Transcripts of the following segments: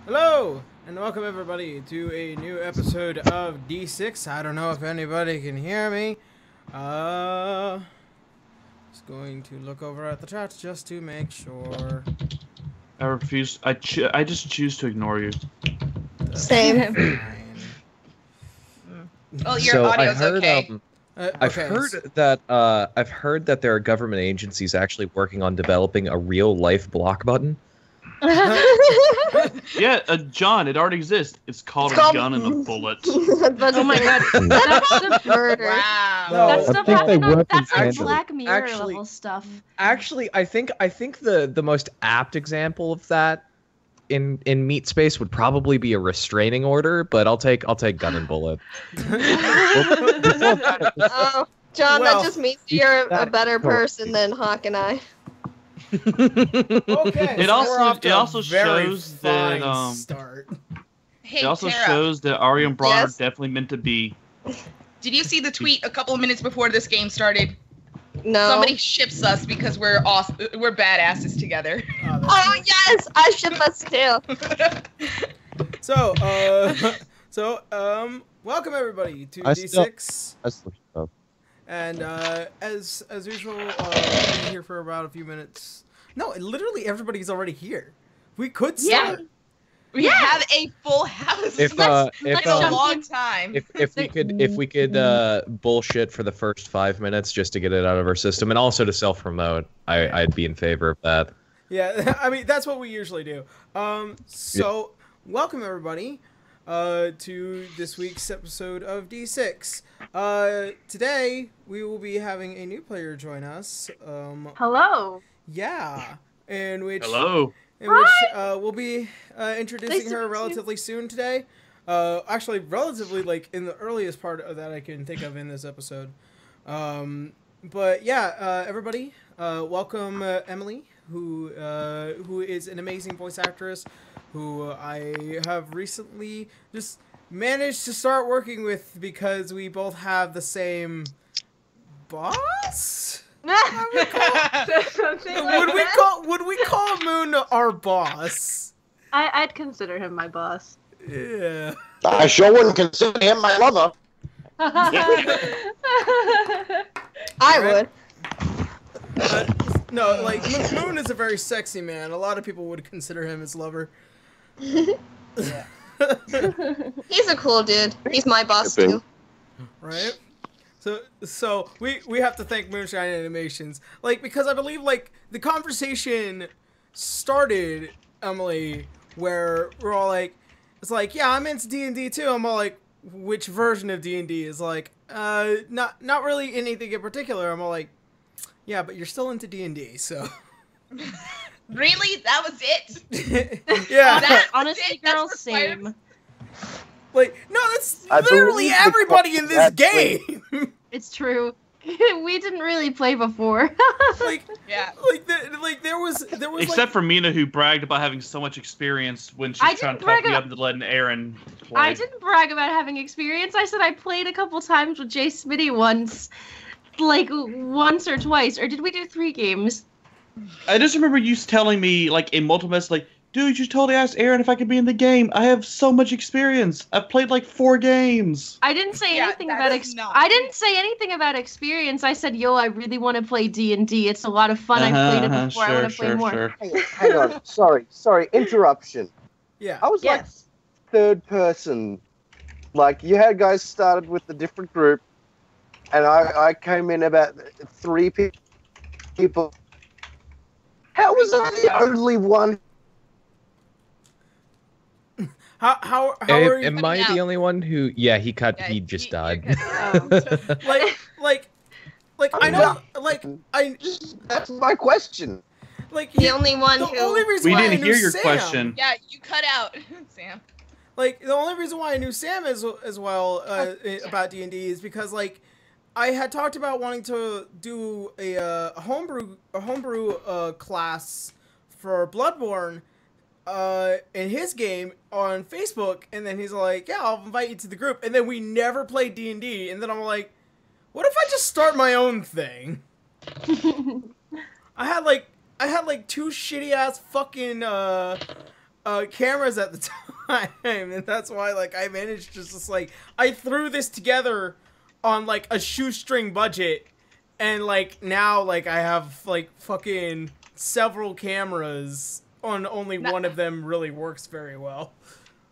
Hello, and welcome everybody to a new episode of D6. I don't know if anybody can hear me. Just going to look over at the chat just to make sure. I refuse. I just choose to ignore you. Same. Well, your audio's okay. I've heard that there are government agencies actually working on developing a real-life block button. Yeah, John, it already exists. It's called a gun and a bullet. Oh my god, that's the murder. Wow. No, That stuff happened on, that's like actually- Black Mirror actually- level stuff. Actually, I think the most apt example of that in meat space would probably be a restraining order, but I'll take gun and bullet. Oh, John, Well, that just means you're a better person than Hawk and I. Okay, It so also- we're off to it also a very shows that, fine start. Hey, It also Tara, shows that Orion and Braun Yes? are definitely meant to be. did you see the tweet a couple of minutes before this game started? No. Somebody ships us because we're awesome. We're badasses together. Oh yes, I ship us too. So, welcome everybody to D6. And as usual, we'll be here for about a few minutes. No, literally everybody's already here. We could start. We have a full house. If It's a long time. if we could bullshit for the first 5 minutes just to get it out of our system, and also to self-promote, I'd be in favor of that. Yeah, I mean that's what we usually do. Welcome everybody to this week's episode of D6. Today we will be having a new player join us. Hello. Yeah, in which Hello. we'll be introducing her relatively soon today. Actually, relatively like in the earliest part of that I can think of in this episode. But yeah, everybody, welcome Emily, who is an amazing voice actress, who I have recently just managed to start working with because we both have the same boss. Would we call Moon our boss? I'd consider him my boss. Yeah. I sure wouldn't consider him my lover. I would. No, like Moon is a very sexy man. A lot of people would consider him his lover. He's a cool dude. He's my boss too. Right? So we have to thank Moonshine Animations, like, because I believe like the conversation started, Emily, where we're all like, it's like, yeah, I'm into D&D too. I'm all like, which version of D&D? Is like, not really anything in particular. I'm all like, yeah, but you're still into D&D, so. Really? That was it? Yeah. That was Honestly, it? That's girl, required? same. Like, no, that's I literally believe the everybody in this actually- game. It's true. We didn't really play before. Like, Yeah. there was Except like, for Mina, who bragged about having so much experience when I she's trying to didn't talk me brag up into letting Aaron play. I didn't brag about having experience. I said I played a couple times with Jay Smitty once. Like, once or twice. Or did we do 3 games? I just remember you telling me, like, in multiple messages, like, dude, you totally asked Aaron if I could be in the game. I have so much experience. I've played like 4 games. I didn't say Yeah, anything that about is not- I didn't say anything about experience. I said, yo, I really want to play D&D. It's a lot of fun. I've played it before. I want to play more. Hang on. Sorry. Interruption. yeah. I was like Yes. third person. Like, you had guys started with a different group, and I came in about 3 people. How was I the only one? How are you? Am I the only one who? Yeah, he just died. like I know, like That's my question. like The only one the who... only reason We why I didn't knew hear your Sam, question. Yeah, you cut out, Sam. Like, the only reason why I knew Sam as well about D&D is because, like, I had talked about wanting to do a homebrew class for Bloodborne in his game on Facebook, and then he's like, yeah, I'll invite you to the group, and then we never played D&D, and then I'm like, what if I just start my own thing? I had like 2 shitty ass fucking cameras at the time, and that's why like I managed to just like I threw this together on like a shoestring budget, and like now like I have like fucking several cameras on only one of them really works very well.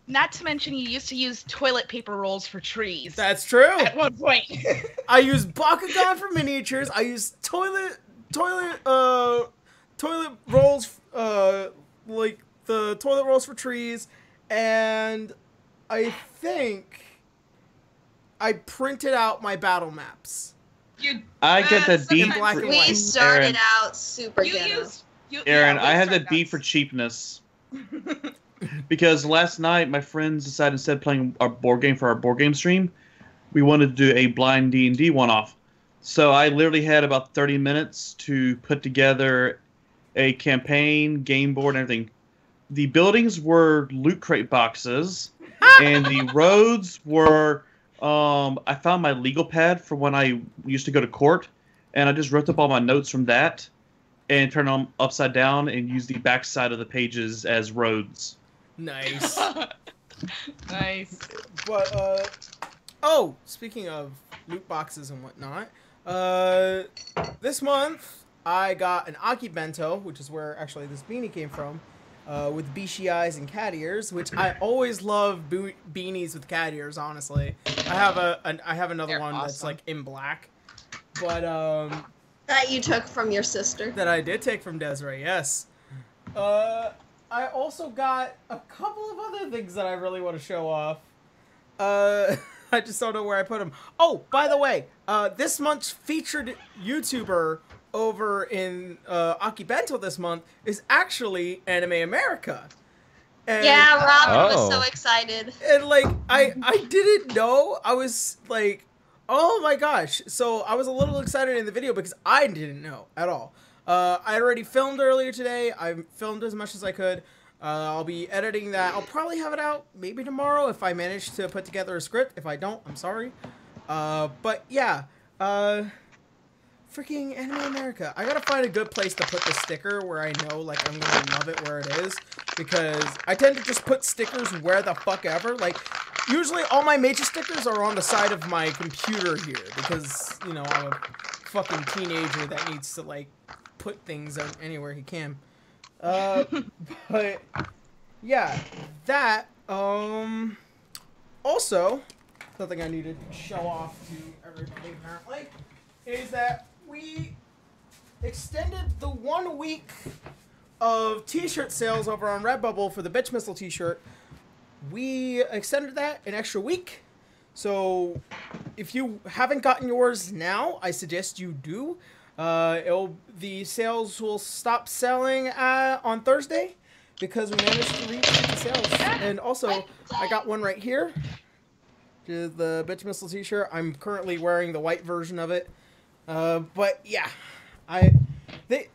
Not to mention you used to use toilet paper rolls for trees. That's true. At one point. I use Bakugan for miniatures. I use toilet rolls, like the toilet rolls for trees, and I think I printed out my battle maps. I get the B in black and for white. We started Aaron. out super ghetto. Aaron, I had the B for cheapness. Because last night my friends decided instead of playing our board game for our board game stream, we wanted to do a blind D&D one-off. So I literally had about 30 minutes to put together a campaign, game board, and everything. The buildings were loot crate boxes, and the roads were... I found my legal pad for when I used to go to court, and I just wrote up all my notes from that and turned them upside down and used the back side of the pages as roads. Nice. Nice. But, oh, speaking of loot boxes and whatnot, this month I got an Aki Bento, which is where actually this beanie came from, with Bishi eyes and cat ears, which I always love beanies with cat ears, honestly. I have another They're one that's awesome. like in black, but, That you took from your sister. that I did take from Desiree, yes. I also got a couple of other things that I really want to show off. I just don't know where I put them. Oh, by the way, this month's featured YouTuber over in Aki Bento this month is actually Anime America. And, Yeah, Robin was so Oh. excited. and like, I didn't know. I was like, oh my gosh. So I was a little excited in the video because I didn't know at all. I already filmed earlier today. I filmed as much as I could. I'll be editing that. I'll probably have it out maybe tomorrow if I manage to put together a script. If I don't, I'm sorry. But yeah, freaking Anime America. I gotta find a good place to put the sticker where I know like I'm gonna love it where it is, because I tend to just put stickers where the fuck ever. Like usually all my major stickers are on the side of my computer here because, you know, I'm a fucking teenager that needs to like put things anywhere he can. But yeah, that also something I needed to show off to everybody apparently is that we extended the 1 week of t-shirt sales over on Redbubble for the Bitch Missile t-shirt. We extended that an extra week. So if you haven't gotten yours now, I suggest you do. The sales will stop selling on Thursday because we managed to reach the sales. And also, I got one right here. The Bitch Missile t-shirt. I'm currently wearing the white version of it. But yeah, the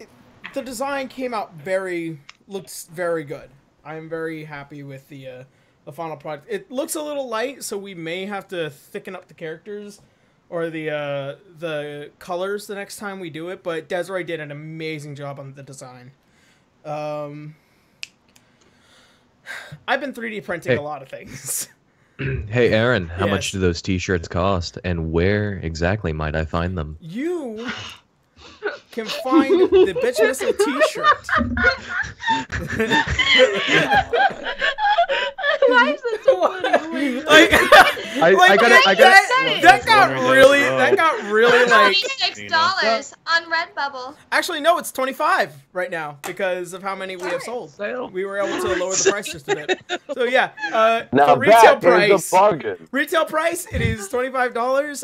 design came out looks very good. I'm very happy with the final product. It looks a little light, so we may have to thicken up the characters or the colors the next time we do it. But Desiree did an amazing job on the design. I've been 3D printing a lot of things. Hey, Aaron, how Yes. much do those t-shirts cost, and where exactly might I find them? You can find the Bitch Missile t-shirt. Why is that so funny? Like, that got really like. $26 on Redbubble. Actually, no, it's 25 right now because of how many we have sold. We were able to lower the price just a bit. So yeah, Now for retail that price, is a bargain. retail price it is $25.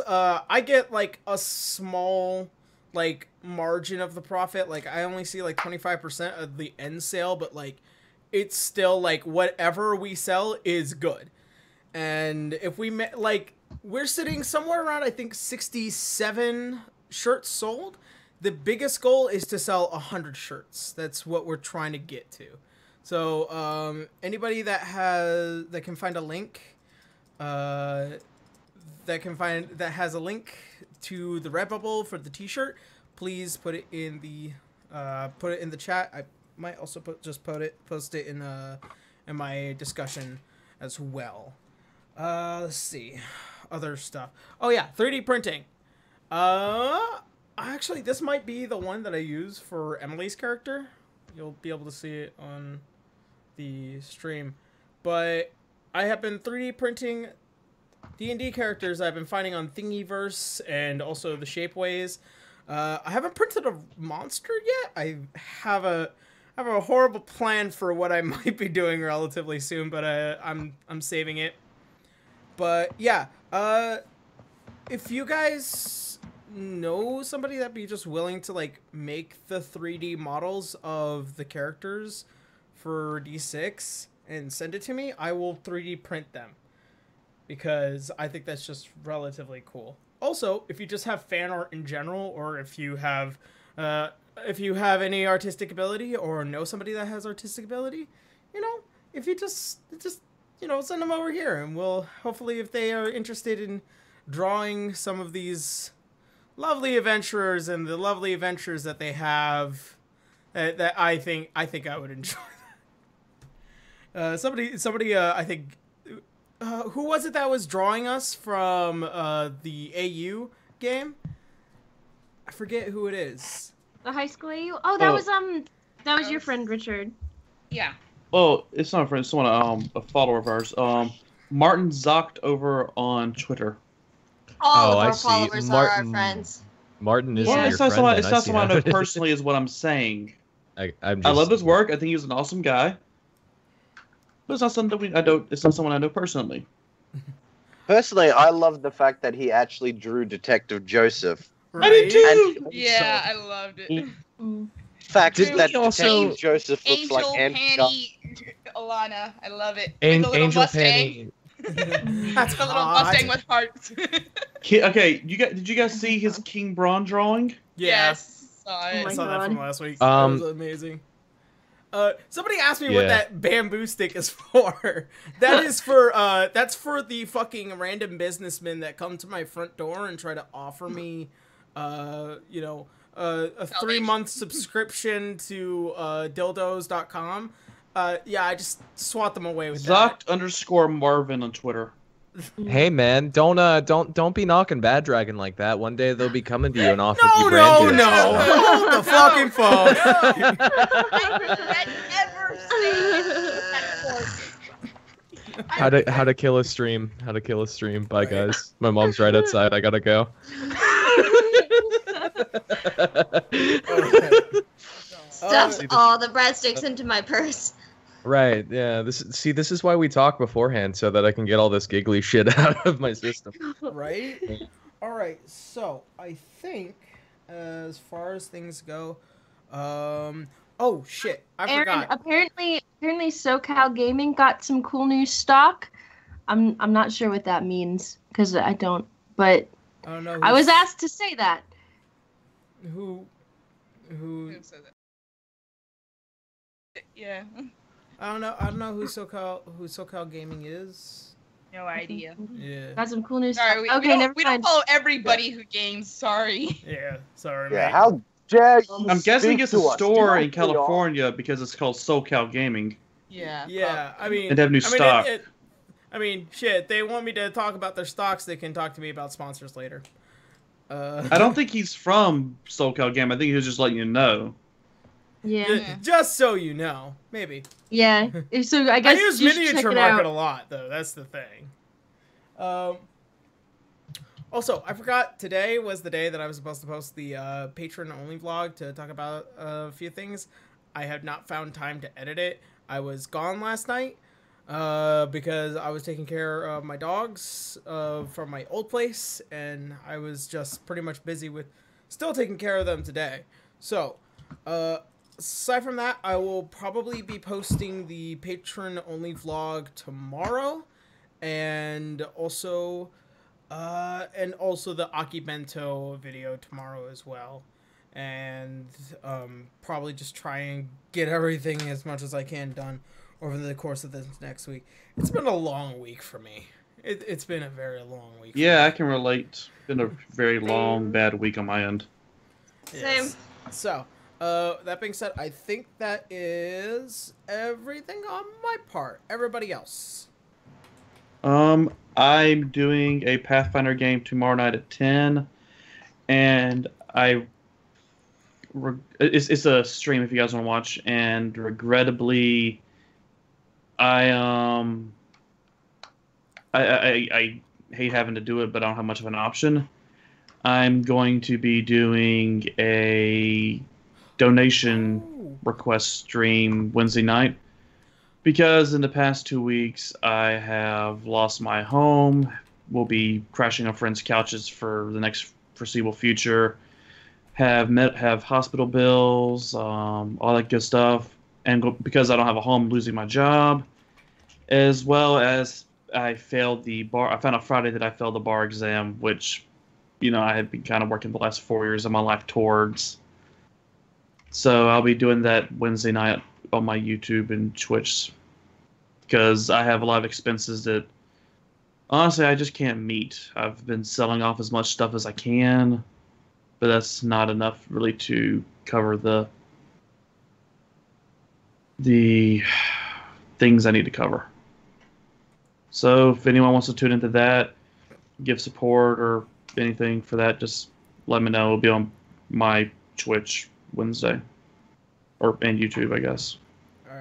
I get like a small like margin of the profit. Like I only see like 25% of the end sale, but like it's still like whatever we sell is good. And if we like we're sitting somewhere around I think 67 shirts sold. The biggest goal is to sell 100 shirts. That's what we're trying to get to. So anybody that can find a link that has a link to the Redbubble for the t-shirt, please put it in the chat. I might also post it in in my discussion as well. Let's see. Other stuff. Oh yeah, 3D printing. Actually, this might be the one that I use for Emily's character. You'll be able to see it on the stream. But I have been 3D printing D&D characters I've been finding on Thingiverse and also the Shapeways. I haven't printed a monster yet. I have a horrible plan for what I might be doing relatively soon, but I'm saving it. But yeah, if you guys know somebody that'd be just willing to like make the 3D models of the characters for D6 and send it to me, I will 3D print them because I think that's just relatively cool. Also, if you just have fan art in general, or if you have any artistic ability or know somebody that has artistic ability, you know, if you just you know, send them over here, and we'll hopefully, if they are interested in drawing some of these lovely adventurers and the lovely adventures that they have, that I think I would enjoy that. Somebody, I think, who was it that was drawing us from the AU game? I forget who it is. The high school AU? Oh, that was your friend Richard. Yeah. Well, it's not a friend. It's someone, a follower of ours. Martin Zocht over on Twitter. All of I our see. followers are our friends. Martin is Well, your it's not friend. someone. It's not someone I know personally, is what I'm saying. I love his work. I think he's an awesome guy. But it's not something it's not someone I know personally. Personally, I love the fact that he actually drew Detective Joseph. I did too. And Yeah, I loved it. fact Didn't that he also- Detective Joseph looks Angel like Andrew. Panny Alana. I love it. With the little Angel Mustang. Panny. That's The little hot. Mustang with hearts. Okay, did you guys see his King Braun drawing? Yeah. Yes. Saw Oh it. I my saw that God. from last week. That was amazing. Somebody asked me what Yeah. that bamboo stick is for. That is for that's for the fucking random businessmen that come to my front door and try to offer me, you know, a 3-month subscription to dildos.com. Yeah, I just swat them away with that. Zocht_Marvin on Twitter. Hey man, don't be knocking Bad Dragon like that. One day they'll be coming to you and offering No, you brand no, deals. no! Hold the fucking phone. I regret ever saying that. How to kill a stream. How to kill a stream. Bye guys. My mom's right outside. I gotta go. Stuffs all the breadsticks into my purse. Right. Yeah. This is why we talk beforehand, so that I can get all this giggly shit out of my system. Right? Alright, so I think as far as things go, oh shit, I Aaron, forgot. apparently SoCal Gaming got some cool new stock. I'm not sure what that means because I don't. But I don't know. I was asked to say that. Who? Who said that? Yeah. I don't know who SoCal Gaming is. No idea. Yeah. Got some cool new Sorry, stuff. we Okay, don't, never we don't mind. follow everybody who games. Sorry. Yeah. Sorry. Yeah, mate. how dare you I'm guessing speak it's a to us? store in Get off the yard. California because it's called SoCal Gaming. Yeah. Yeah. I mean. And they have new stock. I mean, shit. They want me to talk about their stocks. They can talk to me about sponsors later. I don't think he's from SoCal Game. I think he was just letting you know. Yeah. Just so you know, maybe. Yeah. So I guess I use you should Miniature check it Market out. a lot, though. That's the thing. Also, I forgot today was the day that I was supposed to post the patron-only vlog to talk about a few things. I have not found time to edit it. I was gone last night because I was taking care of my dogs from my old place, and I was just pretty much busy with still taking care of them today. So, aside from that, I will probably be posting the patron-only vlog tomorrow, and also the Akibento video tomorrow as well. And probably just try and get everything as much as I can done over the course of this next week. It's been a long week for me. It's been a very long week. Yeah, I can relate. It's been a very long, bad week on my end. Same. So, That being said, I think that is everything on my part. Everybody else. I'm doing a Pathfinder game tomorrow night at 10, and it's a stream if you guys want to watch, and regrettably, I hate having to do it, but I don't have much of an option. I'm going to be doing a donation request stream Wednesday night because in the past 2 weeks I have lost my home. We'll be crashing on friends' couches for the next foreseeable future. Have hospital bills, all that good stuff, and because I don't have a home, I'm losing my job, as well as I failed the bar. I found out Friday that I failed the bar exam, which, I had been kind of working the last 4 years of my life towards. So I'll be doing that Wednesday night on my YouTube and Twitch because I have a lot of expenses that, honestly, I just can't meet. I've been selling off as much stuff as I can, but that's not enough really to cover the things I need to cover. So if anyone wants to tune into that, give support or anything for that, just let me know. It'll be on my Twitch Wednesday, and YouTube, I guess. All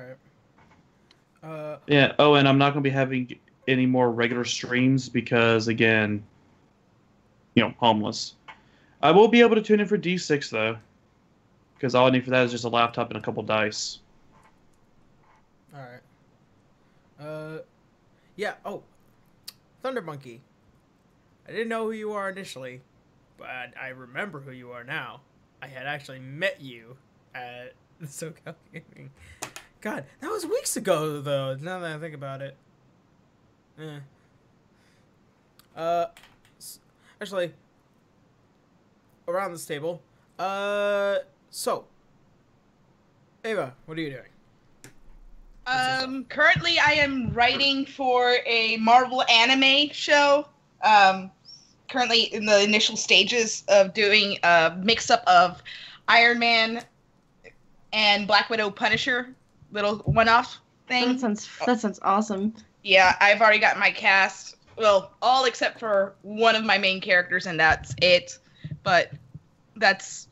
right. Yeah. Oh, and I'm not going to be having any more regular streams because, again, homeless. I will be able to tune in for D6 though, because all I need for that is just a laptop and a couple dice. All right. Yeah. Oh, Thunder Monkey. I didn't know who you are initially, but I remember who you are now. I had actually met you at the SoCal Gaming. God, that was weeks ago, though, now that I think about it. Actually, around this table. So, Ava, what are you doing? Currently I am writing for a Marvel anime show. Currently in the initial stages of doing a mix-up of Iron Man and Black Widow Punisher, little one-off thing. That sounds awesome. Yeah, I've already got my cast. Well, all except for one of my main characters, and that's it. But that's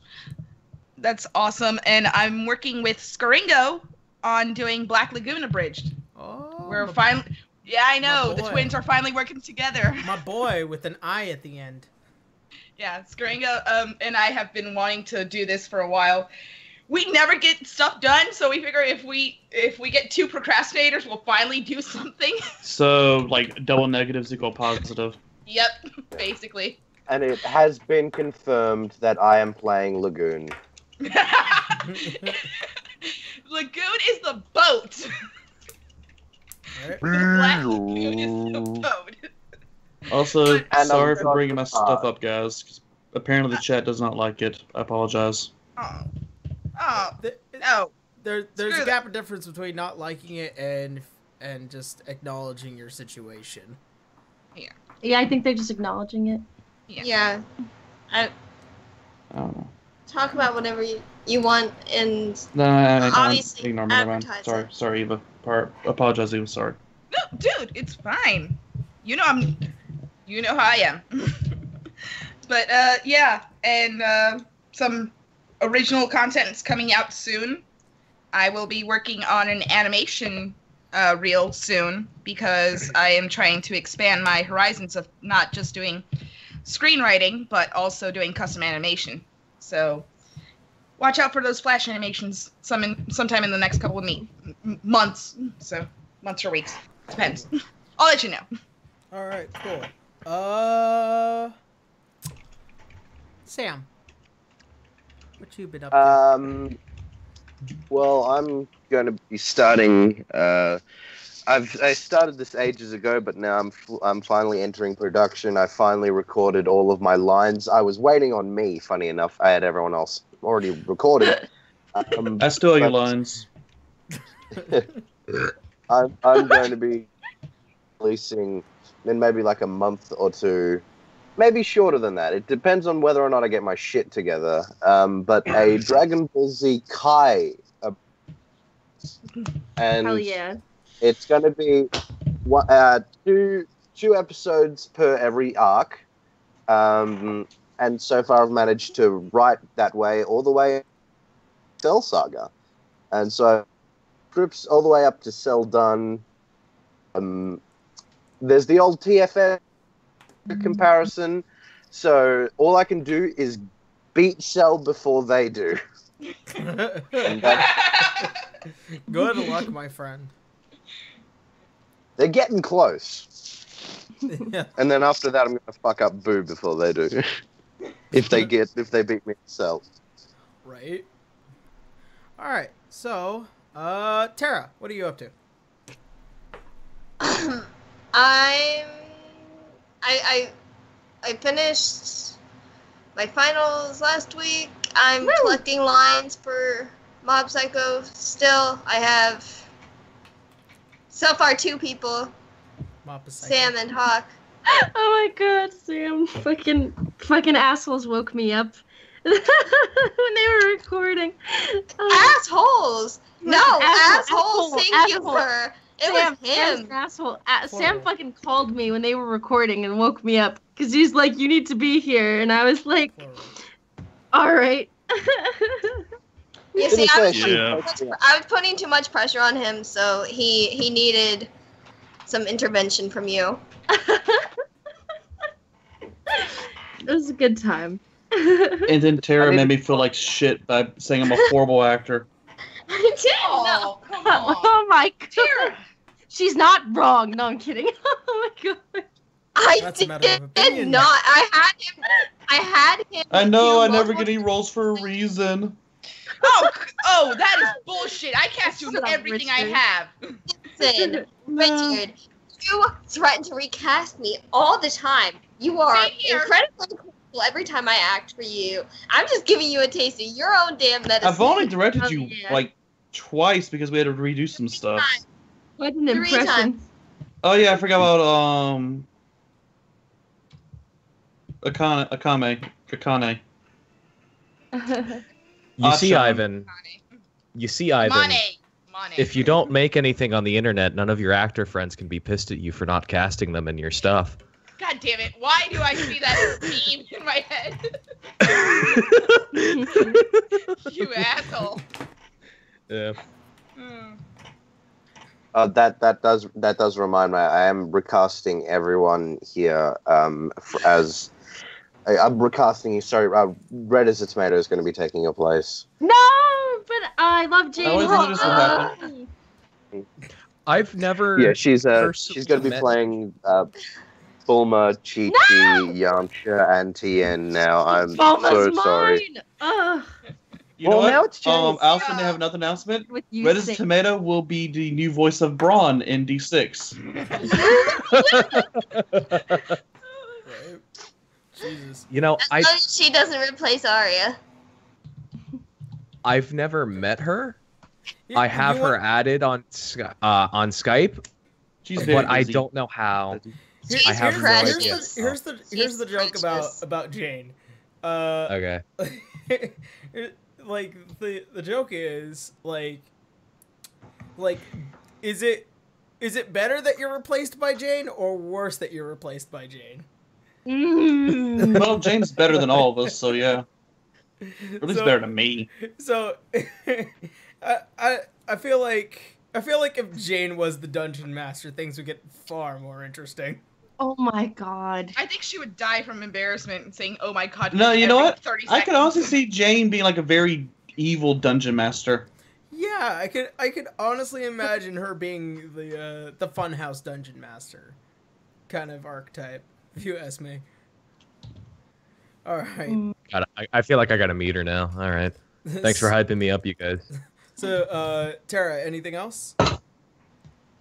awesome. And I'm working with Scaringo on doing Black Lagoon Abridged. Oh, We're finally... Yeah, I know. The twins are finally working together. My boy with an I at the end. Yeah, Scaringo and I have been wanting to do this for a while. We never get stuff done, so we figure if we get two procrastinators, we'll finally do something. So, like, double negatives equal positive. Yep, basically. And it has been confirmed that I am playing Lagoon. Lagoon is the boat. Right. Black Lagoon is the boat. Also, And sorry I'm for bringing my not- stuff up, guys. 'Cause apparently the chat does not like it. I apologize. Oh, The- no. There's Screw a gap of difference between not liking it and just acknowledging your situation. Yeah, I think they're just acknowledging it. Yeah. I don't know. Talk about whatever you want, and No, obviously ignore me. Never mind. advertise it. Sorry, Eva. Apologize, Eva. Sorry. No, dude, it's fine. You know how I am. But yeah, and some original content is coming out soon. I will be working on an animation reel soon because I am trying to expand my horizons of not just doing screenwriting but also doing custom animation. So watch out for those flash animations sometime in the next couple of months. So months or weeks. Depends. I'll let you know. All right, cool. Sam, what you been up to? Well, I'm going to be starting. I started this ages ago, but now I'm finally entering production. I finally recorded all of my lines. I was waiting on me. Funny enough, I had everyone else already recorded. I still have your lines. I'm going to be releasing in maybe like a month or two maybe shorter than that. It depends on whether or not I get my shit together. But a Dragon Ball Z Kai, and Hell yeah. it's going to be two episodes per every arc. And so far I've managed to write that way all the way to Cell Saga. And so scripts all the way up to Cell done. There's the old TFS comparison. So all I can do is beat Cell before they do. Good luck, my friend. They're getting close. Yeah. And then after that, I'm gonna fuck up Boo before they do. if they beat me Cell. Right. All right. So, Tara, what are you up to? I finished my finals last week. I'm collecting lines for Mob Psycho still. I have so far 2 people. Sam and Hawk. Oh my god, Sam. Fucking assholes woke me up when they were recording. Assholes! No, assholes, thank you for... It was him. Asshole. Sam fucking called me when they were recording and woke me up because he's like, "You need to be here," and I was like, "All right." You see, I was putting too much pressure on him, so he needed some intervention from you. It was a good time. And then Tara made me feel like shit by saying I'm a horrible actor. I did. Oh, come on. Oh my god. Tara. She's not wrong. No, I'm kidding. Oh my god. That's a matter of did opinion. not. I had him. I know I never get any roles for a reason. Oh, that is bullshit. I cast you in everything I have. Listen, Richard, you threaten to recast me all the time. You are incredibly cool every time I act for you. I'm just giving you a taste of your own damn medicine. I've only directed you like twice because we had to redo some stuff. What an 3 impression. times. Oh yeah, I forgot about Akane. You see, Achan. Ivan. You see, Ivan. Money. If you don't make anything on the internet, none of your actor friends can be pissed at you for not casting them in your stuff. God damn it! Why do I see that meme in my head? You asshole. Yeah. That does remind me. I am recasting everyone here as I'm recasting you. Sorry, Red as a Tomato is going to be taking your place. No, but I love Jane. I've never. Yeah, she's going to be playing Bulma, Chi Chi, Yamcha, and Tien. Now I'm so sorry. You know now what? it's changed. Alison, they have another announcement. With you Red as sing. Tomato will be the new voice of Braun in D6. Right. Jesus. You know, As long as she doesn't replace Arya. I've never met her. You- I have you her want- added on Skype, She's very but I busy. don't know how. She's I have no precious. idea. Here's the joke precious. about Jane. Okay. Like the joke is like is it better that you're replaced by Jane or worse that you're replaced by Jane? Well, Jane's better than all of us, so yeah. Or at least better than me. So I feel like if Jane was the dungeon master, things would get far more interesting. Oh my god. I think she would die from embarrassment and saying, "Oh my god." No, you know every what? 30 I could seconds. honestly see Jane being like a very evil dungeon master. Yeah, I could honestly imagine her being the funhouse dungeon master kind of archetype, if you ask me. All right. God, I feel like I gotta meet her now. All right. Thanks for hyping me up, you guys. So, Tara, anything else?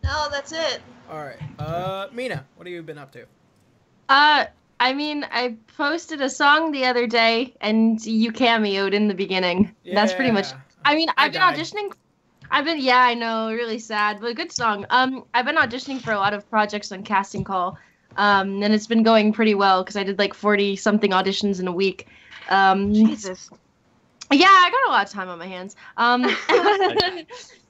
No, that's it. All right. Mina, what have you been up to? I mean, I posted a song the other day, and you cameoed in the beginning. That's pretty much. Yeah. I mean, I I've been died. auditioning. Yeah, I know, really sad, but a good song. I've been auditioning for a lot of projects on Casting Call. And it's been going pretty well because I did like 40-something auditions in a week. Jesus. Yeah, I got a lot of time on my hands.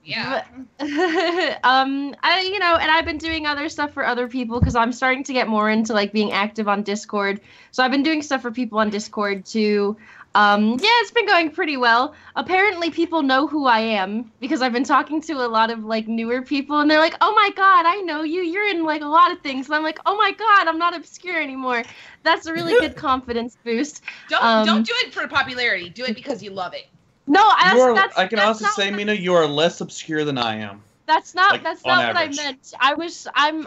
Yeah. And I've been doing other stuff for other people because I'm starting to get more into like being active on Discord. So I've been doing stuff for people on Discord too. It's been going pretty well. Apparently people know who I am because I've been talking to a lot of like newer people and they're like, "Oh my god, I know you. You're in like a lot of things." And I'm like, "Oh my god, I'm not obscure anymore." That's a really good confidence boost. Don't do it for popularity. Do it because you love it. No, I can honestly say, Mina, you are less obscure than I am. That's not Like, what average. I meant. I'm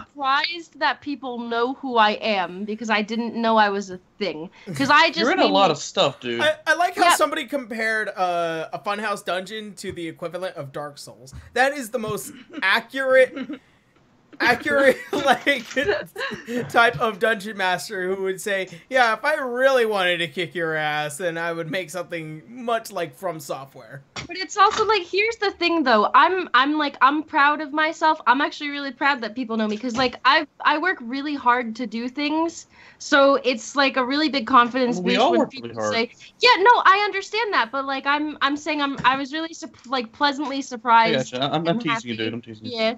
surprised that people know who I am because I didn't know I was a thing. Because You're in a lot of stuff, dude. I like how somebody compared a Funhouse dungeon to the equivalent of Dark Souls. That is the most accurate like type of dungeon master who would say, yeah, if I really wanted to kick your ass, then I would make something much like From Software. But it's also like, here's the thing though, I'm proud of myself. I'm actually really proud that people know me because like I work really hard to do things. So it's like a really big confidence boost when people say, yeah, no, I understand that, but like I'm saying I was really pleasantly surprised. I gotcha. I'm teasing you, dude. I'm teasing you. Yeah.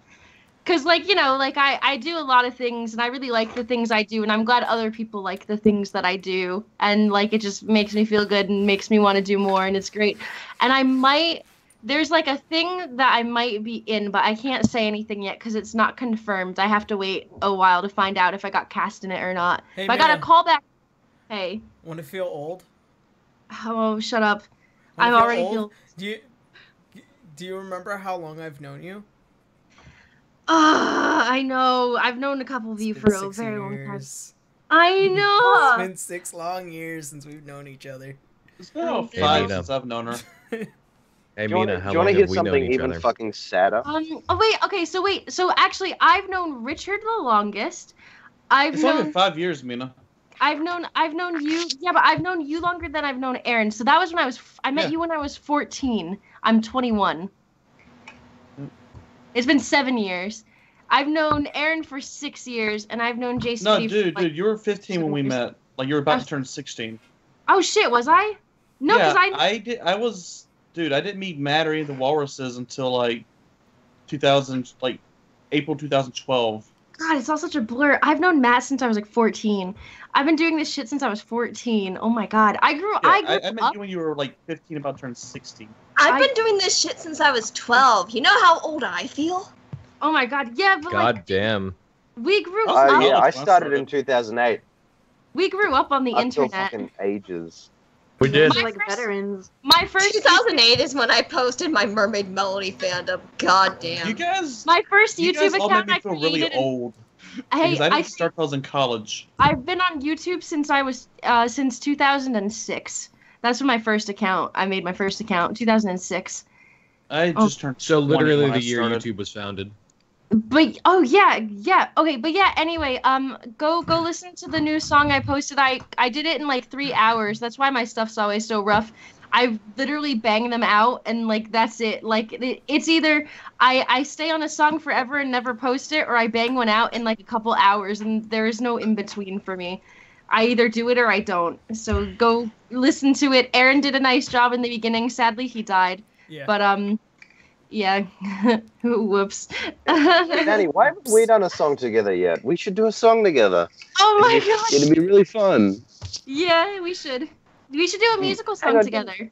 Because, like, you know, like, I do a lot of things, and I really like the things I do, and I'm glad other people like the things that I do, and, like, it just makes me feel good and makes me want to do more, and it's great. And there's, like, a thing that I might be in, but I can't say anything yet, because it's not confirmed. I have to wait a while to find out if I got cast in it or not. Hey, if I got a call back. Hey. Want to feel old? Oh, shut up. I already feel... Do you remember how long I've known you? I know. I've known a couple of you for a very long time. I know. It's been 6 long years since we've known each other. It's been about 5 since I've known her. Hey, Mina, how do you long want to have hear we known something each even other? fucking sadder? So actually, I've known Richard the longest. It's only been 5 years, Mina. I've known you. Yeah, but I've known you longer than I've known Aaron. So that was when I met you when I was 14. I'm 21. It's been 7 years. I've known Aaron for 6 years, and I've known Jason. No, dude, you were 15 when we met. Like, you were about to turn 16. Oh shit, was I? No, because I didn't meet Matt or any of the Walruses until like April 2012. God, it's all such a blur. I've known Matt since I was like 14. I've been doing this shit since I was 14. Oh my god, I met you when you were like 15, about to turn 16. I've been doing this shit since I was 12. You know how old I feel? Oh my god, yeah, but God like, damn. we grew Oh up. yeah, I started in 2008. We grew up on the I feel internet. fucking ages. We did. My Like first- veterans. My first 2008 is when I posted my Mermaid Melody fandom. God damn. You guys, my first you YouTube guys all made account me I feel created. really old. Hey, Because I didn't start till I was in college. I've been on YouTube since I was since 2006. That's when my first account. I made my first account 2006. I just turned. So 20 literally when I the year started. YouTube was founded. But anyway, go listen to the new song I posted. I did it in like 3 hours. That's why my stuff's always so rough. I literally bang them out and like that's it. Like it's either I stay on a song forever and never post it, or I bang one out in like a couple hours, and there is no in between for me. I either do it or I don't. So go listen to it. Aaron did a nice job in the beginning. Sadly, he died. Yeah. But yeah. Whoops. Danny, why haven't we done a song together yet? We should do a song together. Oh my god. It'd be really fun. Yeah, we should. We should do a musical Hang song on, together.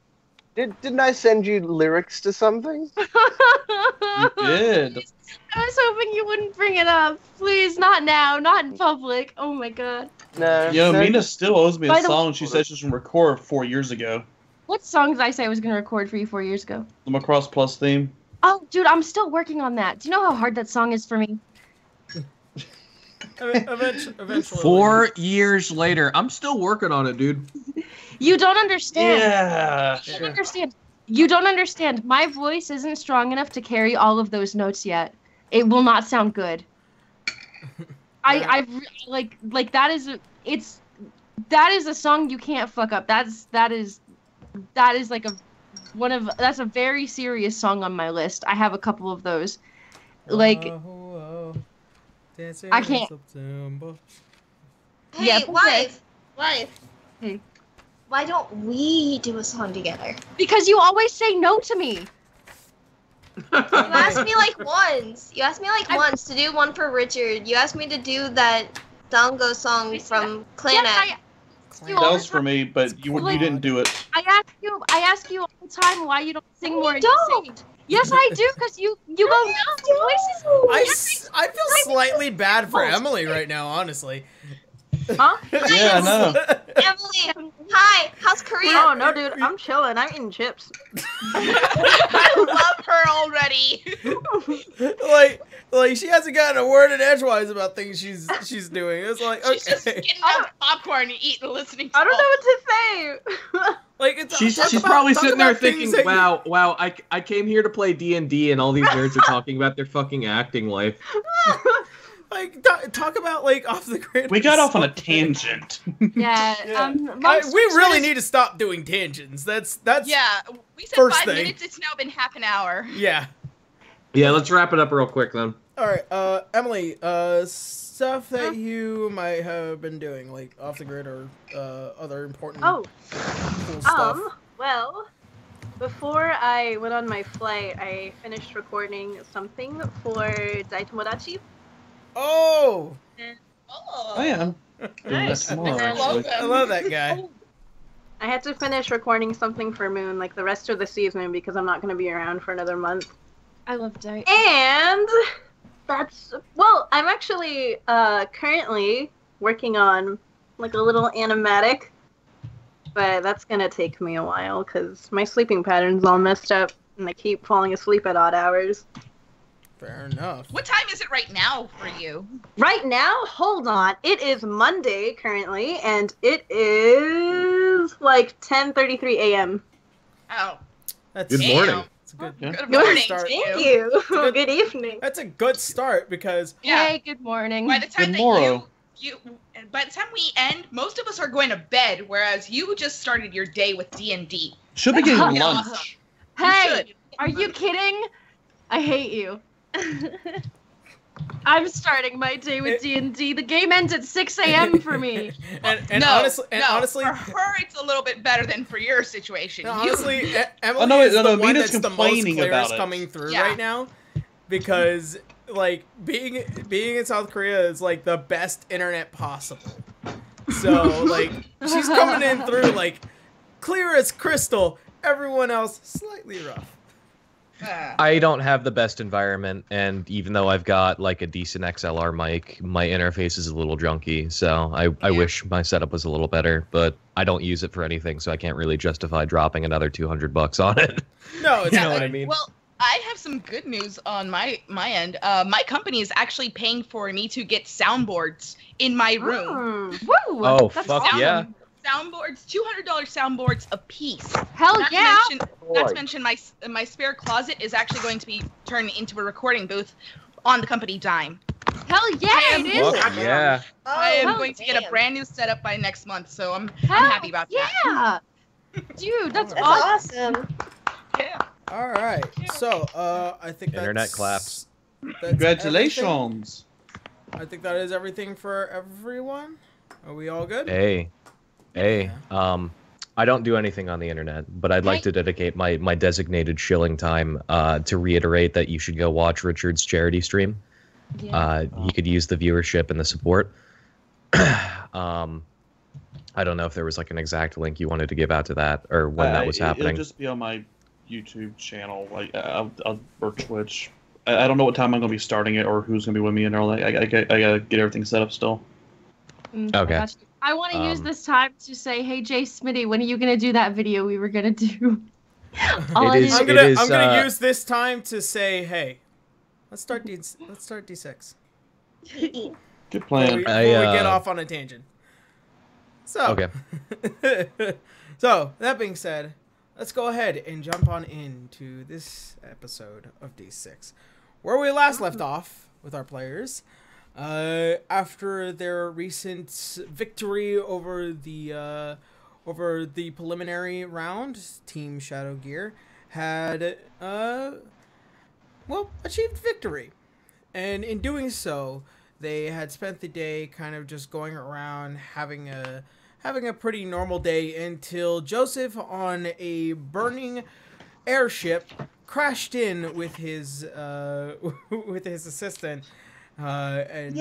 Didn't I send you lyrics to something? I You did. was hoping you wouldn't bring it up. Please, not now, not in public. Oh my god. No. Yo, no. Mina still owes me By a the- song she said she was going to record 4 years ago. What song did I say I was going to record for you 4 years ago? The Macross Plus theme. Oh, dude, I'm still working on that. Do you know how hard that song is for me? Eventually. 4 years later, I'm still working on it, dude. You don't understand. Yeah. You don't understand. You don't understand. My voice isn't strong enough to carry all of those notes yet. It will not sound good. That is a song you can't fuck up. That's a very serious song on my list. I have a couple of those. Like Whoa. Dancing I in can't. September. Hey, Yeah, wife. Hey. Why don't we do a song together? Because you always say no to me. You asked me like once. You asked me like once to do one for Richard. You asked me to do that Dango song from Clan Yes, Egg. You That all was the for time. me, but you didn't do it. I ask you all the time why you don't sing more. You and you sing. don't. Yes, I do, because you go no voices. I feel slightly bad for Emily right now, honestly. Huh? Yeah, I know. Emily, hi. How's Korea? Oh no, dude, I'm chilling. I'm eating chips. I love her already. like she hasn't gotten a word in edgewise about things she's doing. It's like, She's just okay, getting out popcorn and eating and listening to I don't know what to say. like it's She's talk about- probably talk sitting there about things thinking, that you- wow, I came here to play D&D and all these nerds are talking about their fucking acting life. Like talk about like off the grid. We got off on a tangent. Yeah. Yeah. Long we story short really is- need to stop doing tangents. That's Yeah, we said First 5 thing. minutes. It's now been half an hour. yeah. Yeah, let's wrap it up real quick then. All right, Emily, stuff that you might have been doing, like off the grid or other important Oh, cool stuff. well, before I went on my flight, I finished recording something for Daitomodachi. Oh, I am. Doing that tomorrow, actually. I love that guy. I had to finish recording something for Moon, like the rest of the season, because I'm not going to be around for another month. I love Diet. And that's, well, I'm actually currently working on like a little animatic, but that's going to take me a while because my sleeping pattern's all messed up and I keep falling asleep at odd hours. Fair enough. What time is it right now for you? Right now, hold on, it is Monday currently, and it is like 10:33 a.m. Oh, That's Good morning. It's a good. Yeah. good morning start. to Thank you. you. Good evening. That's a good start because Yeah. Hey, good morning. By the time Good morrow. by the time we end, most of us are going to bed, whereas you just started your day with D&D. Should be getting Yeah. lunch. Hey, are you kidding? I hate you. I'm starting my day with D&D. The game ends at 6 a.m. for me. and honestly, for her it's a little bit better than for your situation. no, You- honestly, Emily Oh, no, is no, the no, one Mina's that's the most complaining clearest about it. coming through Yeah. right now, because like being in South Korea is like the best internet possible. So like she's coming in through like clear as crystal. Everyone else slightly rough. I don't have the best environment, and even though I've got like a decent XLR mic, my interface is a little junky. So I wish my setup was a little better, but I don't use it for anything, so I can't really justify dropping another $200 on it. No, it's You know not. what I mean? Well, I have some good news on my end. My company is actually paying for me to get soundboards in my room. Woo! Oh, That's fuck awesome. yeah. Soundboards, $200 soundboards a piece. Hell Not yeah! to mention, my spare closet is actually going to be turned into a recording booth on the company dime. Hell yeah, it is. Fuck yeah. I am Oh, going to get a damn. brand new setup by next month, so I'm Hell happy about that. Yeah. Dude, that's That's awesome. awesome. Yeah. All right. So I think Internet that's, claps. that's Congratulations. everything. I think that is everything for everyone. Are we all good? Hey, I don't do anything on the internet, but I'd like to dedicate my designated shilling time to reiterate that you should go watch Richard's charity stream. Yeah. He could use the viewership and the support. I don't know if there was like an exact link you wanted to give out to that or when that was happening. It'll just be on my YouTube channel, like or Twitch. I don't know what time I'm gonna be starting it or who's gonna be with me and all that. I gotta get everything set up still. Okay. I want to use this time to say, hey, Jay Smitty, when are you gonna do that video we were gonna do? It is- I'm gonna use this time to say, hey, let's start D6 Good plan. before we get off on a tangent. So, Okay. So that being said, let's go ahead and jump on into this episode of D6, where we last left off with our players. After their recent victory over the preliminary round, Team Shadow Gear had achieved victory, and in doing so, they had spent the day kind of just going around having a pretty normal day until Joseph on a burning airship crashed in with his assistant and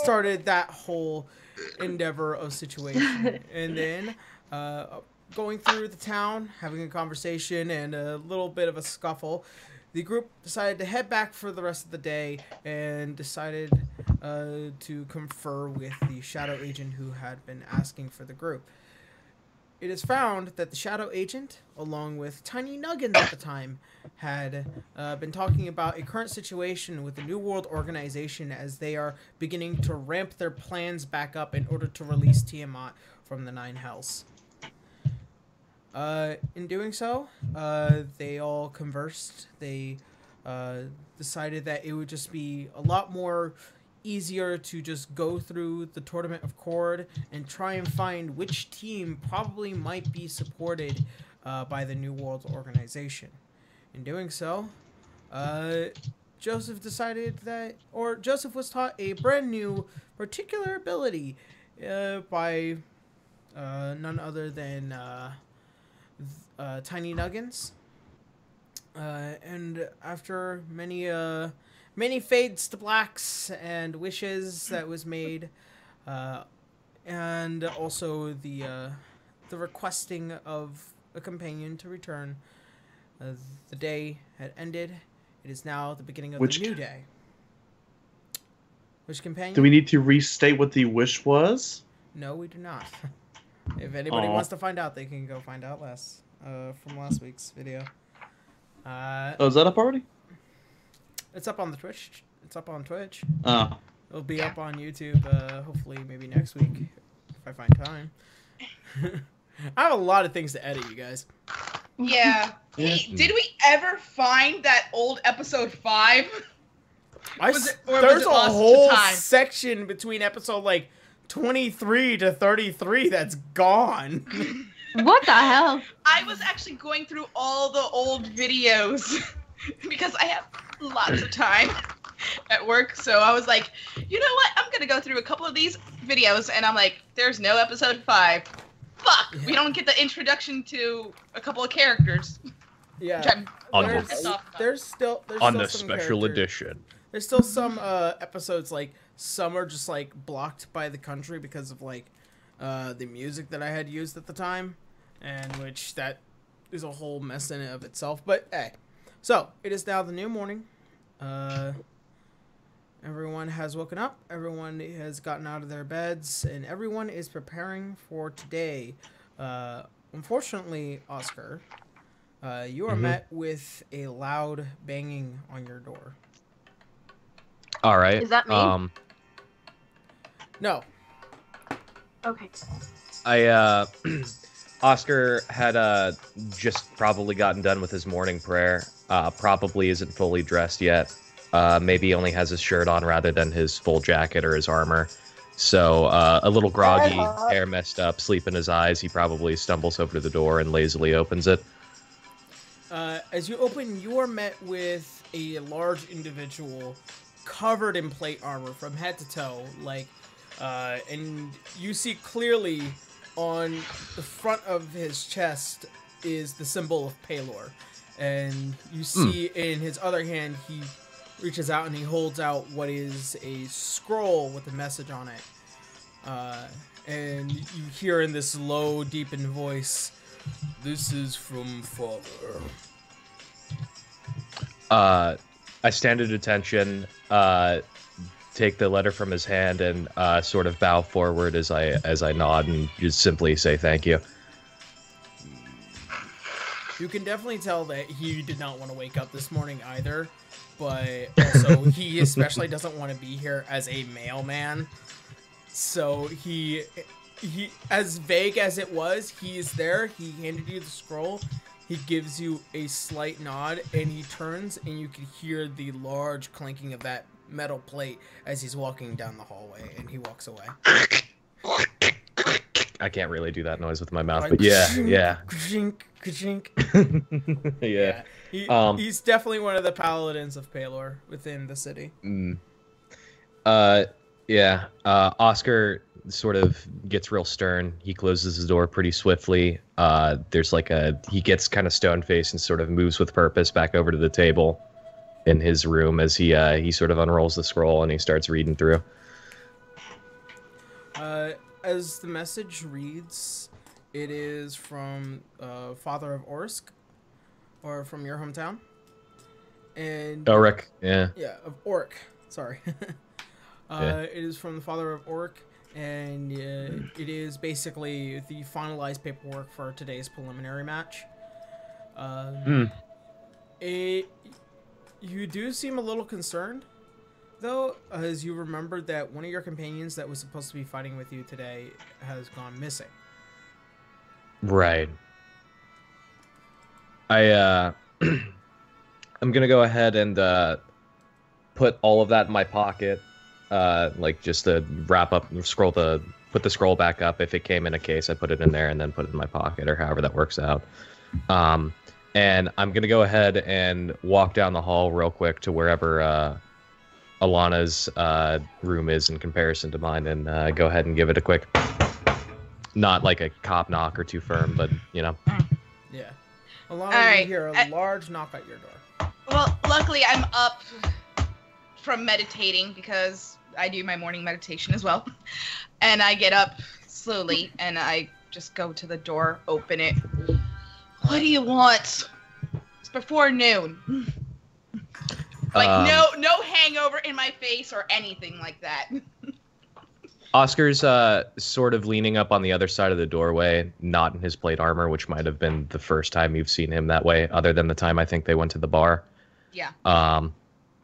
started that whole endeavor of situation. And then going through the town, having a conversation and a little bit of a scuffle, the group decided to head back for the rest of the day and decided to confer with the shadow agent who had been asking for the group. It is found that the shadow agent, along with Tiny Nuggins at the time, had been talking about a current situation with the New World Organization as they are beginning to ramp their plans back up in order to release Tiamat from the Nine Hells. In doing so, they all conversed. They decided that it would just be a lot more easier to just go through the Tournament of Chord and try and find which team probably might be supported by the New World Organization. In doing so, Joseph was taught a brand new particular ability by none other than Tiny Nuggins. And after many fades to blacks and wishes that was made, and also the requesting of a companion to return, the day had ended. It is now the beginning of the new day. Which companion? Do we need to restate what the wish was? No, we do not. If anybody wants to find out, they can go find out from last week's video. Is that up already? It's up on the Twitch. It's up on Twitch. Oh. It'll be up on YouTube, hopefully maybe next week, if I find time. I have a lot of things to edit, you guys. Yeah. Hey, did we ever find that old episode 5? There's a whole section between episode, 23 to 33 that's gone. What the hell? I was actually going through all the old videos because I have lots of time at work. So I was like, you know what? I'm going to go through a couple of these videos. And I'm like, there's no episode 5. Fuck. Yeah. We don't get the introduction to a couple of characters. Yeah. There's still the special edition. There's still some episodes, some are just, blocked by the country because of, the music that I had used at the time. And which that is a whole mess in and of itself. But, hey. So, it is now the new morning. Everyone has woken up. Everyone has gotten out of their beds. And everyone is preparing for today. Unfortunately, Oscar, you are met with a loud banging on your door. All right. Is that me? No. Okay. Oscar had just probably gotten done with his morning prayer. Probably isn't fully dressed yet. Maybe only has his shirt on rather than his full jacket or his armor. So a little groggy, hair messed up, sleep in his eyes. He probably stumbles over to the door and lazily opens it. As you open, you are met with a large individual covered in plate armor from head to toe. And you see clearly on the front of his chest is the symbol of Pelor. And you see in his other hand, he reaches out and he holds out what is a scroll with a message on it. And you hear in this low, deepened voice, "This is from Father." I stand at attention, take the letter from his hand, and sort of bow forward as I nod and just simply say thank you. You can definitely tell that he did not want to wake up this morning either, but also he especially doesn't want to be here as a mailman. So he as vague as it was, he is there. He handed you the scroll. He gives you a slight nod, and he turns, and you can hear the large clanking of that metal plate as he's walking down the hallway, and he walks away. I can't really do that noise with my mouth, but yeah. Ka-chink. Yeah. He's definitely one of the paladins of Pelor within the city. Yeah. Oscar sort of gets real stern. He closes the door pretty swiftly. There's like he gets kind of stone-faced and sort of moves with purpose back over to the table in his room as he sort of unrolls the scroll and he starts reading through. As the message reads, it is from Father of Orsk, or from your hometown. And Oric, yeah. Yeah, of Orc. Sorry. Yeah. It is from the Father of Orc, and it is basically the finalized paperwork for today's preliminary match. You do seem a little concerned, though, as you remembered that one of your companions that was supposed to be fighting with you today has gone missing. Right. I'm gonna go ahead and put all of that in my pocket, like just to wrap up and put the scroll back up. If it came in a case, I put it in there and then put it in my pocket, or however that works out. And I'm gonna go ahead and walk down the hall real quick to wherever Alana's room is in comparison to mine, and go ahead and give it a quick, not like a cop knock or too firm, but you know. Yeah. Alana, you hear a large knock at your door. Well, luckily I'm up from meditating because I do my morning meditation as well. And I get up slowly and I just go to the door, open it. What do you want? It's before noon. Like no hangover in my face or anything like that. Oscar's sort of leaning up on the other side of the doorway, not in his plate armor, which might have been the first time you've seen him that way, other than the time I think they went to the bar. Yeah.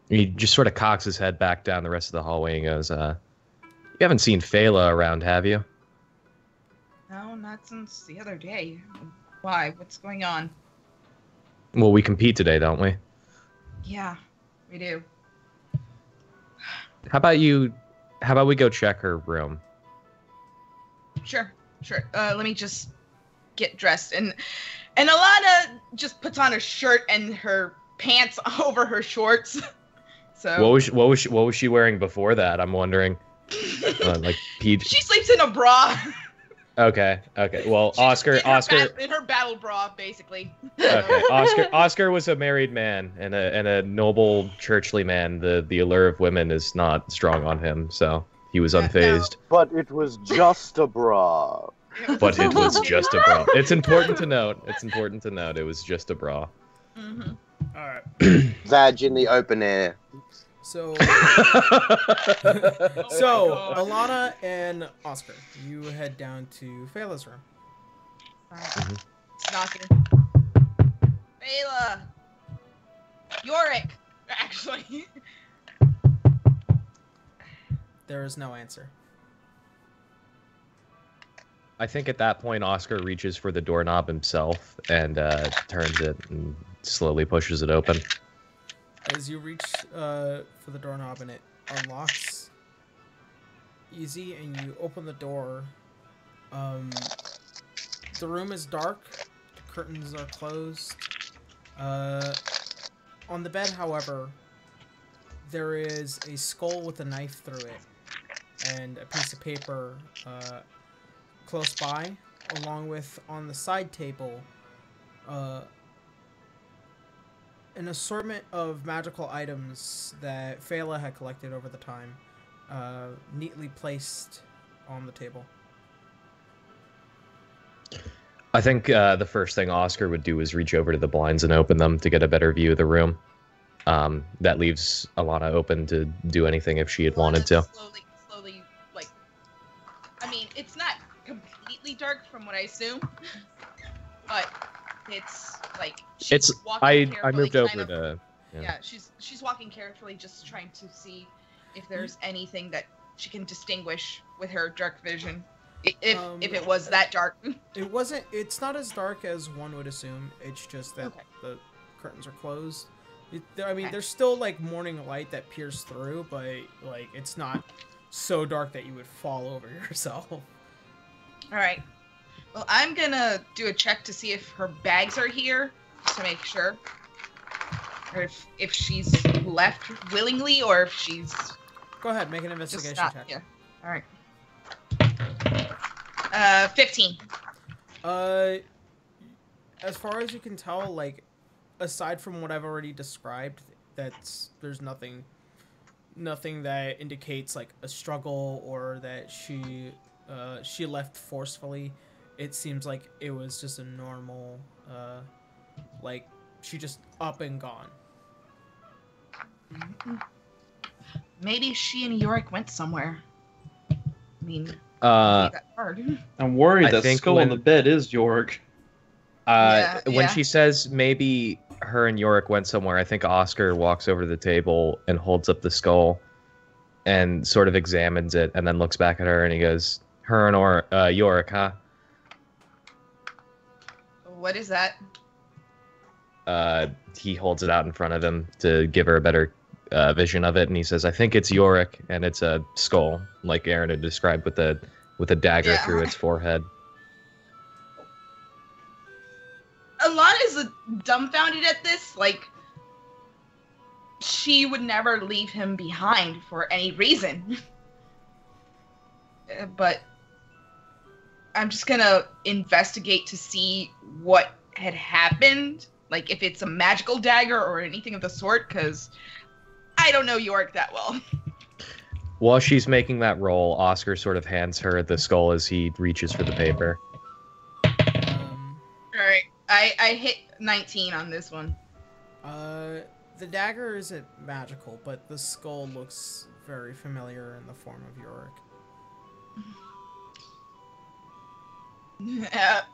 He just sort of cocks his head back down the rest of the hallway and goes, you haven't seen Phala around, have you? No, not since the other day. Why? What's going on? Well, we compete today, don't we? Yeah, we do. How about we go check her room? Sure. Let me just get dressed. And Alana just puts on a shirt and her pants over her shorts. So what was she wearing before that? I'm wondering. Like she sleeps in a bra. Okay. Well, Oscar in her battle bra, basically. Okay. Oscar was a married man and a noble churchly man. The allure of women is not strong on him, so he was unfazed. But it was just a bra. But it was just a bra. It's important to note. It was just a bra. Mm-hmm. All right. Vag in the open air. So, Alana and Oscar, you head down to Phala's room. Mm-hmm. It's knocking. Phala! Yorick! Actually. There is no answer. I think at that point, Oscar reaches for the doorknob himself and turns it and slowly pushes it open. As you reach for the doorknob and it unlocks easy and you open the door, the room is dark, the curtains are closed. On the bed, however, there is a skull with a knife through it and a piece of paper close by, along with on the side table an assortment of magical items that Phala had collected over the time, neatly placed on the table. I think the first thing Oscar would do is reach over to the blinds and open them to get a better view of the room. That leaves Alana open to do anything if she had wanted to. Slowly, like, I mean, it's not completely dark from what I assume, but it's like she's walking carefully, I moved over to. Yeah, she's walking carefully, just trying to see if there's anything that she can distinguish with her dark vision. If it was that dark. It wasn't. It's not as dark as one would assume. It's just that the curtains are closed. I mean, there's still like morning light that peers through, but like it's not so dark that you would fall over yourself. All right. Well, I'm gonna do a check to see if her bags are here, to make sure, or if she's left willingly, or if she's Go ahead, make an investigation check. Yeah. All right. 15. As far as you can tell, like, aside from what I've already described, there's nothing that indicates like a struggle or that she left forcefully. It seems like it was just a normal, like she just up and gone. Maybe she and Yorick went somewhere. I mean, that hard. I'm worried that skull on the bed is Yorick. When she says maybe her and Yorick went somewhere, I think Oscar walks over to the table and holds up the skull and sort of examines it and then looks back at her and he goes, her and Yorick, huh? What is that? He holds it out in front of him to give her a better vision of it, and he says, I think it's Yorick, and it's a skull, like Aaron had described with a dagger through its forehead. Alana's dumbfounded at this. Like, she would never leave him behind for any reason. But I'm just gonna investigate to see what had happened. Like, if it's a magical dagger or anything of the sort, because I don't know Yorick that well. While she's making that roll, Oscar sort of hands her the skull as he reaches for the paper. Alright, I hit 19 on this one. The dagger isn't magical, but the skull looks very familiar in the form of Yorick.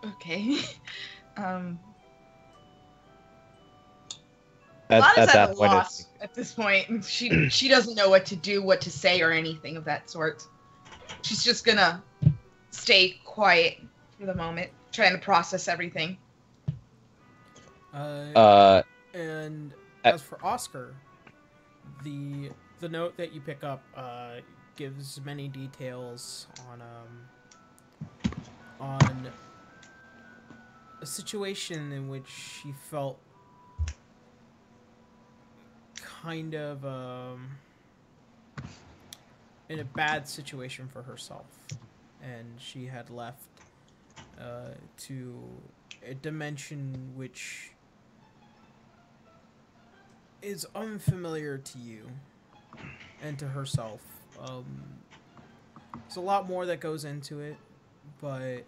Okay. At that point, loss at this point. She doesn't know what to do, what to say, or anything of that sort. She's just gonna stay quiet for the moment, trying to process everything. And as for Oscar, the note that you pick up gives many details on a situation in which she felt kind of in a bad situation for herself, and she had left to a dimension which is unfamiliar to you and to herself. There's a lot more that goes into it, but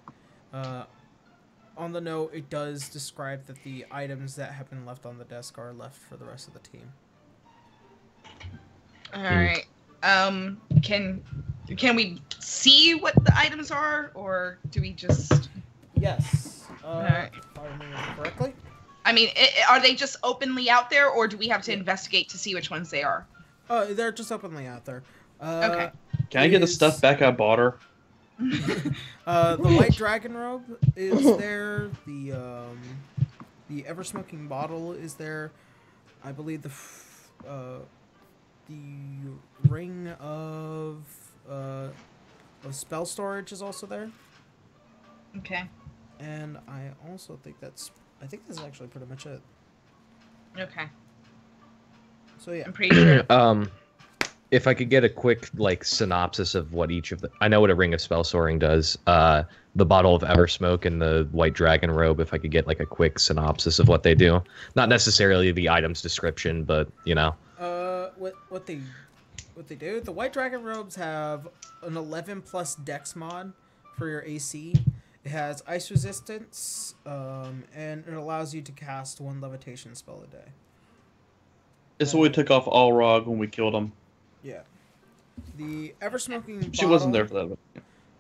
on the note, it does describe that the items that have been left on the desk are left for the rest of the team. Alright. Can we see what the items are, or do we just... Yes. Alright. If I remember correctly. I mean, are they just openly out there, or do we have to investigate to see which ones they are? They're just openly out there. Okay. Can I get the stuff back I bought her? The white dragon robe is there. The ever-smoking bottle is there. I believe the ring of spell storage is also there. Okay. And I also think that's actually pretty much it. Okay. So yeah. I'm pretty sure. If I could get a quick synopsis of what each of the... I know what a ring of spell storing does. The bottle of Eversmoke and the white dragon robe, if I could get a quick synopsis of what they do. Not necessarily the item's description, but what they do, the white dragon robes have an 11+ dex mod for your AC. It has ice resistance, and it allows you to cast 1 levitation spell a day. It's what we took off Allrog when we killed him. Yeah. The ever-smoking She wasn't there for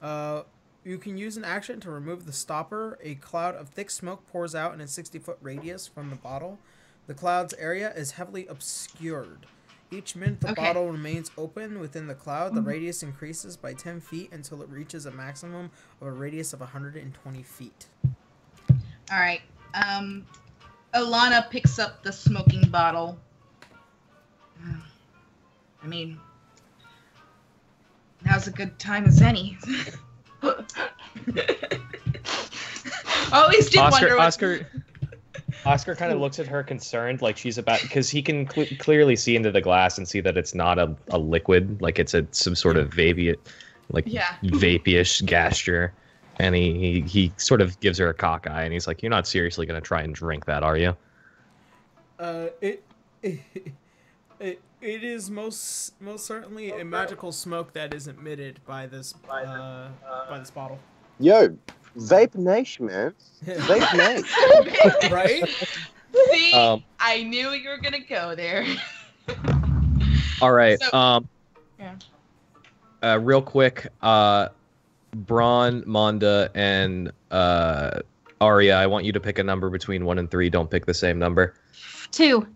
that. You can use an action to remove the stopper. A cloud of thick smoke pours out in a 60-foot radius from the bottle. The cloud's area is heavily obscured. Each minute the bottle remains open within the cloud, the radius increases by 10 feet until it reaches a maximum of a radius of 120 feet. Alright. Alana picks up the smoking bottle. I mean, now's a good time as any. Always did wonder what... Oscar kind of looks at her concerned, like she's about, because he can clearly see into the glass and see that it's not a liquid, like it's some sort of vapeish gasture. And he sort of gives her a cock eye, and he's like, "You're not seriously going to try and drink that, are you?" It is most certainly a magical smoke that is emitted by this bottle. Yo, Vape Nation, man. Vape Nation. Right? See, I knew you were gonna go there. All right. So, real quick, Braun, Monda, and Arya, I want you to pick a number between 1 and 3. Don't pick the same number. 2.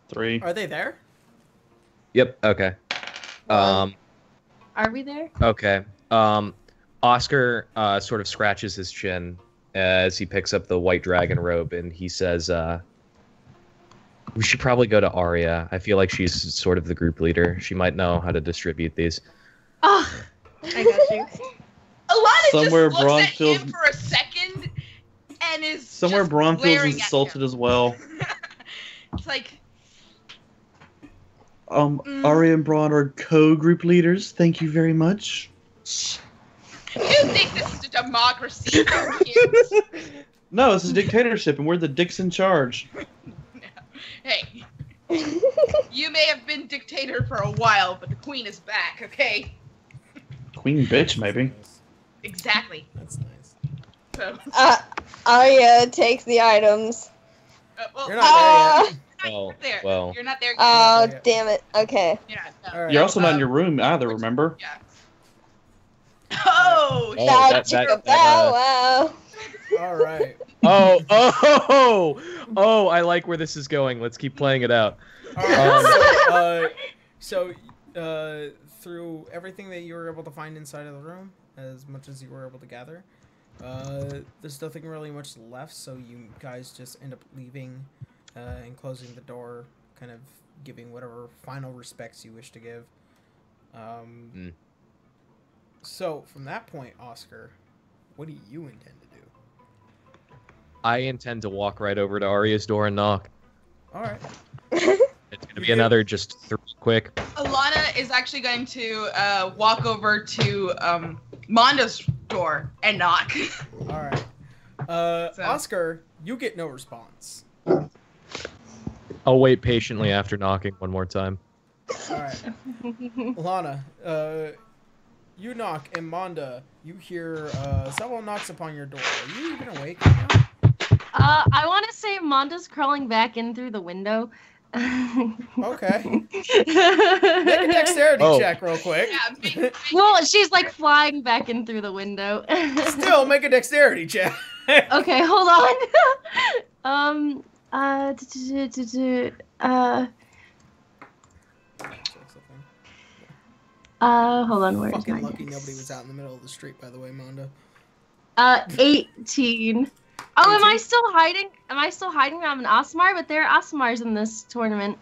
3. Are they there? Yep. Okay. Are we there? Okay. Oscar sort of scratches his chin as he picks up the white dragon robe, and he says, "We should probably go to Arya. I feel like she's sort of the group leader. She might know how to distribute these." Oh, I got you. Alana Somewhere just looks Braun at feels- him for a second and is Somewhere just Braun feels glaring at insulted him. as well. It's like, Arya and Braun are co-group leaders. Thank you very much. you think this is a democracy, kids? No, it's a dictatorship, and we're the dicks in charge. Hey, you may have been dictator for a while, but the queen is back, okay? Queen bitch, maybe. Exactly. That's nice. So, Arya takes the items. well, You're not there yet. you're there. well. You're not there yet. Oh, Yeah. damn it. Okay. You're not. No. All right. You're also not in your room either, remember? Yeah. Oh, Oh, Now that- chicka that, bow wow. All right. Oh! I like where this is going. Let's keep playing it out. All right. So, through everything that you were able to find inside of the room, as much as you were able to gather, there's nothing really much left. So you guys just end up leaving and closing the door, kind of giving whatever final respects you wish to give. So from that point, Oscar, what do you intend to do? I intend to walk right over to Arya's door and knock. All right. It's gonna be another just 3 quick. Alana is actually going to walk over to Monda's door and knock. All right. Oscar, you get no response. I'll wait patiently after knocking one more time. All right. Lana, you knock, and Monda, you hear someone knocks upon your door. Are you even awake right now? I want to say Monda's crawling back in through the window. Okay. Make a dexterity check real quick. Yeah, Well, she's like flying back in through the window. Still, make a dexterity check. Okay, hold on. Hold on, where's Fucking my lucky dex? nobody was out in the middle of the street, by the way, Monda. 18. Oh, am 18? I still hiding? Am I still hiding from an Asmar? But there are Asmars in this tournament.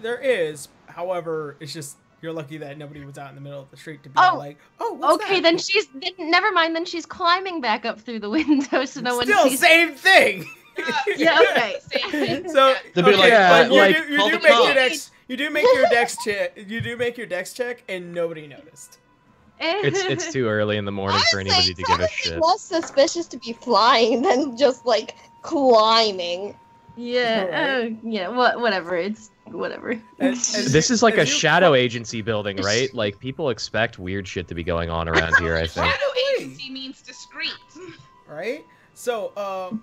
There is, however, it's just you're lucky that nobody was out in the middle of the street to be like, oh, what's Okay, that? then never mind. Then she's climbing back up through the window, so no one Still, sees. same thing. Yeah, okay. Same thing. So They'll be okay, like, yeah, but you like, do call make the cops. your dex. You do make your dex check. You do make your dex check, and nobody noticed. It's too early in the morning for Honestly, anybody to give a it's shit. less suspicious to be flying than just like climbing. Yeah, yeah. Whatever. It's whatever. This is like a as you shadow agency building, right? Like, people expect weird shit to be going on around here, I think. Shadow agency means discreet. Right? So,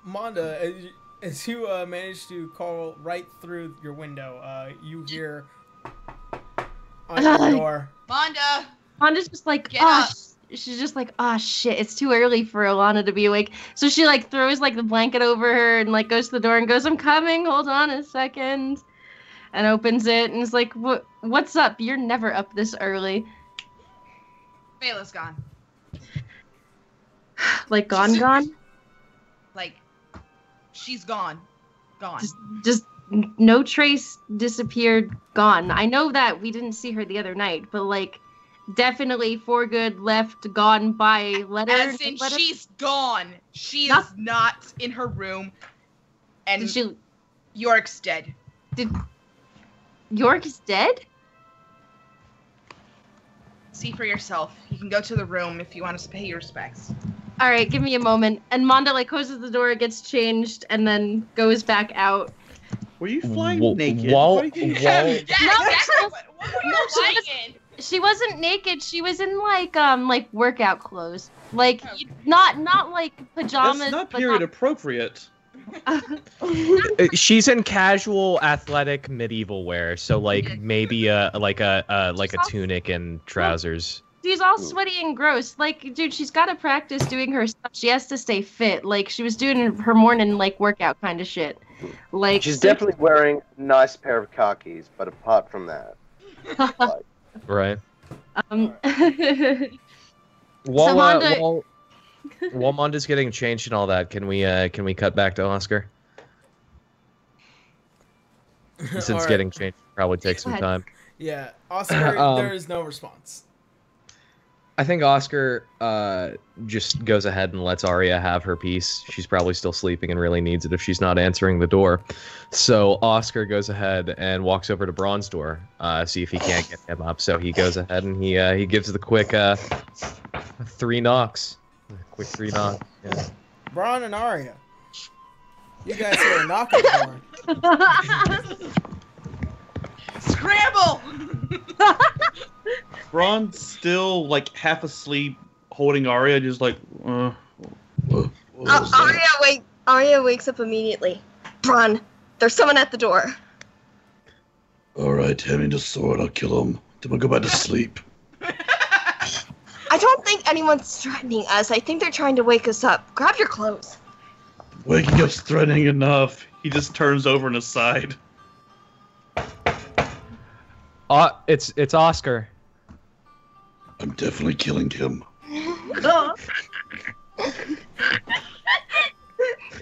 Monda, as you manage to call right through your window, you hear on your door. Monda, Honda's just like, Get oh, up. she's just like, oh shit, it's too early for Alana to be awake. So she like throws like the blanket over her and like goes to the door and goes, I'm coming, hold on a second. And opens it and is like, what's up? You're never up this early. Bela's gone. Like gone? Like, she's gone. Gone. Just no trace, disappeared, gone. I know that we didn't see her the other night, but like definitely for good, left, gone by letter. As in, she's gone. She is not in her room. And York's dead. York's dead? See for yourself. You can go to the room if you want to pay your respects. All right, give me a moment. And Monda like closes the door, gets changed, and then goes back out. Were you flying naked? She wasn't naked. She was in like workout clothes, like not like pajamas. That's not period appropriate. She's in casual athletic medieval wear, so like maybe a tunic and trousers. She's all sweaty and gross. Like, dude, she's got to practice doing her stuff. She has to stay fit. Like, she was doing her morning like workout kind of shit. Like, she's definitely wearing a nice pair of khakis, but apart from that, like, right. While Monda's getting changed and all that, can we cut back to Oscar? Since getting changed probably takes some time. Yeah, Oscar, there is no response. I think Oscar just goes ahead and lets Arya have her piece. She's probably still sleeping and really needs it if she's not answering the door. So Oscar goes ahead and walks over to Braun's door, see if he can't get him up. So he goes ahead and he gives the quick 3 knocks. Quick 3 knocks. Yeah. Braun and Arya, you guys are knocking the door. Scramble! Braun's still like half asleep, holding Arya, just like. Arya wakes up immediately. Braun, there's someone at the door. All right, hand me the sword. I'll kill him. Then we'll go back to sleep. I don't think anyone's threatening us. I think they're trying to wake us up. Grab your clothes. Waking up's threatening enough. He just turns over and aside. It's Oscar. I'm definitely killing him.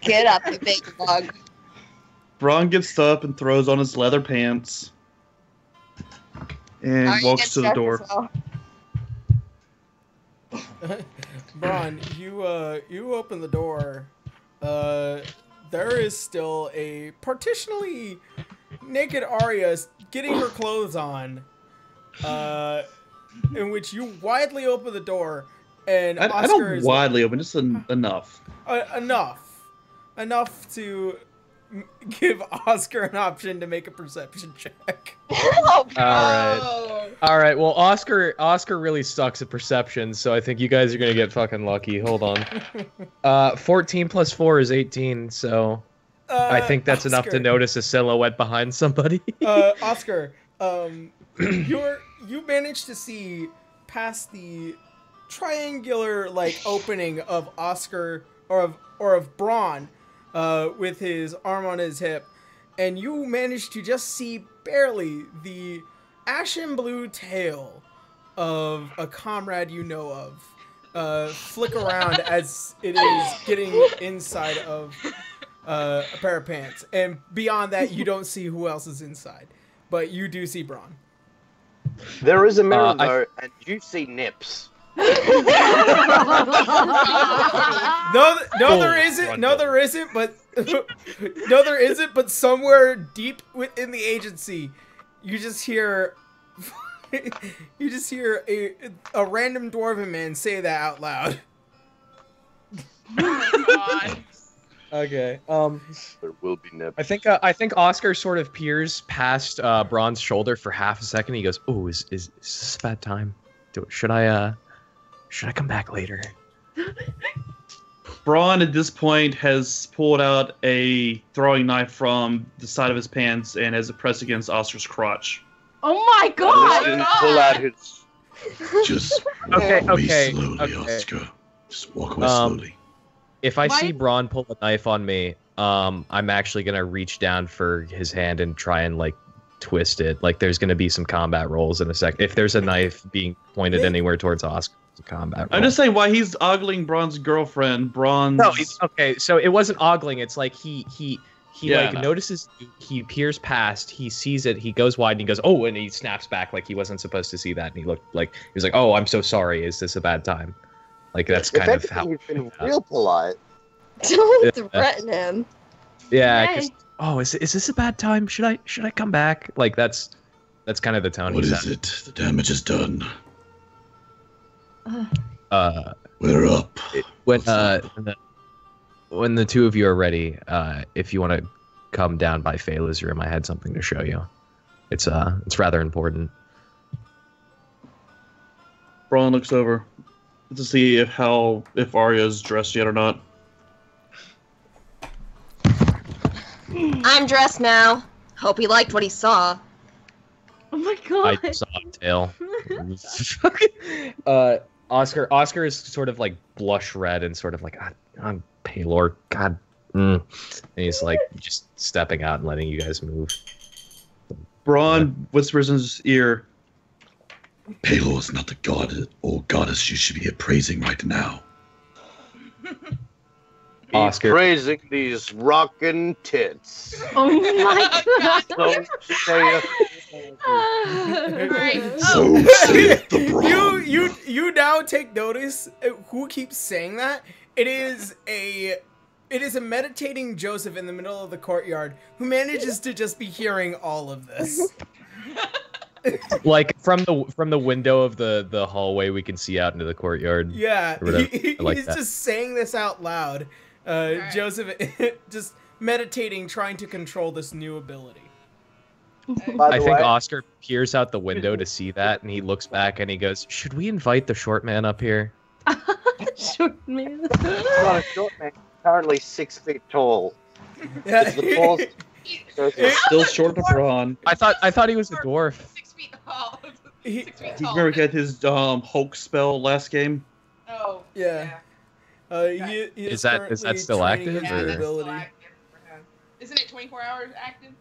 Get up, you big bug. Braun gets up and throws on his leather pants and walks to the door. Braun, you open the door. There is still a partitionally naked Arya getting her clothes on, in which you widely open the door, and Oscar I don't is widely open, just enough. Enough to give Oscar an option to make a perception check. All right. Well, Oscar really sucks at perception, so I think you guys are gonna get fucking lucky. Hold on. 14 plus 4 is 18, so I think that's Oscar, enough to notice a silhouette behind somebody. Oscar, you managed to see past the triangular like opening of Oscar or of Braun, with his arm on his hip, and you managed to just see barely the ashen blue tail of a comrade you know of flick around as it is getting inside of a pair of pants, and beyond that you don't see who else is inside, but you do see Braun. There is a mirror though, and you see nips. No, there isn't. But somewhere deep within the agency, you just hear a random dwarven man say that out loud. God. Okay. There will be nips. I think Oscar sort of peers past Braun's shoulder for half a second. He goes, "Oh, is this bad time? Should I come back later?" Braun at this point has pulled out a throwing knife from the side of his pants and has it pressed against Oscar's crotch. Oh my god! Pull out his. Just Okay. slowly, Oscar. Just walk away slowly. If I see Braun pull a knife on me, I'm actually gonna reach down for his hand and try and like twist it. Like there's gonna be some combat rolls in a sec. If there's a knife being pointed anywhere towards Oscar, it's a combat roll. I'm just saying why he's ogling Braun's girlfriend. No, okay. So it wasn't ogling. It's like he He notices, he peers past, he sees it, he goes wide, and he goes, oh, and he snaps back like he wasn't supposed to see that, and he looked like, he was like, oh, I'm so sorry, is this a bad time? Like, that's kind of how... He's been real polite. Don't threaten him. Yeah, 'cause, oh, is this a bad time? Should I come back? Like, that's kind of the tone What he's is at. it? The damage is done. We're up. When the two of you are ready, if you want to come down by Fela's room, I had something to show you. It's rather important. Braun looks over to see if Arya's dressed yet or not. I'm dressed now. Hope he liked what he saw. Oh my god. I saw a tail. Oscar is sort of like blush red and sort of like, I'm Paylor, God. And he's like just stepping out and letting you guys move. Braun whispers in his ear, Paylor is not the god or goddess you should be praising right now. Oscar. Praising these rockin' tits. Oh my god. So saith the Braun. You now take notice who keeps saying that. It is a meditating Joseph in the middle of the courtyard who manages to just be hearing all of this. Like from the window of the hallway, we can see out into the courtyard. Yeah, like he's that. just saying this out loud. Right. Joseph just meditating, trying to control this new ability. I think Oscar peers out the window to see that, and he looks back and he goes, "Should we invite the short man up here?" Short man. He's not a short man. He's currently 6 feet tall. Yeah. It's the tallest. still short of Braun. I thought he was a dwarf. 6 feet tall. 6 feet You tall. remember he had his Hulk spell last game? Oh. Yeah. He Is that still training active, his or- That's ability. still active for him. Isn't it 24 hours active?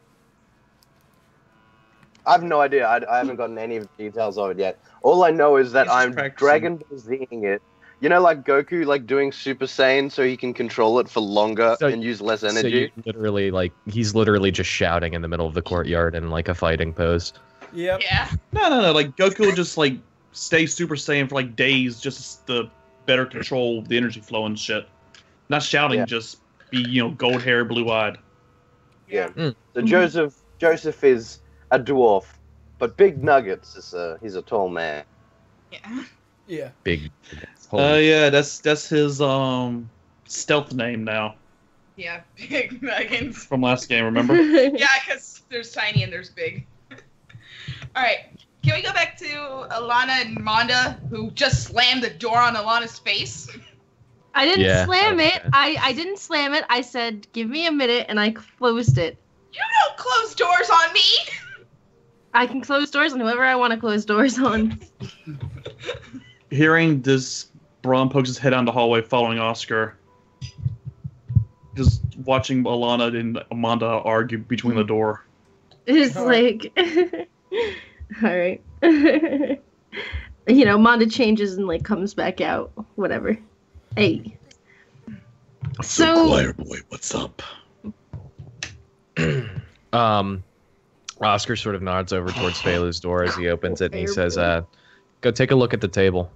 I have no idea. I haven't gotten any of the details of it yet. All I know is that He's just I'm practicing. Dragon Ball Z-ing it. You know, like Goku, like doing Super Saiyan so he can control it for longer So- and use less So energy. you literally he's literally just shouting in the middle of the courtyard in like a fighting pose. Yep. Yeah. No. Like Goku will just like stay Super Saiyan for like days, just to better control the energy flow and shit. Not shouting, Yeah. just be gold hair, blue eyed. Yeah. Mm. So Joseph is a dwarf, but Big Nuggets he's a tall man. Yeah. Yeah. Big. Yeah, that's his stealth name now Yeah. Big nuggets. from last game. Remember? Yeah, because there's tiny and there's big. All right. Can we go back to Alana and Monda, who just slammed the door on Alana's face? I didn't Yeah, slam okay. it. I didn't slam it. I said, give me a minute, and I closed it. You don't close doors on me! I can close doors on whoever I want to close doors on. Hearing this, Braun pokes his head down the hallway, following Oscar. Just watching Alana and Amanda argue between the door. It's like, all right. Monda changes and like comes back out. Whatever. Hey. So Choir boy, what's up? Oscar sort of nods over towards Phelu's door as he opens it, and he says, "Go take a look at the table."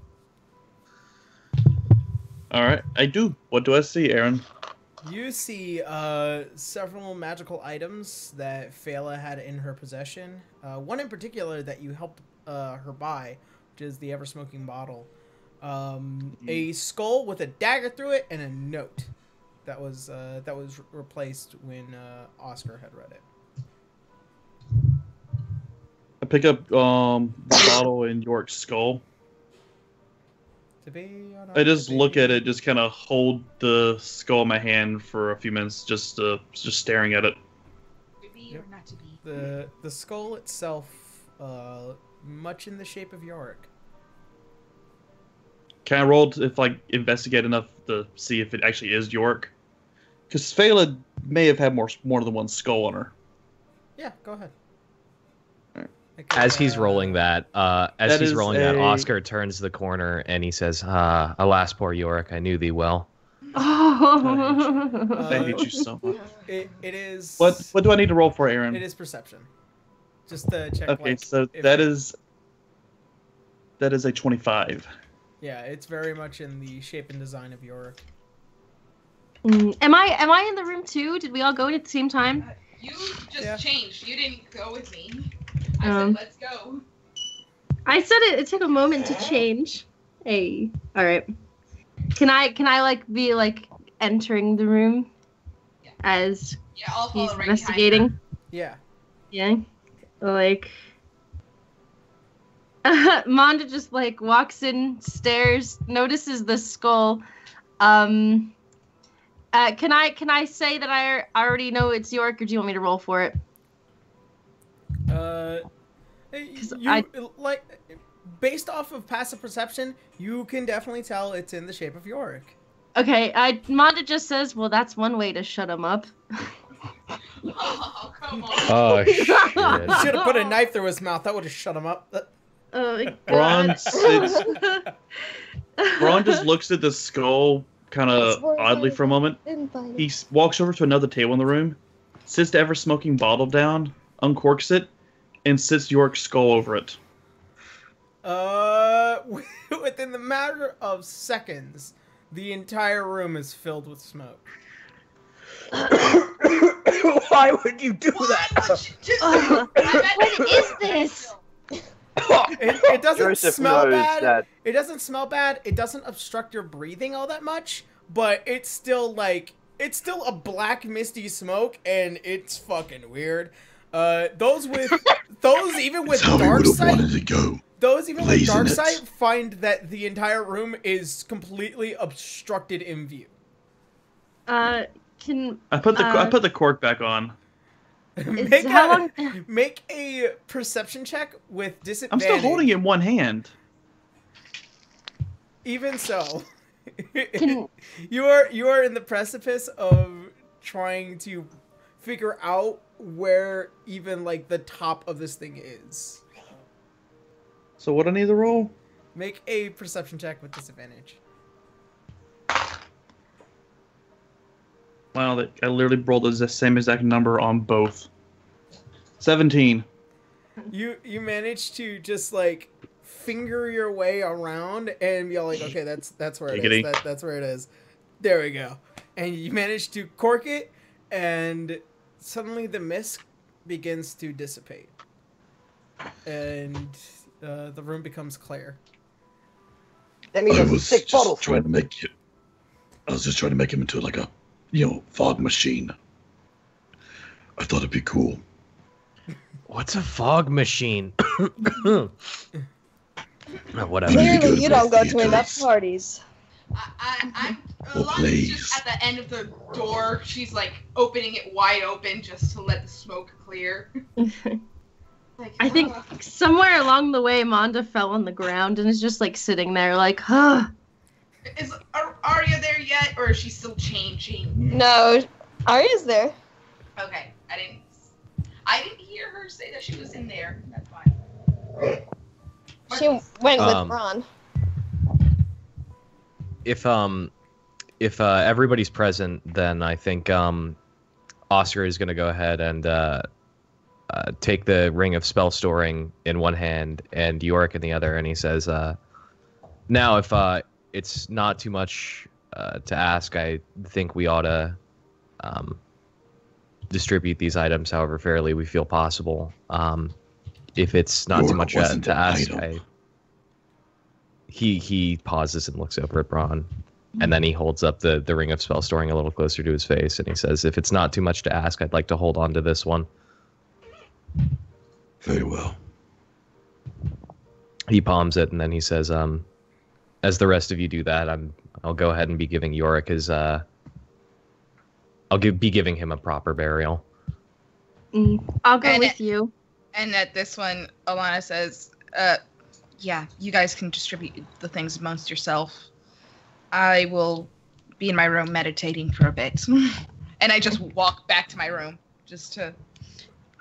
All right, I do. What do I see, Aaron? You see several magical items that Phala had in her possession. One in particular that you helped her buy, which is the ever-smoking bottle. A skull with a dagger through it and a note that was replaced when Oscar had read it. I pick up the bottle and York's skull. I just look at it, just kind of hold the skull in my hand for a few minutes, just staring at it. To be Yep. or not to be? The skull itself, much in the shape of Yorick. Can I roll to, investigate enough to see if it actually is York? Because Phala may have had more than one skull on her. Yeah, go ahead. As he's rolling that, That is Oscar turns the corner and he says, "Alas, poor Yorick, I knew thee well." Oh. I hate you so much. It is. What do I need to roll for, Aaron? It is perception. Just to check. Okay, like, so if that is a 25. Yeah, it's very much in the shape and design of your. Am I in the room too? Did we all go in at the same time? You just changed. You didn't go with me. I said, let's go. I said it took a moment to change. Hey. Alright. Can I like be like entering the room as I'll follow he's right investigating? Yeah. Yeah. Like Manda just like walks in, stares, notices the skull. Can I say that I already know it's York, or do you want me to roll for it? Like based off of passive perception, you can definitely tell it's in the shape of Yorick. Okay, Manda just says, well, that's one way to shut him up. Oh, come on. Oh, shit. You should have put a knife through his mouth. That would have shut him up. Oh, my Braun God. sits. Braun just looks at the skull kind of oddly for a moment. He walks over to another table in the room, sits the ever-smoking bottle down, uncorks it, and sits York's skull over it. Within the matter of seconds, the entire room is filled with smoke. Why would you do that? What is this? It doesn't Joseph smell knows bad. that. It doesn't smell bad. It doesn't obstruct your breathing all that much, but it's still a black misty smoke, and it's fucking weird. Those even with That's how we dark would have sight, wanted to go. those even with Blazing dark it. sight find that the entire room is completely obstructed in view. I put the cork back on. Make a perception check with I'm disadvantage. still holding it in one hand. Even so, you are in the precipice of trying to figure out where even like the top of this thing is. So what do I need to roll? Make a perception check with disadvantage. Wow, I literally rolled the same exact number on both. 17. You managed to just like finger your way around and be all like, okay, that's where it is. That's where it is. There we go. And you managed to cork it, and suddenly the mist begins to dissipate, and the room becomes clear. That means I a was sick just bottle. trying to make it. I was just trying to make him into like a, fog machine. I thought it'd be cool. What's a fog machine? Whatever. Clearly, you don't go to theaters. enough parties. I'm Or Alana's plays. just at the end of the door. She's like opening it wide open just to let the smoke clear. Like, I think somewhere along the way, Manda fell on the ground and is just like sitting there, like, huh. Is Arya there yet, or is she still changing? No, Arya's there. Okay, I didn't hear her say that she was in there. That's fine. She went with Braun. If everybody's present, then I think Oscar is gonna go ahead and take the ring of spell storing in one hand and Yorick in the other, and he says, "Now, if it's not too much to ask, I think we ought to distribute these items however fairly we feel possible. If it's not too much to ask, he pauses and looks over at Braun, and then he holds up the ring of spell storing a little closer to his face, and he says, "If it's not too much to ask, I'd like to hold on to this one." Very well. He palms it, and then he says, "As the rest of you do that, I'll go ahead and be giving Yorick his be giving him a proper burial." I'll go with you. And at this one, Alana says, yeah, you guys can distribute the things amongst yourself. I will be in my room meditating for a bit." And I just walk back to my room just to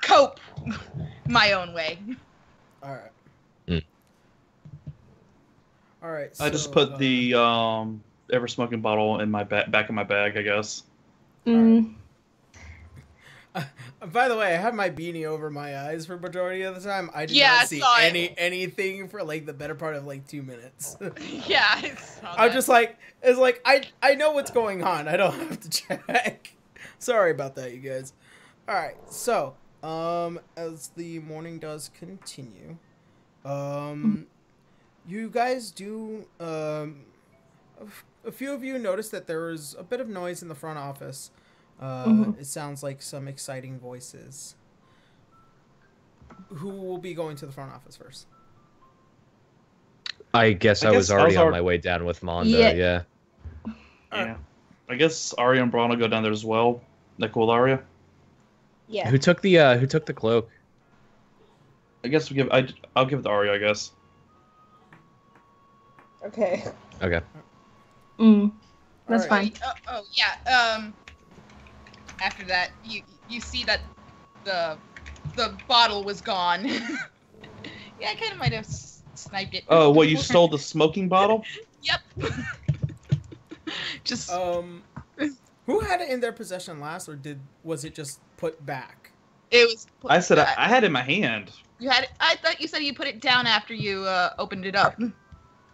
cope my own way. All right. Mm. All right. I just so, put the ever smoking bottle in my back of my bag, I guess. Mm. By the way, I have my beanie over my eyes for majority of the time. I did not see anything for like the better part of like 2 minutes. Yeah, I saw I'm just like, it's like I know what's going on. I don't have to check. Sorry about that, you guys. All right, so as the morning does continue, you guys do a few of you notice that there is a bit of noise in the front office. It sounds like some exciting voices. Who will be going to the front office first? I guess I was already on my way down with Monda, yeah. Yeah. I guess Arya and Braun will go down there as well. That cool, Arya? Yeah. Who took the cloak? I guess I'll give it to Arya, I guess. Okay. Okay. That's fine. Oh yeah. After that, you see that the bottle was gone. Yeah, I kind of might have sniped it. Oh, what, you stole the smoking bottle? Yep. Just who had it in their possession last, or was it just put back? It was. I said I had it in my hand. You had it. I thought you said you put it down after you opened it up.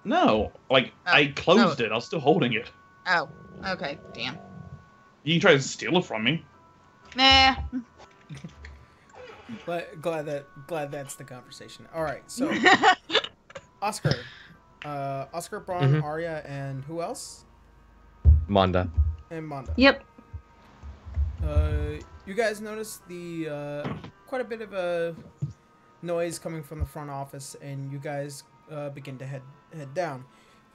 No, like I closed it. I was still holding it. Oh, okay. Damn. You can try to steal it from me. Nah. Glad that's the conversation. All right, so Oscar, Braun, Arya, and who else? Monda. And Monda. Yep. You guys notice the quite a bit of a noise coming from the front office, and you guys begin to head down.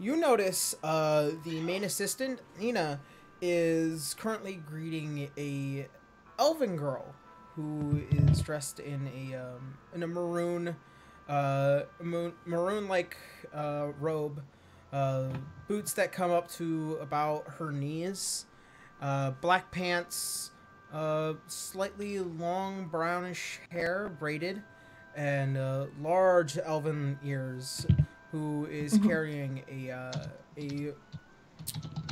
You notice the main assistant, Nina, is currently greeting a elven girl who is dressed in a maroon like robe, boots that come up to about her knees, black pants, slightly long brownish hair braided, and large elven ears, who is carrying a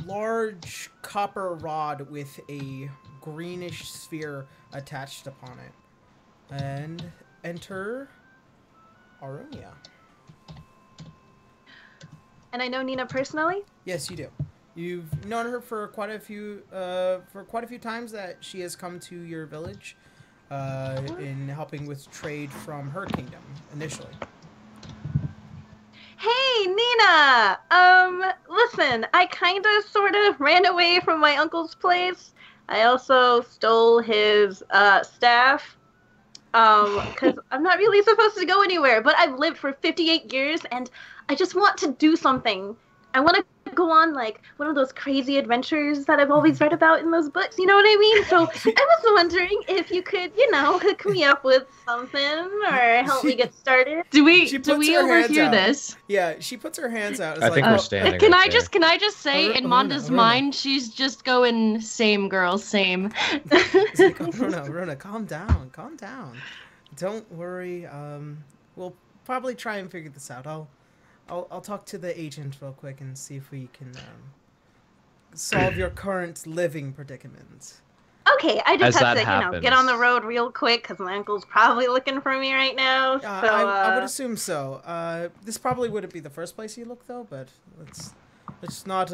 large copper rod with a greenish sphere attached upon it. And enter Aronia. And I know Nina personally? Yes, you do. You've known her for quite a few times that she has come to your village in helping with trade from her kingdom initially. Hey, Nina! Listen, I kinda sorta ran away from my uncle's place. I also stole his staff. Because I'm not really supposed to go anywhere, but I've lived for 58 years and I just want to do something. I want to go on like one of those crazy adventures that I've always read about in those books, you know what I mean? So I was wondering if you could, hook me up with something or help me get started. Do we overhear this? Yeah, she puts her hands out. I think we're standing. Can I just say, in Monda's mind, she's just going, same girl, same. It's like, Rona, calm down. Don't worry. We'll probably try and figure this out. I'll talk to the agent real quick and see if we can solve your current living predicament. Okay, I just have to, get on the road real quick because my uncle's probably looking for me right now. I would assume so. This probably wouldn't be the first place you look though, but let's not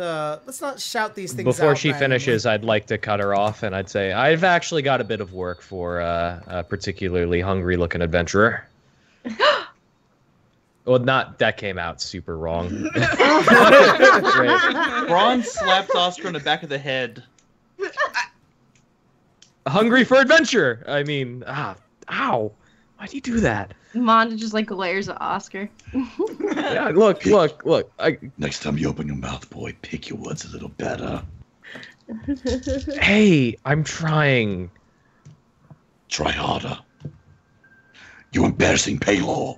shout these things before out she finishes. I'd like to cut her off, and I'd say I've actually got a bit of work for a particularly hungry-looking adventurer. Well, that came out super wrong. Braun slaps Oscar in the back of the head. Hungry for adventure. I mean, ow! Why'd you do that? Monda just like glares at Oscar. Yeah, look. Next time you open your mouth, boy, pick your words a little better. Hey, I'm trying. Try harder. You embarrassing paylor.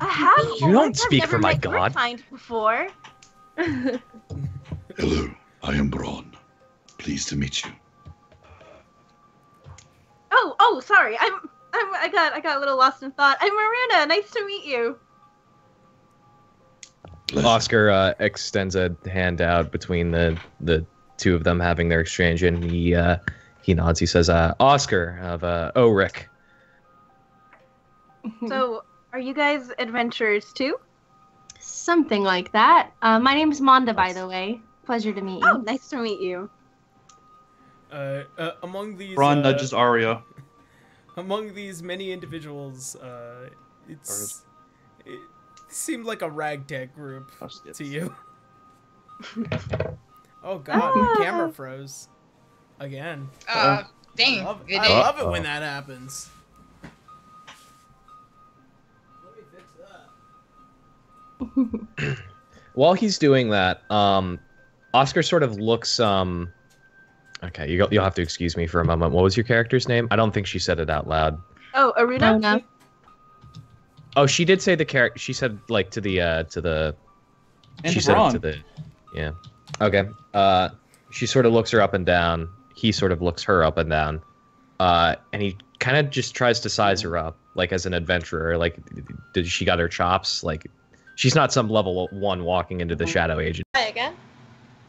I have. You don't speak for my god. Before. Hello, I am Braun. Pleased to meet you. Oh, sorry. I got a little lost in thought. I'm Maruna. Nice to meet you. Oscar extends a hand out between the two of them having their exchange, and he nods. He says, "Oscar of Rick." So, are you guys adventurers too? Something like that. My name's Monda, by the way. Pleasure to meet you. Oh, nice to meet you. Among these, Ron nudges Aria. Among these many individuals, it seemed like a ragtag group to you. Oh god, my camera froze. Again. Dang. I love it when that happens. Let me fix that. While he's doing that, Oscar sort of looks. Okay, you'll have to excuse me for a moment. What was your character's name? I don't think she said it out loud. Oh, Aruna. No. Oh, she did say the character. She said like to the. And she to said Ron. it to the. Yeah. Okay. She sort of looks her up and down. He sort of looks her up and down. And he kind of just tries to size her up, like as an adventurer. Like, did she got her chops? Like, she's not some level 1 walking into the Shadow Age. Hi again.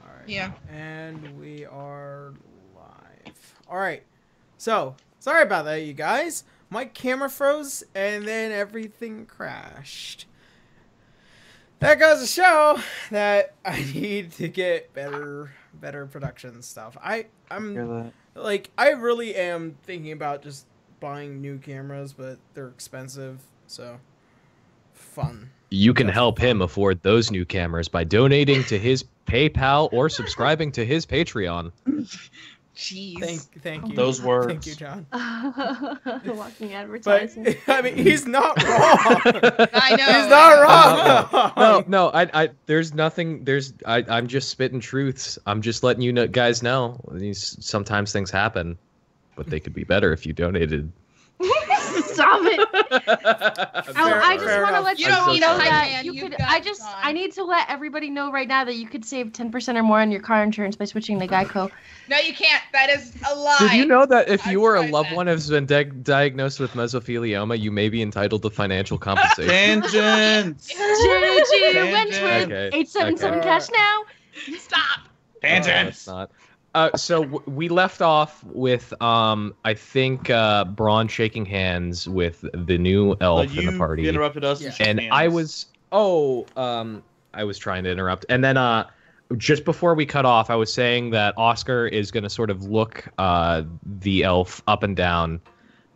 All right. Yeah. And we are live. All right. So, sorry about that, you guys. My camera froze, and then everything crashed. That goes to show that I need to get better production stuff. I'm like, I really am thinking about just buying new cameras, but they're expensive, so fun. You can help him afford those new cameras by donating to his PayPal or subscribing to his Patreon. Jeez. Thank you. Those words. Thank you, John. Walking advertising. But I mean, he's not wrong. I know. He's not wrong. No. I there's nothing. I'm just spitting truths. I'm just letting you guys know. Sometimes things happen, but they could be better if you donated. Stop it! I just want to let you know that man. you could. I need to let everybody know right now that you could save 10% or more on your car insurance by switching to Geico. No, you can't. That is a lie. Did you know that if you or a tried loved that. one has been diagnosed with mesothelioma, you may be entitled to financial compensation? Tangents. JG Wentworth, Okay, 877 okay. cash now. Stop. Tangents. Not. So we left off with I think Braun shaking hands with the new elf in the party. You interrupted us. Yeah. And I was trying to interrupt, and then just before we cut off, I was saying that Oscar is going to sort of look the elf up and down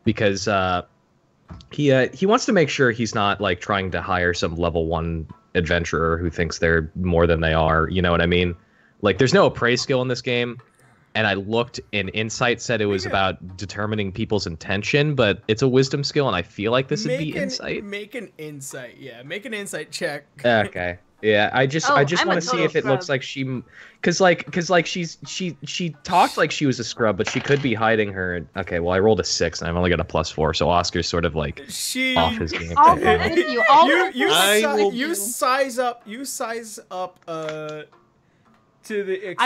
because he wants to make sure he's not like trying to hire some level 1 adventurer who thinks they're more than they are. You know what I mean? Like, there's no appraise skill in this game. And I looked, and Insight said it was about determining people's intention, but it's a wisdom skill, and I feel like this would be Insight. Make an insight, yeah. Make an insight check. Okay. Yeah, I just want to see if it scrub. looks like she, cause she talked like she was a scrub, but she could be hiding her. Okay, well I rolled a 6 and I've only got a +4, so Oscar's sort of like off his game. I'll work with you. I'll work with You size up to the extent.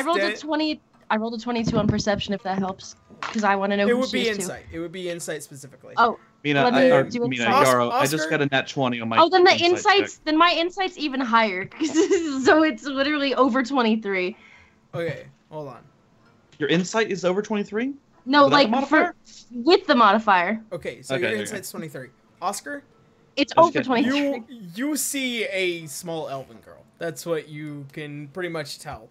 I rolled a 22 on perception, if that helps, because I want to know. It who would she be is, insight. It would be insight specifically. Oh. Mina, Let me do Mina, insight. Yaro, I Oscar? just got a nat 20 on my. Oh, then the insight insights. check. Then my insight's even higher, so it's literally over 23. Okay, hold on. Your insight is over 23. No, Without the like modifier? with the modifier, Okay, so Okay, your there you insight's 23. Oscar, it's I just over get- 23. you see a small elven girl. That's what you can pretty much tell.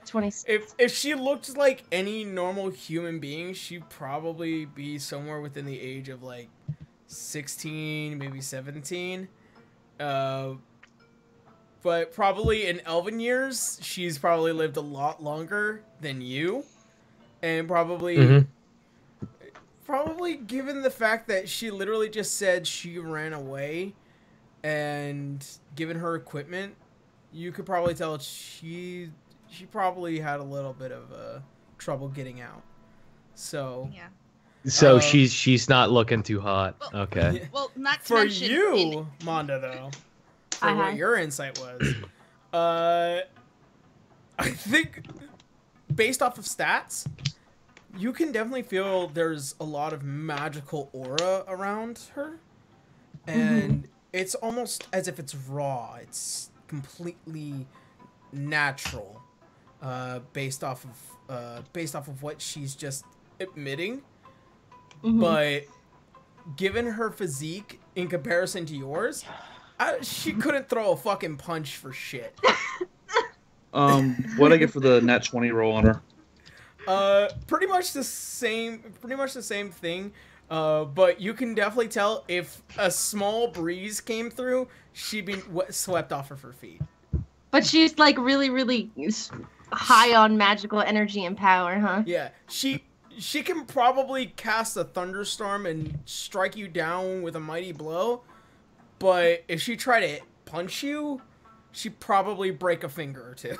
26. If she looked like any normal human being, she'd probably be somewhere within the age of like 16, maybe 17. But probably in elven years, she's probably lived a lot longer than you. And probably given the fact that she literally just said she ran away, and given her equipment, you could probably tell she probably had a little bit of trouble getting out. So Yeah. So she's not looking too hot. Well, Okay. Well, not to for mention you, Monda, though, for what your insight was, I think based off of stats, you can definitely feel there's a lot of magical aura around her, and it's almost as if it's raw. It's completely natural, based off of what she's just admitting. But given her physique in comparison to yours, she couldn't throw a fucking punch for shit. What'd I get for the nat 20 roll on her? Pretty much the same thing. But you can definitely tell if a small breeze came through, she'd be swept off of her feet. But she's like really, really high on magical energy and power, huh? Yeah, she can probably cast a thunderstorm and strike you down with a mighty blow. But if she tried to punch you, she'd probably break a finger or two.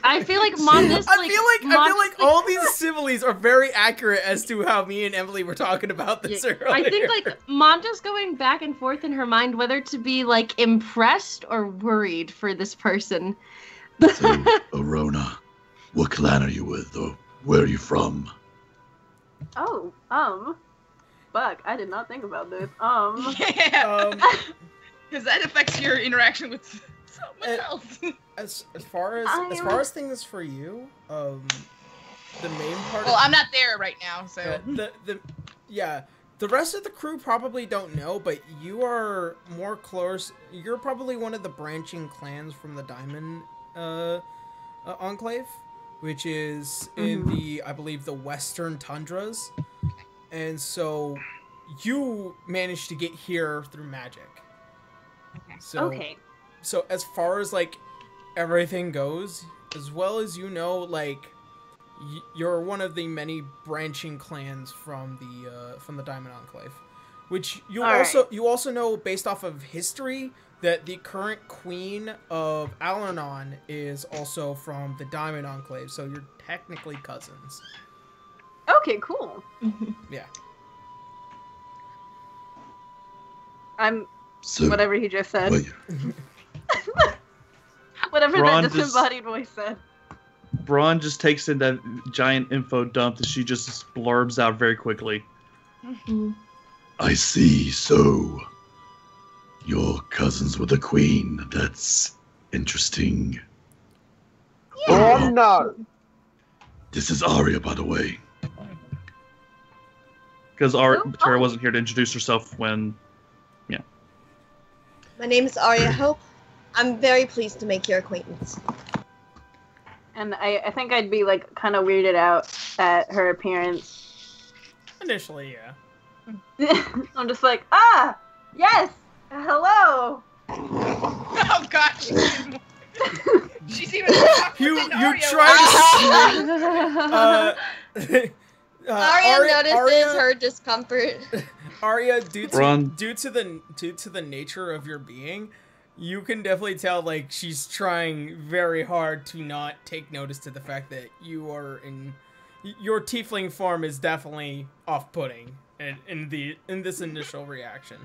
I feel like Monda's I feel like all these similes are very accurate as to how me and Emily were talking about this earlier. I think like Monda's going back and forth in her mind whether to be like impressed or worried for this person. So, Arona, what clan are you with, or where are you from? Oh, fuck, I did not think about this. Yeah. Because that affects your interaction with someone else. As far as things for you, the main part. Well, I'm not there right now, so. The rest of the crew probably don't know, but you are more close. You're probably one of the branching clans from the Diamond Enclave, which is in the, I believe, the Western Tundras, and so you managed to get here through magic. So as far as like everything goes, as well as you know, like you're one of the many branching clans from the Diamond Enclave, which you also know based off of history that the current queen of Alanon is also from the Diamond Enclave, so you're technically cousins. Okay, cool. Yeah. Whatever he just said. Whatever Braun that disembodied voice said. Braun just takes in that giant info dump that she just blurbs out very quickly. I see, so you're cousins with the queen. That's interesting. Oh no! This is Arya, by the way. Because Tara wasn't here to introduce herself when... Yeah. My name is Arya Hope. I'm very pleased to make your acquaintance. And I think I'd be like kind of weirded out at her appearance. Initially, yeah. I'm just like, yes, hello. Oh god. She's even you try to Arya notices her discomfort. Arya, due to the nature of your being, you can definitely tell like she's trying very hard to not take notice to the fact that you are in your tiefling form is definitely off-putting in this initial reaction.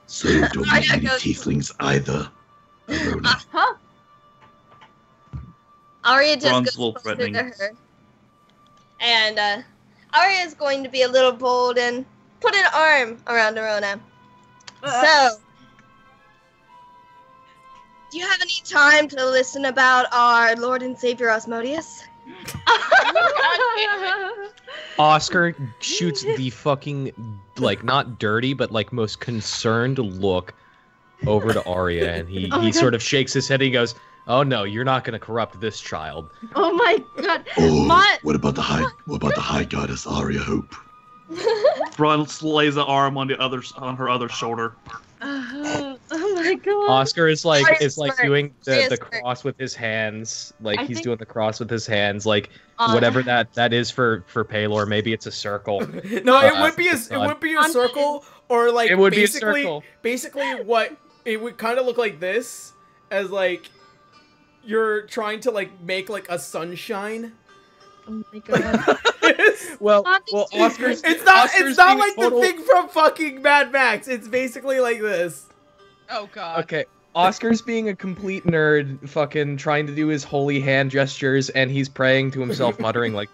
So you don't need any tieflings either, Arona. Huh? Arya just Braun's goes a little closer threatening. to her. And Arya is going to be a little bold and put an arm around Arona. So, do you have any time to listen about our Lord and Savior Osmodius? Oscar shoots the fucking, like, not dirty, but, like, most concerned look over to Arya, and he sort of shakes his head and he goes, "Oh no, you're not gonna corrupt this child." Oh my god. Oh, what about the high goddess Arya Hope? Braun lays an arm on her other shoulder. Oh my god. Oscar is like smart. doing She is the smart. cross with his hands, like I he's think- doing the cross with his hands, like whatever that is for Paylor. Maybe it's a circle. No, it would be a circle, or like It would be a basically, circle. Basically, what it would kind of look like this, as like you're trying to like make like a sunshine. Oh my god. Well, Oscar's It's not Oscar's like being total- the thing from fucking Mad Max. It's basically like this. Oh god. Okay, Oscar's being a complete nerd, fucking trying to do his holy hand gestures, and he's praying to himself, muttering like,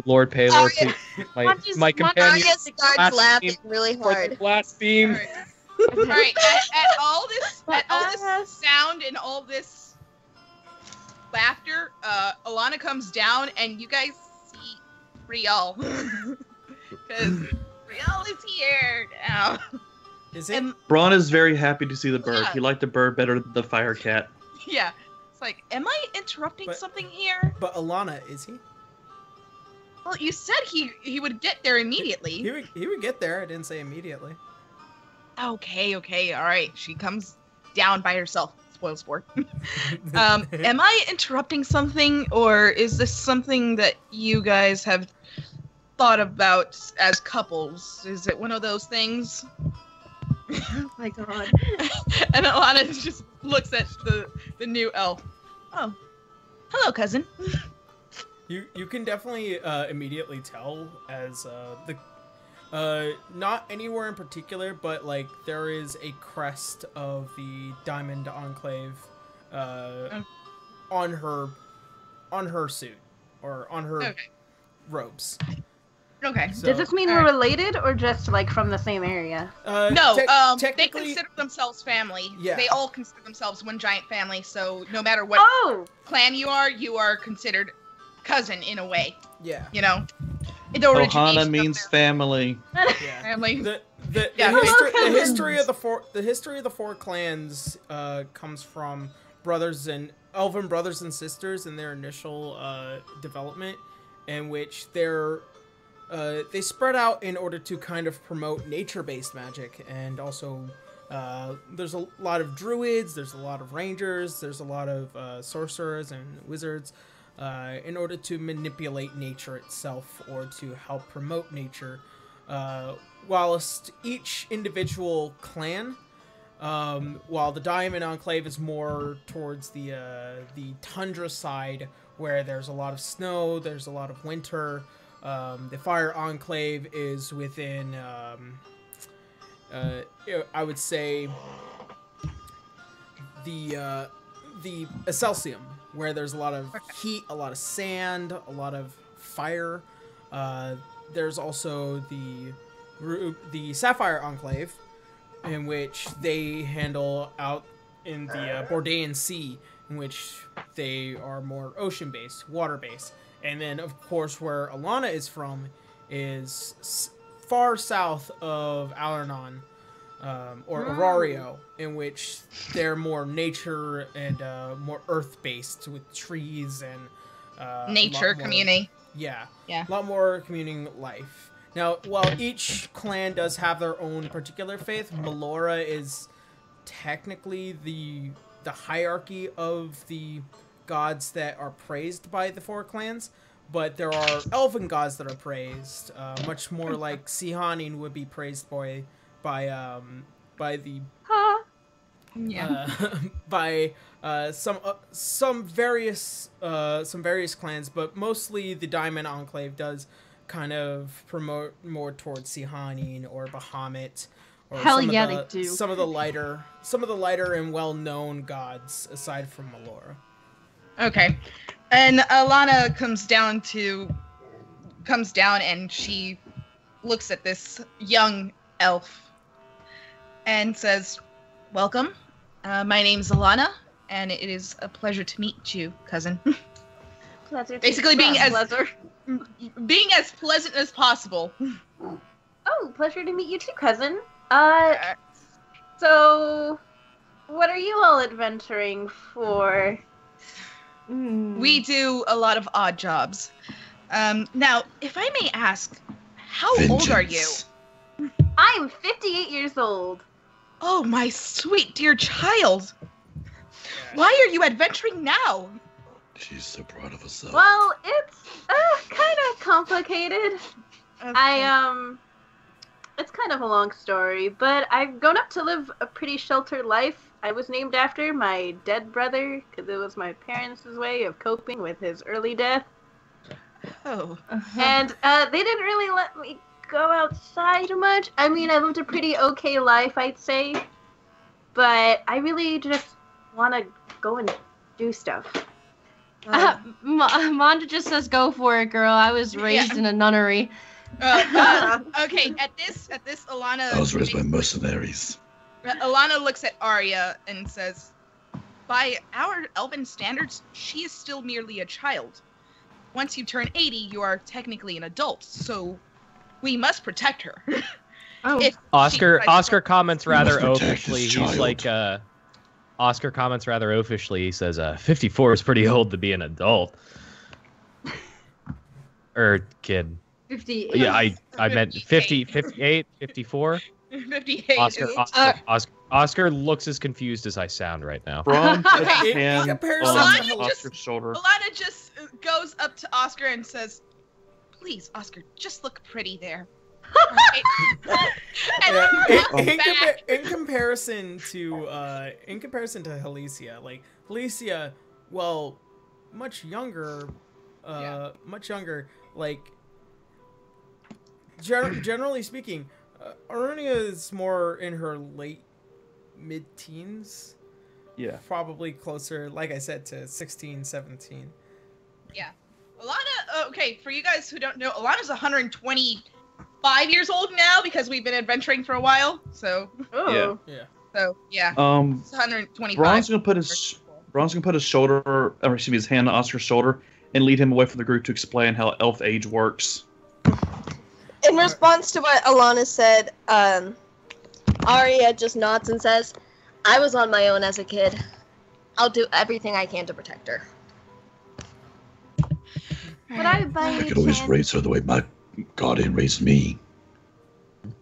"Lord Paylor, please, my companion." Arya starts laughing really For the hard. blaspheme. All right, at all this sound and all this laughter, Alana comes down, and you guys see Rial, because Rial is here now. Is it? Braun is very happy to see the bird. Yeah. He liked the bird better than the fire cat. Yeah, it's like, am I interrupting something here? But Alana, is he? Well, you said he would get there immediately. He would get there. I didn't say immediately. Okay, all right. She comes down by herself. Spoil sport. Am I interrupting something, or is this something that you guys have thought about as couples? Is it one of those things? Oh my god. And Alana just looks at the new elf. Oh, hello, cousin. You can definitely immediately tell as not anywhere in particular, but like there is a crest of the Diamond Enclave on her suit or on her robes. Okay. So, does this mean we're related or just like from the same area? No, they consider themselves family. Yeah. They all consider themselves one giant family, so no matter what clan you are considered cousin in a way. Yeah. You know? Ohana means family. Yeah. Family. The history of the four clans comes from elven brothers and sisters in their initial development, in which they spread out in order to kind of promote nature-based magic, and also there's a lot of druids, there's a lot of rangers, there's a lot of sorcerers and wizards, in order to manipulate nature itself or to help promote nature. Whilst each individual clan, while the Diamond Enclave is more towards the tundra side, where there's a lot of snow, there's a lot of winter. The Fire Enclave is within, I would say, the Excelsium, where there's a lot of heat, a lot of sand, a lot of fire. There's also the Sapphire Enclave, in which they handle out in the Bordean Sea, in which they are more ocean-based, water-based. And then, of course, where Alana is from is far south of Alernon, or Aurario, in which they're more nature and more earth-based with trees and nature communing. Yeah, a lot more communing life. Now, while each clan does have their own particular faith, Melora is technically the hierarchy of the gods that are praised by the four clans, but there are elven gods that are praised, much more like Sihanin would be praised by some various clans, but mostly the Diamond Enclave does kind of promote more towards Sihanin or Bahamut, or they do. Some of the lighter and well-known gods aside from Melora. Okay, and Alana comes down and she looks at this young elf and says, "Welcome. My name's Alana, and it is a pleasure to meet you, cousin." Pleasure. Basically, being as pleasant as possible. Oh, pleasure to meet you too, cousin. So, what are you all adventuring for? We do a lot of odd jobs. Now, if I may ask, how old are you? I'm 58 years old. Oh, my sweet dear child. Why are you adventuring now? She's so proud of herself. Well, it's kind of complicated. Okay. It's kind of a long story, but I've grown up to live a pretty sheltered life. I was named after my dead brother, because it was my parents' way of coping with his early death. Oh. And they didn't really let me go outside much. I mean, I lived a pretty okay life, I'd say. But I really just want to go and do stuff. Manda just says, "Go for it, girl. I was raised in a nunnery." Okay, at this, Alana. I was raised by mercenaries. Alana looks at Arya and says, "By our elven standards, she is still merely a child. Once you turn 80, you are technically an adult, so we must protect her." Oh. Oscar comments rather protect oafishly. his He's child. like, Oscar comments rather oafishly. He says, 54 is pretty old to be an adult. Or kid. 50. Yeah, I meant 50, 58, 54. 58. Oscar looks as confused as I sound right now. Braun put his In hand comparison on to- Oscar's shoulder. Alana just goes up to Oscar and says, "Please, Oscar, just look pretty there." Right? And Yeah, back. in comparison to Helicia, like Helicia, well, much younger, like generally speaking, Arunia is more in her late mid-teens. Yeah. Probably closer, like I said, to 16, 17. Yeah. Alana, okay, for you guys who don't know, Alana's 125 years old now because we've been adventuring for a while. So, Oh. Yeah. yeah. It's 125. Braun's gonna put his shoulder, or excuse me, his hand on Oscar's shoulder and lead him away from the group to explain how elf age works. In response to what Alana said, Arya just nods and says, "I was on my own as a kid. I'll do everything I can to protect her." Would I, by I any could always chance, raise her the way my guardian raised me.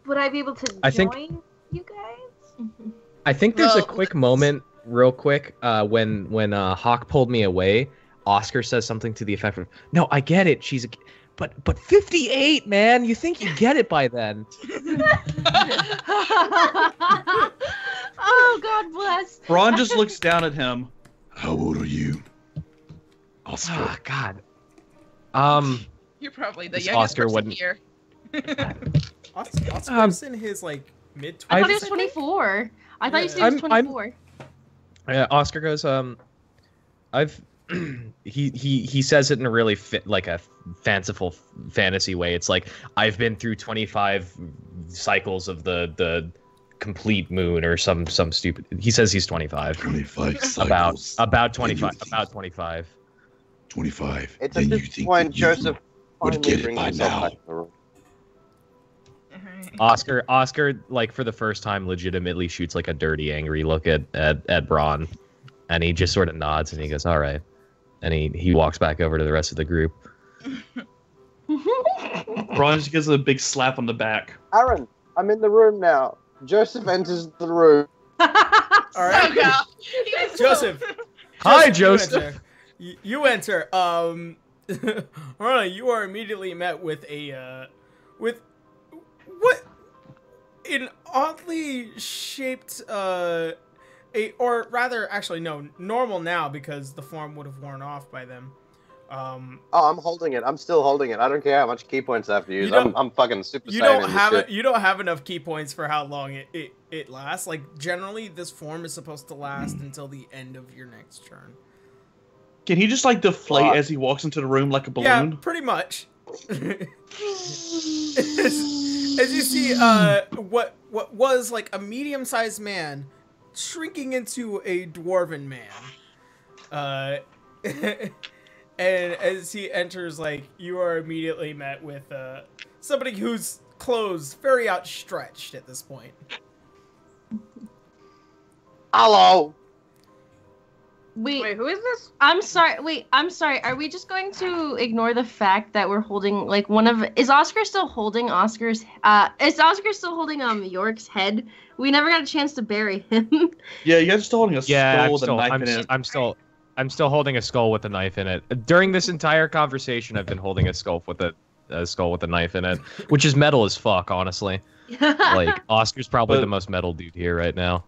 Would I be able to I think- join you guys? I think there's a Well, quick moment, real quick, when Hawk pulled me away. Oscar says something to the effect of, "No, I get it. She's a, but 58, man. You think you get it by then?" Oh, God bless. Braun just looks down at him. How old are you? Oscar. Ah, God. You're probably the This youngest Oscar person wouldn't- here. Oscar's in his like mid-20s. I thought he was think? 24. I thought you said he I'm- was 24. Oscar goes, I've he says it in a really like a fanciful fantasy way. It's like, I've been through 25 cycles of the complete moon or some stupid. He says he's 25. 25 cycles. About 25. And you About 25. 25. It's Then at you this think point that you Joseph would finally get it brings by himself now. back to the room. Oscar, like for the first time, legitimately shoots like a dirty, angry look at Braun, and he just sort of nods and he goes, "All right," and he walks back over to the rest of the group. Braun just gives him a big slap on the back. Aaron, I'm in the room now. Joseph enters the room. All right, Oh, God. He was Joseph. Hi, You Joseph. enter. You enter. All right, you are immediately met with a with what an oddly shaped or rather, actually no, normal now because the form would have worn off by then. Oh, I'm holding it. I'm still holding it. I don't care how much key points I have to use. I'm fucking super You saiyan don't in this have shit. it. You don't have enough key points for how long it lasts. Like generally, this form is supposed to last until the end of your next turn. Can he just like deflate What? as he walks into the room like a Yeah, balloon? pretty much. As you see, what was like a medium-sized man shrinking into a dwarven man. And as he enters, like, you are immediately met with somebody whose clothes very outstretched at this point. Hello. Wait, who is this? I'm sorry. Wait, I'm sorry. Are we just going to ignore the fact that we're holding like one of? Is Oscar still holding Oscar's? Is Oscar still holding York's head? We never got a chance to bury him. Yeah, you guys are still holding a skull with a knife I'm, in it. I'm still holding a skull with a knife in it. During this entire conversation, I've been holding a skull with a knife in it, which is metal as fuck, honestly. Like Oscar's probably But- the most metal dude here right now.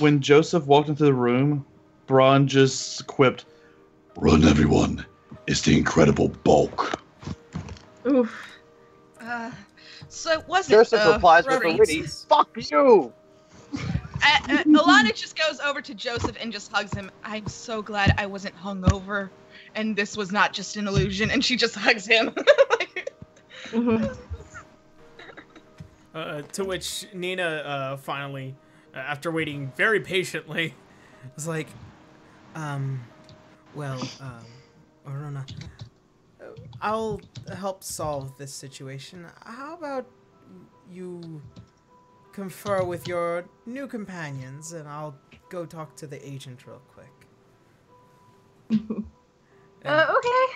When Joseph walked into the room, Braun just quipped, Run, everyone. It's the incredible bulk. Oof. So was it Joseph replies with a Reverend. witty, "Fuck you." Alana just goes over to Joseph and just hugs him. "I'm so glad I wasn't hungover, and this was not just an illusion." And she just hugs him. Mhm. To which Nina finally after waiting very patiently, is like, well, Arona, I'll help solve this situation. How about you confer with your new companions, and I'll go talk to the agent real quick. Okay.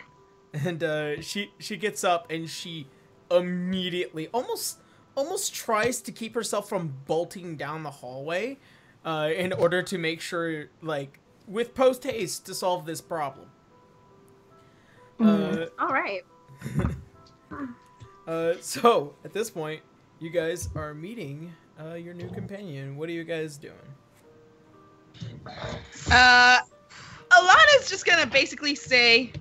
And she gets up and she immediately almost tries to keep herself from bolting down the hallway in order to make sure, like, with post haste to solve this problem. All right. So at this point, you guys are meeting your new companion. What are you guys doing? Alana's just gonna basically say,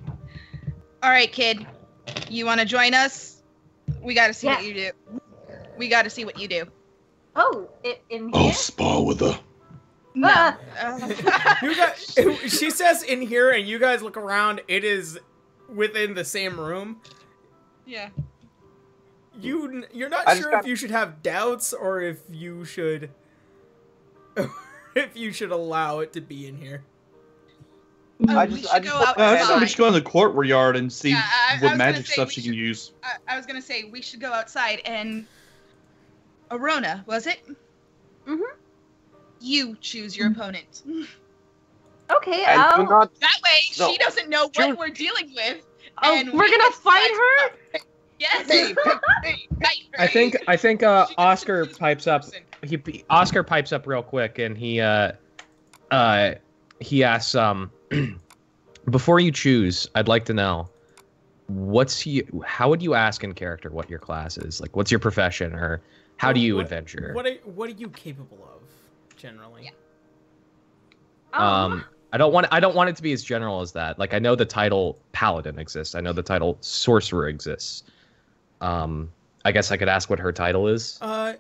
"All right, kid, you want to join us? We got to see what you do. We got to see what you do." Oh, in here? I'll spar with her. No. You guys, she says in here, and you guys look around. It is within the same room. Yeah. You're not sure if you should have doubts or if you should allow it to be in here. I we just should go outside. I think we should go in the courtyard and see I what was magic gonna say stuff we she can should- use. I was gonna say we should go outside and Arona, was it? Mm-hmm. You choose your opponent. Okay, And do not. That way, No. she doesn't know what we're dealing with. Oh, and we're we gonna can fight decide- her? Yes. I think She Oscar chooses pipes up. person. Oscar pipes up real quick, and he asks, before you choose, I'd like to know how would you ask in character what your class is? Like, what's your profession, or how do you adventure? What are you capable of, generally? Yeah. I don't want it to be as general as that. Like, I know the title Paladin exists. I know the title Sorcerer exists. I guess I could ask what her title is. What?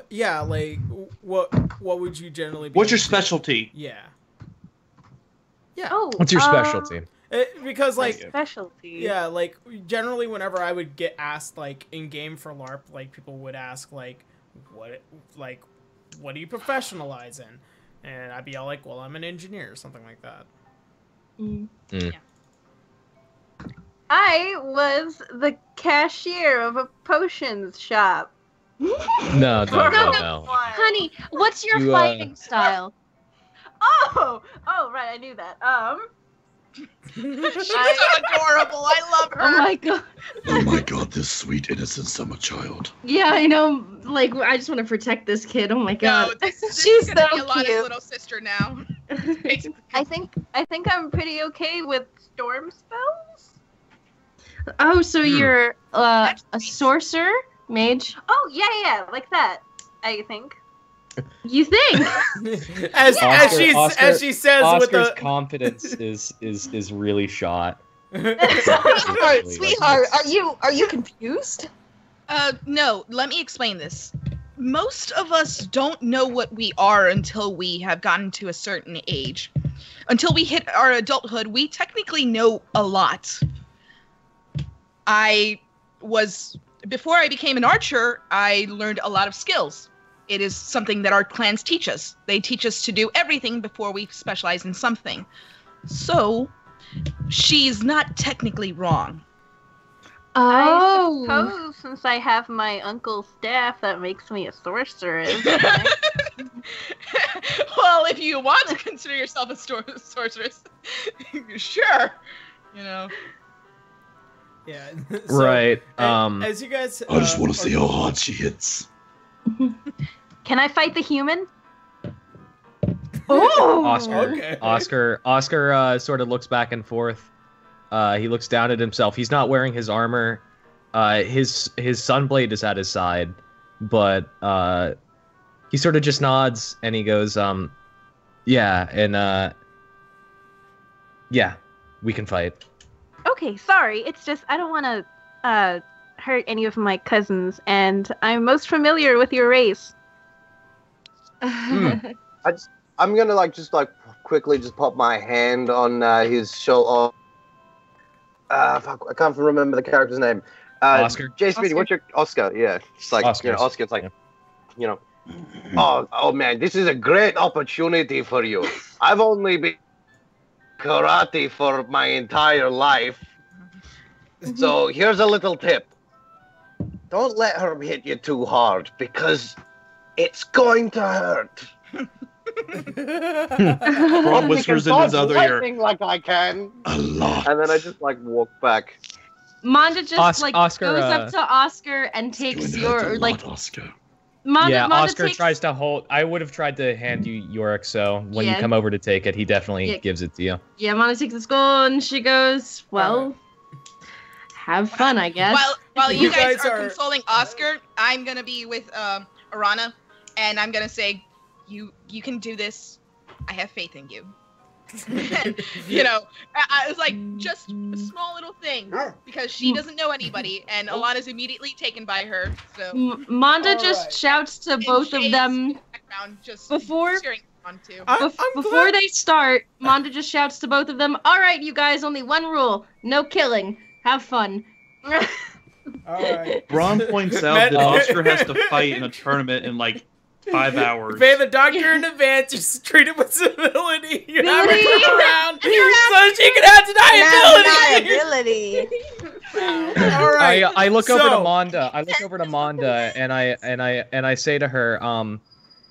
Yeah, like what would you generally be? What's your specialty? Yeah. Yeah. Oh. What's your specialty? Because like specialty? Yeah, like generally whenever I would get asked like in game for LARP, like people would ask like what do you professionalize in? And I'd be all like, well, I'm an engineer or something like that. Yeah. I was the cashier of a potions shop. No. Honey, what's your You, fighting style? Oh, right, I knew that. She's so adorable. I love her. Oh my god. Oh my god, this sweet, innocent summer child. Yeah, I know. Like, I just want to protect this kid. Oh my god. No, this She's is gonna so be a lot of cute. little sister now. I think I'm pretty okay with storm spells. Oh, so you're a sorcerer, mage? Oh yeah, like that. I think. You think? as she says Oscar's with the confidence is really shot. Sweetheart, are you confused? No, let me explain this. Most of us don't know what we are until we have gotten to a certain age. Until we hit our adulthood, we technically know a lot. Before I became an archer, I learned a lot of skills. It is something that our clans teach us. They teach us to do everything before we specialize in something. So, she's not technically wrong. Oh. I suppose since I have my uncle's staff, that makes me a sorceress. Well, if you want to consider yourself a sorceress, sure. You know. Yeah. Right. As you guys, I just want to see how hard she hits. Can I fight the human? Oh. Oscar sort of looks back and forth. He looks down at himself. He's not wearing his armor. His sunblade is at his side, but he sort of just nods and he goes, yeah, we can fight. Okay, sorry. It's just I don't want to hurt any of my cousins, and I'm most familiar with your race. I'm gonna quickly pop my hand on his shoulder. Fuck, I can't remember the character's name. Oscar. J. Speedy, what's your Oscar? Yeah, it's like Oscar. Oscar. It's like, Oh man, this is a great opportunity for you. I've only been karate for my entire life. So here's a little tip. Don't let her hit you too hard because it's going to hurt. Ron whispers in his other ear. Like I can. A lot. And then I just like walk back. Manda just Oscar, goes up to Oscar and takes your Oscar. Manda Oscar takes... tries to hold. I would have tried to hand you Yorick, so when you come over to take it, he definitely gives it to you. Yeah, Manda takes the skull and she goes, well, have fun, I guess. While you guys are consoling Oscar, I'm gonna be with Arana, and I'm gonna say, you can do this. I have faith in you. And, you know, I was like, just a small little thing, because she doesn't know anybody, and Alana's immediately taken by her. So Manda just shouts to both of them before they start. Manda just shouts to both of them. All right, you guys, only one rule: no killing. Have fun. All right. Ron points out that Oscar has to fight in a tournament in like 5 hours. Pay the doctor in advance. Just treat it with civility. You have her come around so she can have deniability. All right. I look over to Manda. I look over to Manda and I say to her,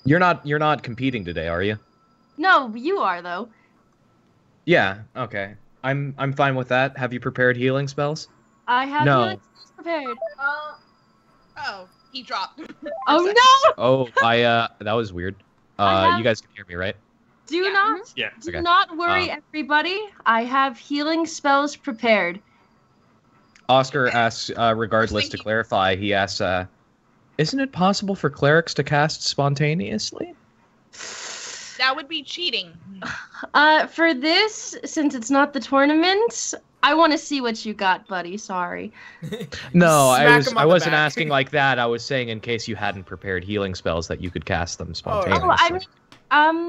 you're not competing today, are you? No, you are though. Yeah. Okay. I'm fine with that. Have you prepared healing spells? I have healing spells prepared. Oh, he dropped. Oh no! Oh, that was weird. You guys can hear me, right? Do not worry, everybody. I have healing spells prepared. Oscar asks, regardless, to clarify, he asks, isn't it possible for clerics to cast spontaneously? That would be cheating. For this, since it's not the tournament, I want to see what you got, buddy. Sorry. No, I wasn't asking like that. I was saying in case you hadn't prepared healing spells that you could cast them spontaneously. I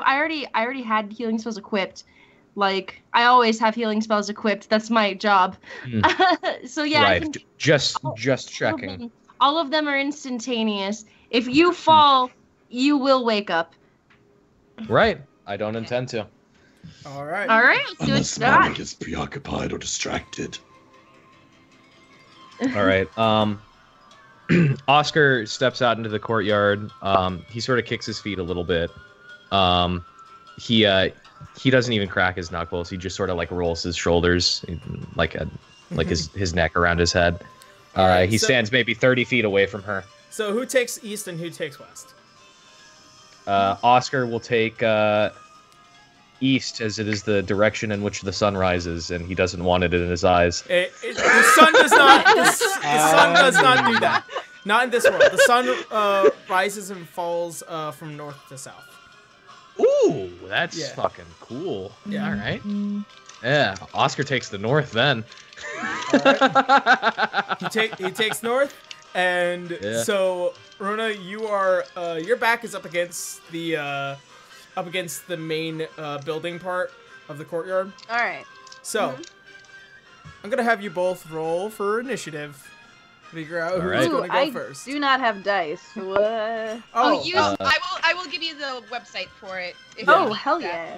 already had healing spells equipped. Like, I always have healing spells equipped. That's my job. So yeah. Right. Just checking. All of them are instantaneous. If you fall, you will wake up. Right. I don't intend to. All right. Unless Malik is preoccupied or distracted. All right. Oscar steps out into the courtyard. He sort of kicks his feet a little bit. He doesn't even crack his knuckles. He just sort of like rolls his shoulders, like his neck around his head. He stands maybe 30 feet away from her. So who takes east and who takes west? Oscar will take east, as it is the direction in which the sun rises, and he doesn't want it in his eyes. The sun does not. The sun does not do that. Not in this world. The sun rises and falls from north to south. Ooh, that's fucking cool. Yeah. All right. Yeah, Oscar takes the north then. All right. He takes north, and so Rona, you are your back is up against the main building part of the courtyard. All right. So I'm gonna have you both roll for initiative. Figure out who's going to go first. I do not have dice. What? I will give you the website for it. Hell yeah!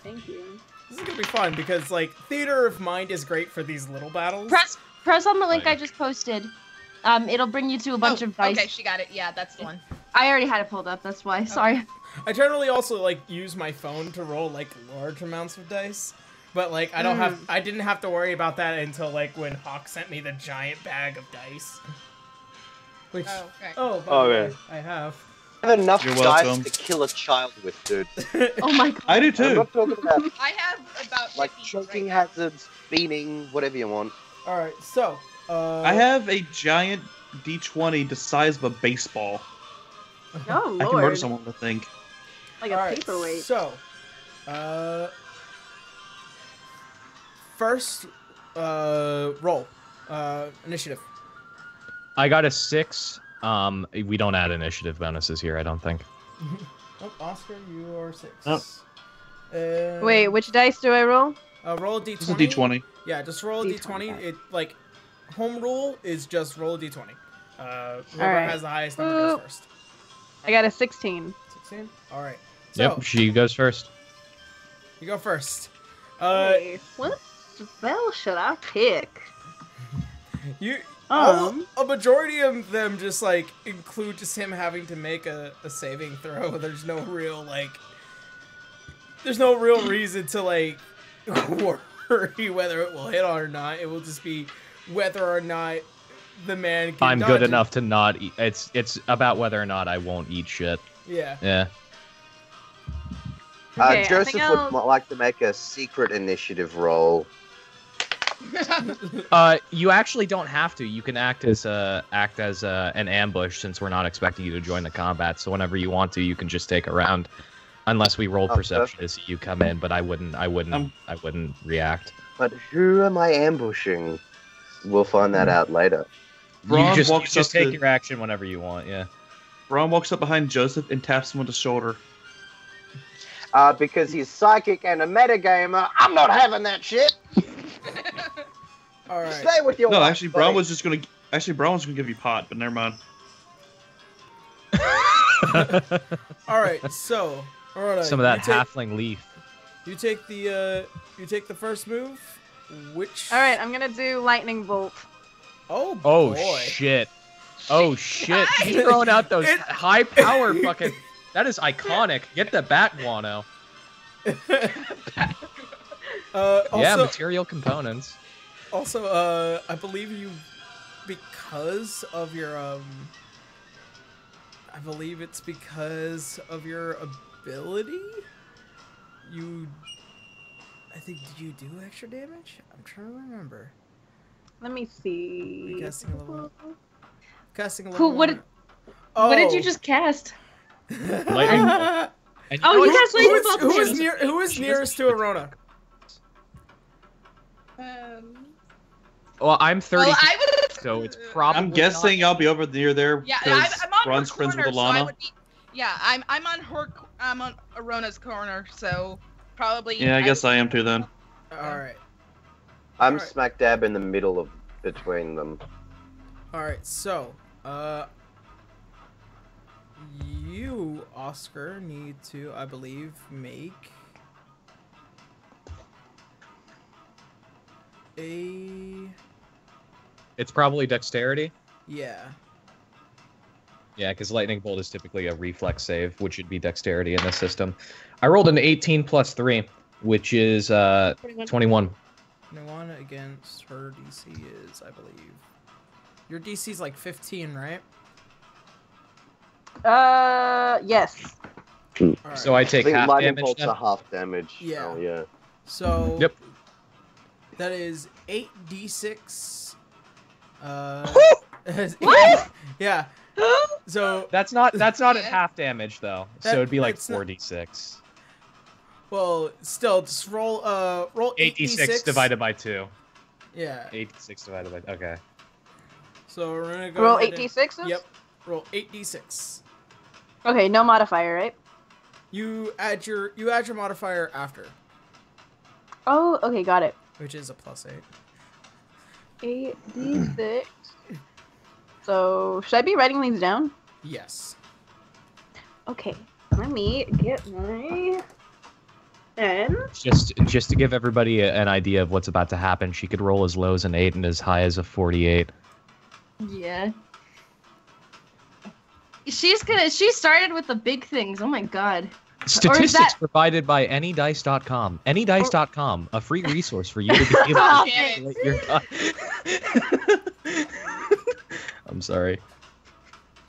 Thank you. This is gonna be fun because like theater of mind is great for these little battles. Press on the link I just posted. It'll bring you to a bunch of dice. Okay, she got it. Yeah, that's the one. I already had it pulled up. That's why. Sorry. I generally also like use my phone to roll like large amounts of dice. But like I didn't have to worry about that until like when Hawk sent me the giant bag of dice. Which by the way, I have. I have enough dice to kill a child with, dude. Oh my god. I do too. I'm not talking about I have about like choking hazards, beaning, whatever you want. All right, so I have a giant D20 the size of a baseball. Oh lord. I can murder someone with a thing. Like a paperweight. So, first, roll, initiative. I got a 6. We don't add initiative bonuses here, I don't think. Oh, Oscar, you are 6. Oh. Wait, which dice do I roll? Roll a d20. It's a d20. Yeah, just roll a d20. It like home rule is just roll a d20. Whoever has the highest number goes first. I got a 16. 16? All right. So, Yep, she goes first. you go first. Hey, what spell should I pick? A majority of them just like include just him having to make a saving throw. There's no real reason to like worry whether it will hit on or not. It will just be whether or not the man can I'm dodge good it. enough to not eat. It's about whether or not I won't eat shit. Yeah. Yeah. Okay, Joseph would like to make a secret initiative roll. You actually don't have to. You can act as an ambush since we're not expecting you to join the combat. So whenever you want to, you can just take a round, unless we roll perception to see you come in. But I wouldn't react. But who am I ambushing? We'll find that out later. Braun You walks just up take to- your action whenever you want. Yeah. Braun walks up behind Joseph and taps him on the shoulder. Because he's psychic and a metagamer, I'm not having that shit. All right. Stay with your No, wife, actually, buddy. Braun was going to give you pot, but never mind. All right. So, Arona, Some of that you take, halfling leaf. You take the first move. Which? All right, I'm gonna do lightning bolt. Oh boy. Oh shit. Oh shit. He's throwing out those high power fucking. That is iconic. Get the bat guano. Yeah, material components. Also, I believe you, because of your I believe it's because of your ability. I think, did you do extra damage? I'm trying to remember. Let me see. Casting a level. Casting a Who? level. What did you just cast? Lightning bolt. And Oh, you cast lightning bolt. Who is nearest to Arona? Well, I'm 30, Well, I would. so it's probably. I'm guessing I'll be over near there. Yeah, because I'm on Braun's her friends corner, with so I Alana. would be. Yeah, I'm on her. I'm on Arona's corner, so probably. Yeah, I guess I am too then. All right. I'm Alright. smack dab in the middle of between them. All right. So, you, Oscar, need to, I believe, make a. It's probably dexterity. Yeah. Yeah, because lightning bolt is typically a reflex save, which would be dexterity in this system. I rolled an 18 plus 3, which is 21. 21 against her DC is, I believe. Your DC is like 15, right? Yes. All right. So I I take think half lightning damage bolt's then? a half damage. Yeah. Oh, yeah. So. Yep. That is 8d6. What? Yeah. So. That's not at half damage though. So it'd be like That's not- 4d6. Well, still, just roll 8d6 divided by 2. Yeah. 8d6 divided by. Okay. So we're gonna go Roll ahead 8d6s? Yep. Roll 8d6. Okay, no modifier, right? You add your modifier after, Oh, okay, got it. which is a +8. 8d6. So, should I be writing these down? Yes. Okay, let me get my pen. Just to give everybody an idea of what's about to happen, she could roll as low as an 8 and as high as a 48. Yeah. She started with the big things. Oh my god. Statistics provided by anydice.com. Anydice.com, a free resource for you to be able Oh, to damn calculate your I'm sorry.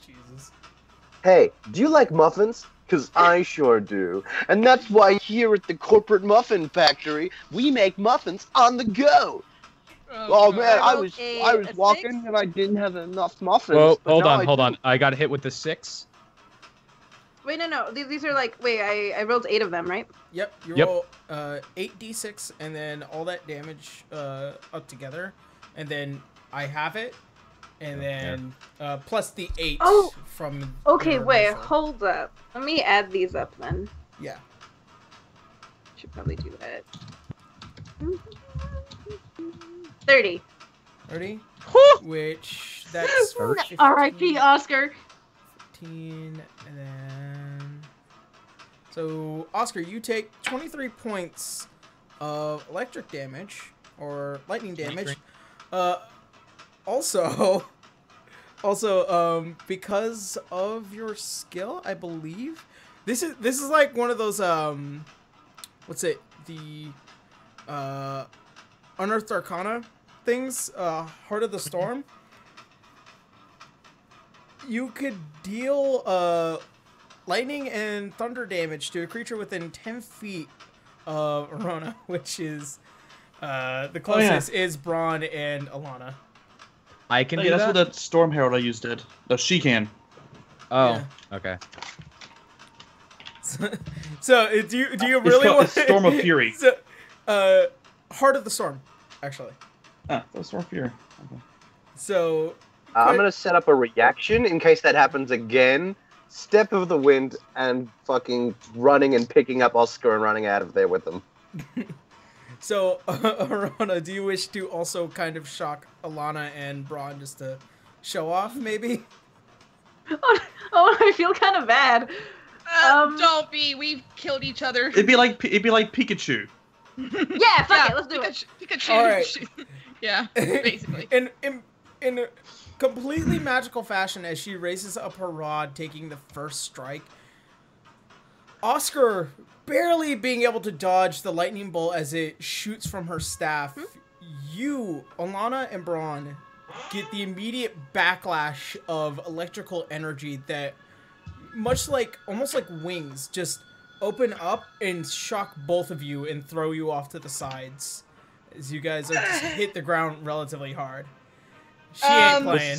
Jesus. Hey, do you like muffins? Because I sure do. And that's why here at the Corporate Muffin Factory, we make muffins on the go. Oh man, I was a walking 6? and I didn't have enough muffins. Whoa, but hold now on, I hold do. on. I got hit with the 6. Wait, no. These are like, wait, I rolled 8 of them, right? Yep. You Yep. roll 8d6 and then all that damage up together, and then I have it, and then plus the 8 Oh, from. Okay, your wait, initial. hold up. Let me add these up then. Yeah. Should probably do that. 30. 30. Which That's R.I.P. Oscar. 15, and then... So, Oscar, you take 23 points of electric damage, or lightning damage. Also, because of your skill, I believe, this is like one of those, what's it, the, Unearthed Arcana things, Heart of the Storm. You could deal, lightning and thunder damage to a creature within 10 feet of Arona, which is the closest is Braun and Alana. I can do that's that? what that Storm Herald I used did. No, she can. Oh, Yeah. okay. So do you really want Storm of Fury? So, Heart of the Storm, actually. Ah, that's Storm of Fury. Okay. So I'm gonna set up a reaction in case that happens again. Step of the Wind and fucking running and picking up Oscar and running out of there with them. So, Arona, do you wish to also kind of shock Alana and Braun just to show off, maybe? Oh, I feel kind of bad. Don't be. We've killed each other. It'd be like Pikachu. Yeah, fuck it. Let's do it. Pikachu. All right. Yeah, basically. In a completely magical fashion, as she raises up her rod, taking the first strike, Oscar barely being able to dodge the lightning bolt as it shoots from her staff. You, Alana and Braun, get the immediate backlash of electrical energy that, almost like wings, just open up and shock both of you and throw you off to the sides as you guys just hit the ground relatively hard. She ain't playing.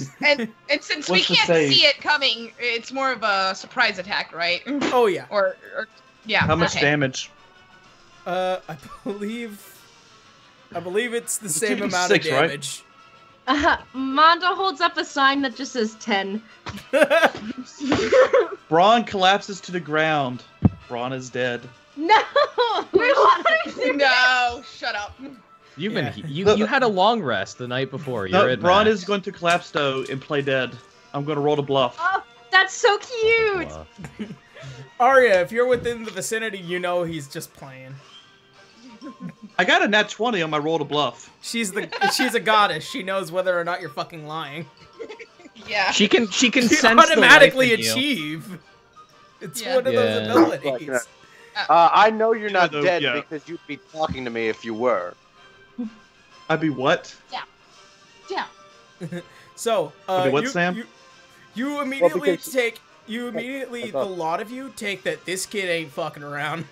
And since we can't see it coming, it's more of a surprise attack, right? Oh yeah. Or yeah. How much damage? I believe it's the same amount 6, of damage. Right? Mondo holds up a sign that just says 10. Braun collapses to the ground. Braun is dead. No! No, shut up. You've been you had a long rest the night before. You're at Braun max. is going to collapse though and play dead. I'm going to roll to bluff. Oh, that's so cute. Arya, if you're within the vicinity, you know he's just playing. I got a nat 20 on my roll to bluff. She's a goddess. She knows whether or not you're fucking lying. Yeah. She can She sense automatically the life in you. achieve. It's Yeah. one of those abilities. I know you're not though, dead yeah. because you'd be talking to me if you were. I'd be what? Yeah. So, Okay, what, Sam? You immediately because- take. You immediately, the lot of you take that this kid ain't fucking around.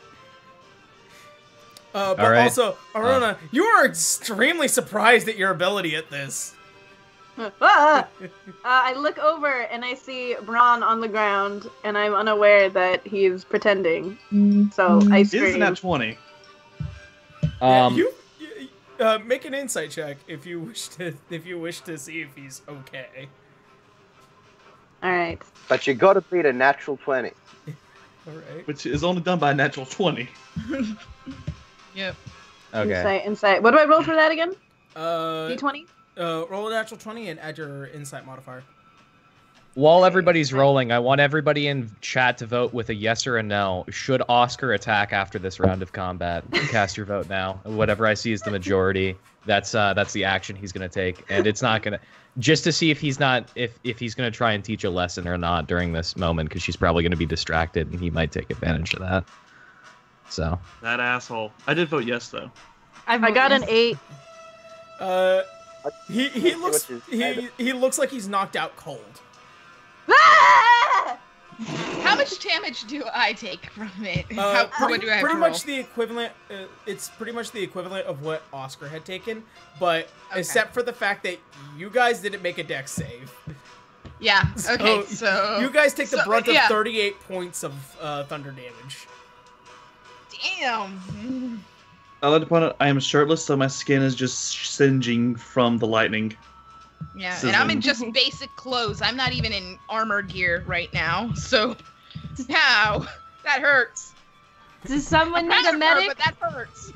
But right. also, Arona, you are extremely surprised at your ability at this. I look over and I see Braun on the ground, and I'm unaware that he's pretending. So I It is scream. nat 20. Make an insight check if you wish to see if he's okay. All right. But you gotta beat a natural 20. All right. Which is only done by a natural 20. Yep. Okay. Insight. What do I roll for that again? D20. D20. Roll a natural 20 and add your insight modifier. While everybody's rolling, I want everybody in chat to vote with a yes or a no. Should Oscar attack after this round of combat? Cast your vote now. Whatever I see is the majority. That's the action he's gonna take, and it's not gonna. Just to see if he's not if he's gonna try and teach a lesson or not during this moment, because she's probably gonna be distracted, and he might take advantage of that. So. That asshole. I did vote yes though. I got an 8. He looks like he's knocked out cold. How much damage do I take from it? What do I have pretty to much roll? the equivalent. It's pretty much the equivalent of what Oscar had taken, but except for the fact that you guys didn't make a dex save. Yeah. Okay. So you guys take the brunt of yeah. 38 points of thunder damage. Damn. I'd like to point out I am shirtless, so my skin is just singeing from the lightning. Yeah, Sizzling. and I'm in just basic clothes. I'm not even in armor gear right now. So, ow, that hurts. Does someone need a Armor, medic? but that hurts.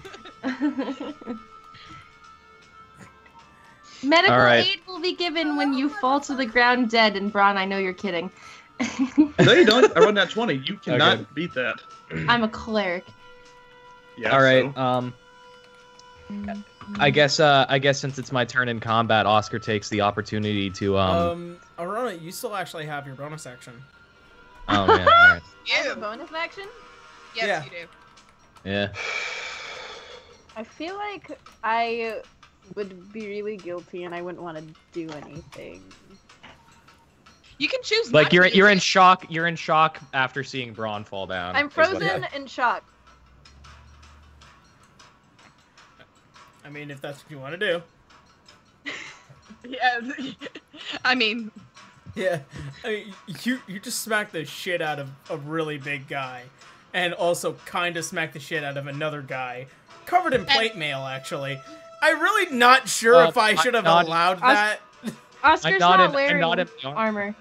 Medical right. aid will be given when you fall to the ground dead. And Braun, I know you're kidding. No, you don't. I run that 20. You cannot Okay. beat that. I'm a cleric. Yeah. All right. so- I guess since it's my turn in combat, Oscar takes the opportunity to Arona, you still actually have your bonus action. Oh man. All right. I have a You. bonus action? Yes, Yeah. you do. Yeah. I feel like I would be really guilty and I wouldn't want to do anything. You can choose. Like not you're to do you're it. in shock. You're in shock after seeing Braun fall down. I'm is what- frozen in shock. I mean, if that's what you want to do. Yeah. I mean, Yeah. I mean, you just smacked the shit out of a really big guy. And also kind of smacked the shit out of another guy. Covered in plate mail, actually. I'm really not sure if I should have allowed that. Oscar's not not in- wearing I'm not in the armor.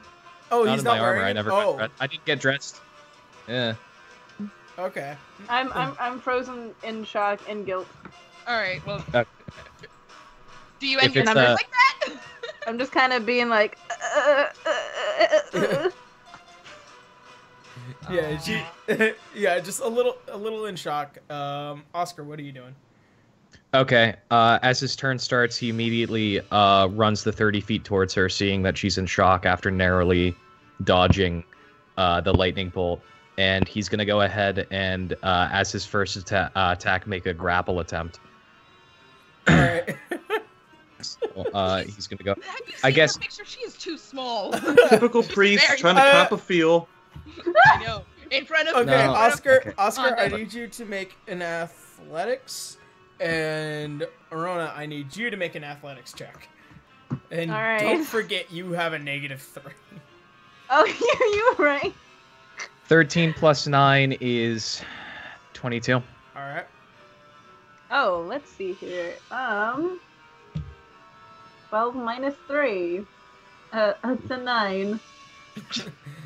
Oh, not he's in not my wearing armor. it? I never. Oh, I didn't get dressed. Yeah. okay. I'm frozen in shock and guilt. all right. Well, Okay. do you end If your it's, numbers uh, like that? I'm just kind of being like, Yeah, she, yeah, just a little in shock. Oscar, what are you doing? Okay. As his turn starts, he immediately runs the 30 feet towards her, seeing that she's in shock after narrowly dodging the lightning bolt. And he's going to go ahead and, as his first attack, make a grapple attempt. All right. So, he's going to go. Have you I seen guess- her picture? She is too small. Typical priest very trying to cop a feel. I know. In front of. Okay, No. in front of- Oscar. Okay. Oscar, I no. need you to make an athletics, and Arona, I need you to make an athletics check. And All right. don't forget, you have a -3. oh, you were right. 13 plus 9 is 22. All right. Oh, let's see here. 12 minus 3. That's a 9.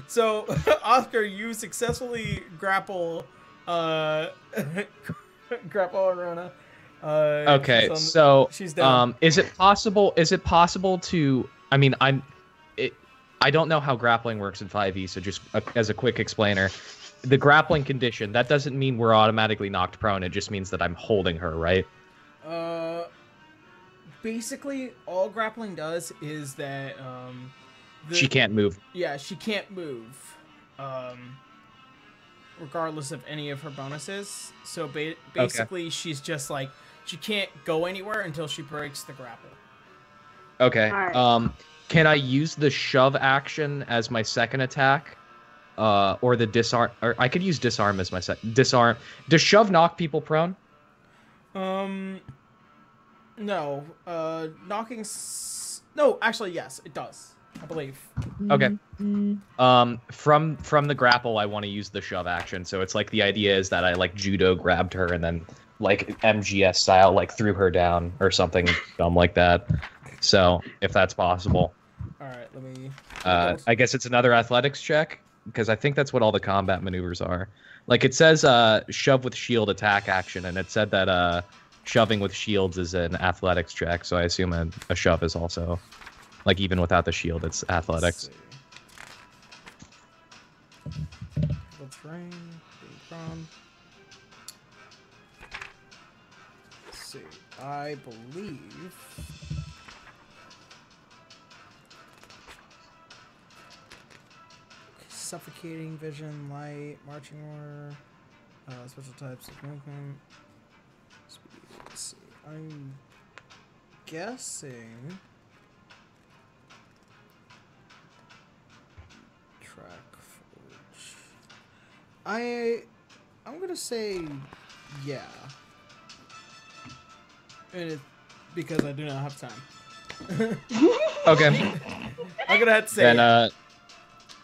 So, Oscar, you successfully grapple, grapple Arona. Okay, she's on- so she's down. is it possible to? I mean, I don't know how grappling works in 5e, so just as a quick explainer, the grappling condition that doesn't mean we're automatically knocked prone. It just means that I'm holding her, right? Basically, all grappling does is that She can't move. Yeah, she can't move, regardless of any of her bonuses. So basically, she's just like, she can't go anywhere until she breaks the grapple. Okay. Alright. Can I use the shove action as my second attack, or the disarm? Or I could use disarm as my disarm. Does shove knock people prone? No. Knocking. No, actually, yes, it does. I believe. Okay. From the grapple, I want to use the shove action. So it's like the idea is that I like judo grabbed her and then like MGS style like threw her down or something dumb like that. So if that's possible, All right, let me. I guess it's another athletics check because I think that's what all the combat maneuvers are. Like it says shove with shield attack action, and it said that shoving with shields is an athletics check. So I assume a shove is also. Like, even without the shield, it's athletics. Let's rain. Let's see. I believe. Suffocating vision, light, marching order, special types of movement. Speed. Let's see. I'm guessing. Forge. I'm gonna say yeah. And it, because I do not have time. Okay. I'm gonna have to say Then, yeah.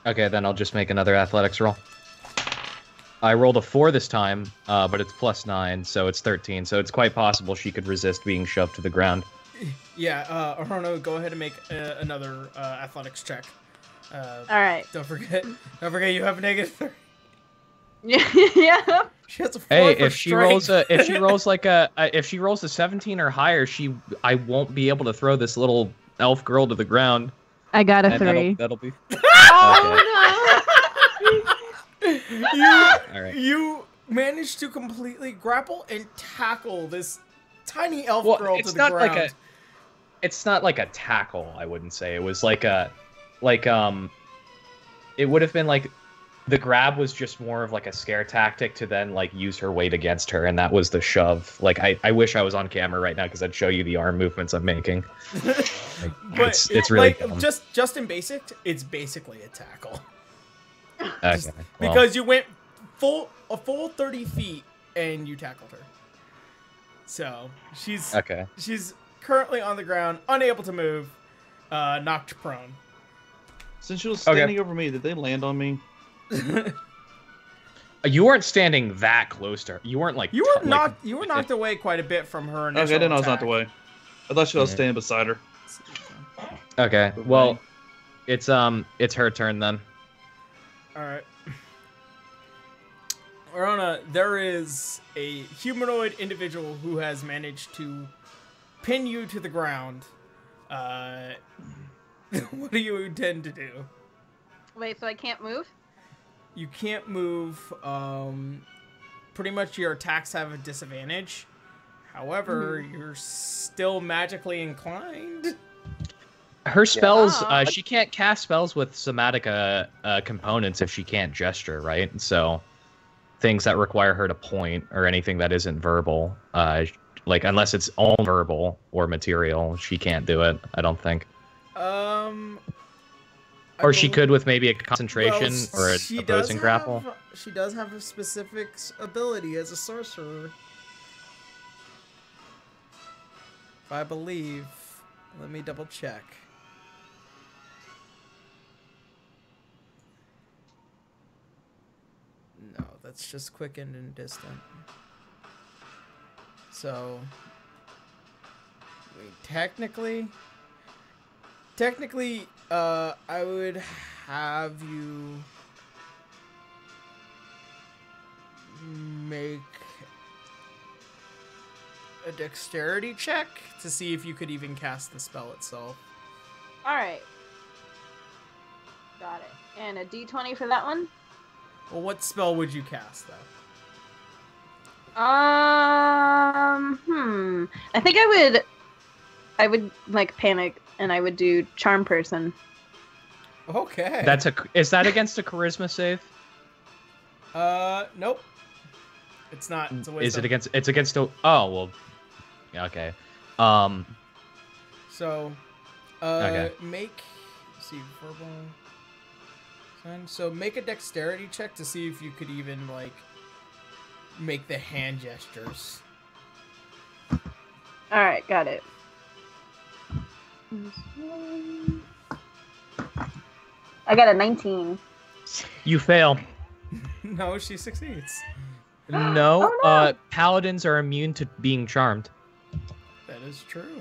Okay, then I'll just make another athletics roll. I rolled a 4 this time, but it's plus 9, so it's 13. So it's quite possible she could resist being shoved to the ground. Yeah, Arno, go ahead and make another athletics check. All right. Don't forget you have a -3. Yeah. She has a 4 Hey, for if she strength. rolls a 17 or higher, I won't be able to throw this little elf girl to the ground. I got a And 3. that'll be. Oh All right. You managed to completely grapple and tackle this tiny elf girl to the ground. It's not like a tackle. I wouldn't say it was like it would have been like the grab was just more of like a scare tactic to then like use her weight against her, and that was the shove. Like I wish I was on camera right now because I'd show you the arm movements I'm making. But it's really like, just in basic, it's basically a tackle. okay, Because you went a full 30 feet and you tackled her. So she's currently on the ground, unable to move, knocked prone. Since she was standing over me, did they land on me? You weren't standing that close to her. You weren't like you were knocked away quite a bit from her initial Okay, I didn't know I was attack. knocked away. I thought she was standing beside her. Okay, well, it's her turn then. All right. Arona, there is a humanoid individual who has managed to pin you to the ground. What do you intend to do? Wait, so I can't move? You can't move. Pretty much your attacks have a disadvantage. However, you're still magically inclined. Her spells, she can't cast spells with somatic components if she can't gesture, right? So things that require her to point or anything that isn't verbal, like unless it's all verbal or material, she can't do it, I don't think. Or she could with maybe a concentration or an opposing grapple. She does have a specific ability as a sorcerer. I believe. Let me double check. No, that's just quickened and distant. So, I mean, technically, I would have you make a dexterity check to see if you could even cast the spell itself. Alright. Got it. And a d20 for that one? Well, what spell would you cast, though? I think I would like panic and I would do Charm Person. Okay. Is that against a charisma save? Nope. It's not. It's a wisdom. Is it against? It's against a. Oh well. Yeah, okay. So, okay. make. Let's see, verbal. So make a dexterity check to see if you could even like make the hand gestures. All right, got it. I got a 19. You fail. No, she succeeds. No, Oh, no. Paladins are immune to being charmed. That is true.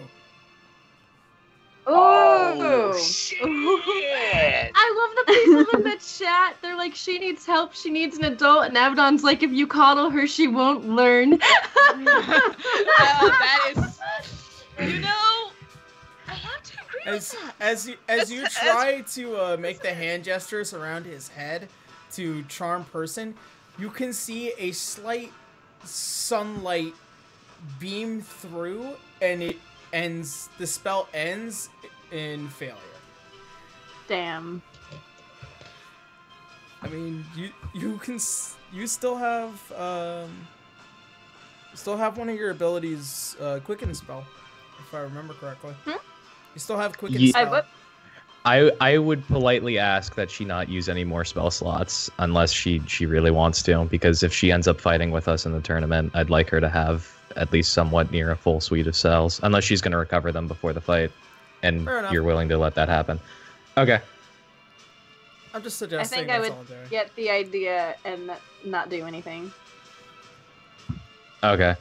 Oh, shit! I love the people in the chat. They're like, she needs help. She needs an adult. And Abaddon's like, if you coddle her, she won't learn. That is, you know, I have to agree with that. As you try to make the hand gestures around his head to charm person, you can see a slight sunlight beam through, and it ends. The spell ends in failure. damn. I mean, you still have one of your abilities, quicken spell, if I remember correctly. You still have quicken spell. I would politely ask that she not use any more spell slots unless she really wants to, because if she ends up fighting with us in the tournament, I'd like her to have at least somewhat near a full suite of spells, unless she's going to recover them before the fight, and you're willing to let that happen. Okay. I'm just I suggesting think I that's would all there. get the idea and not do anything. Okay.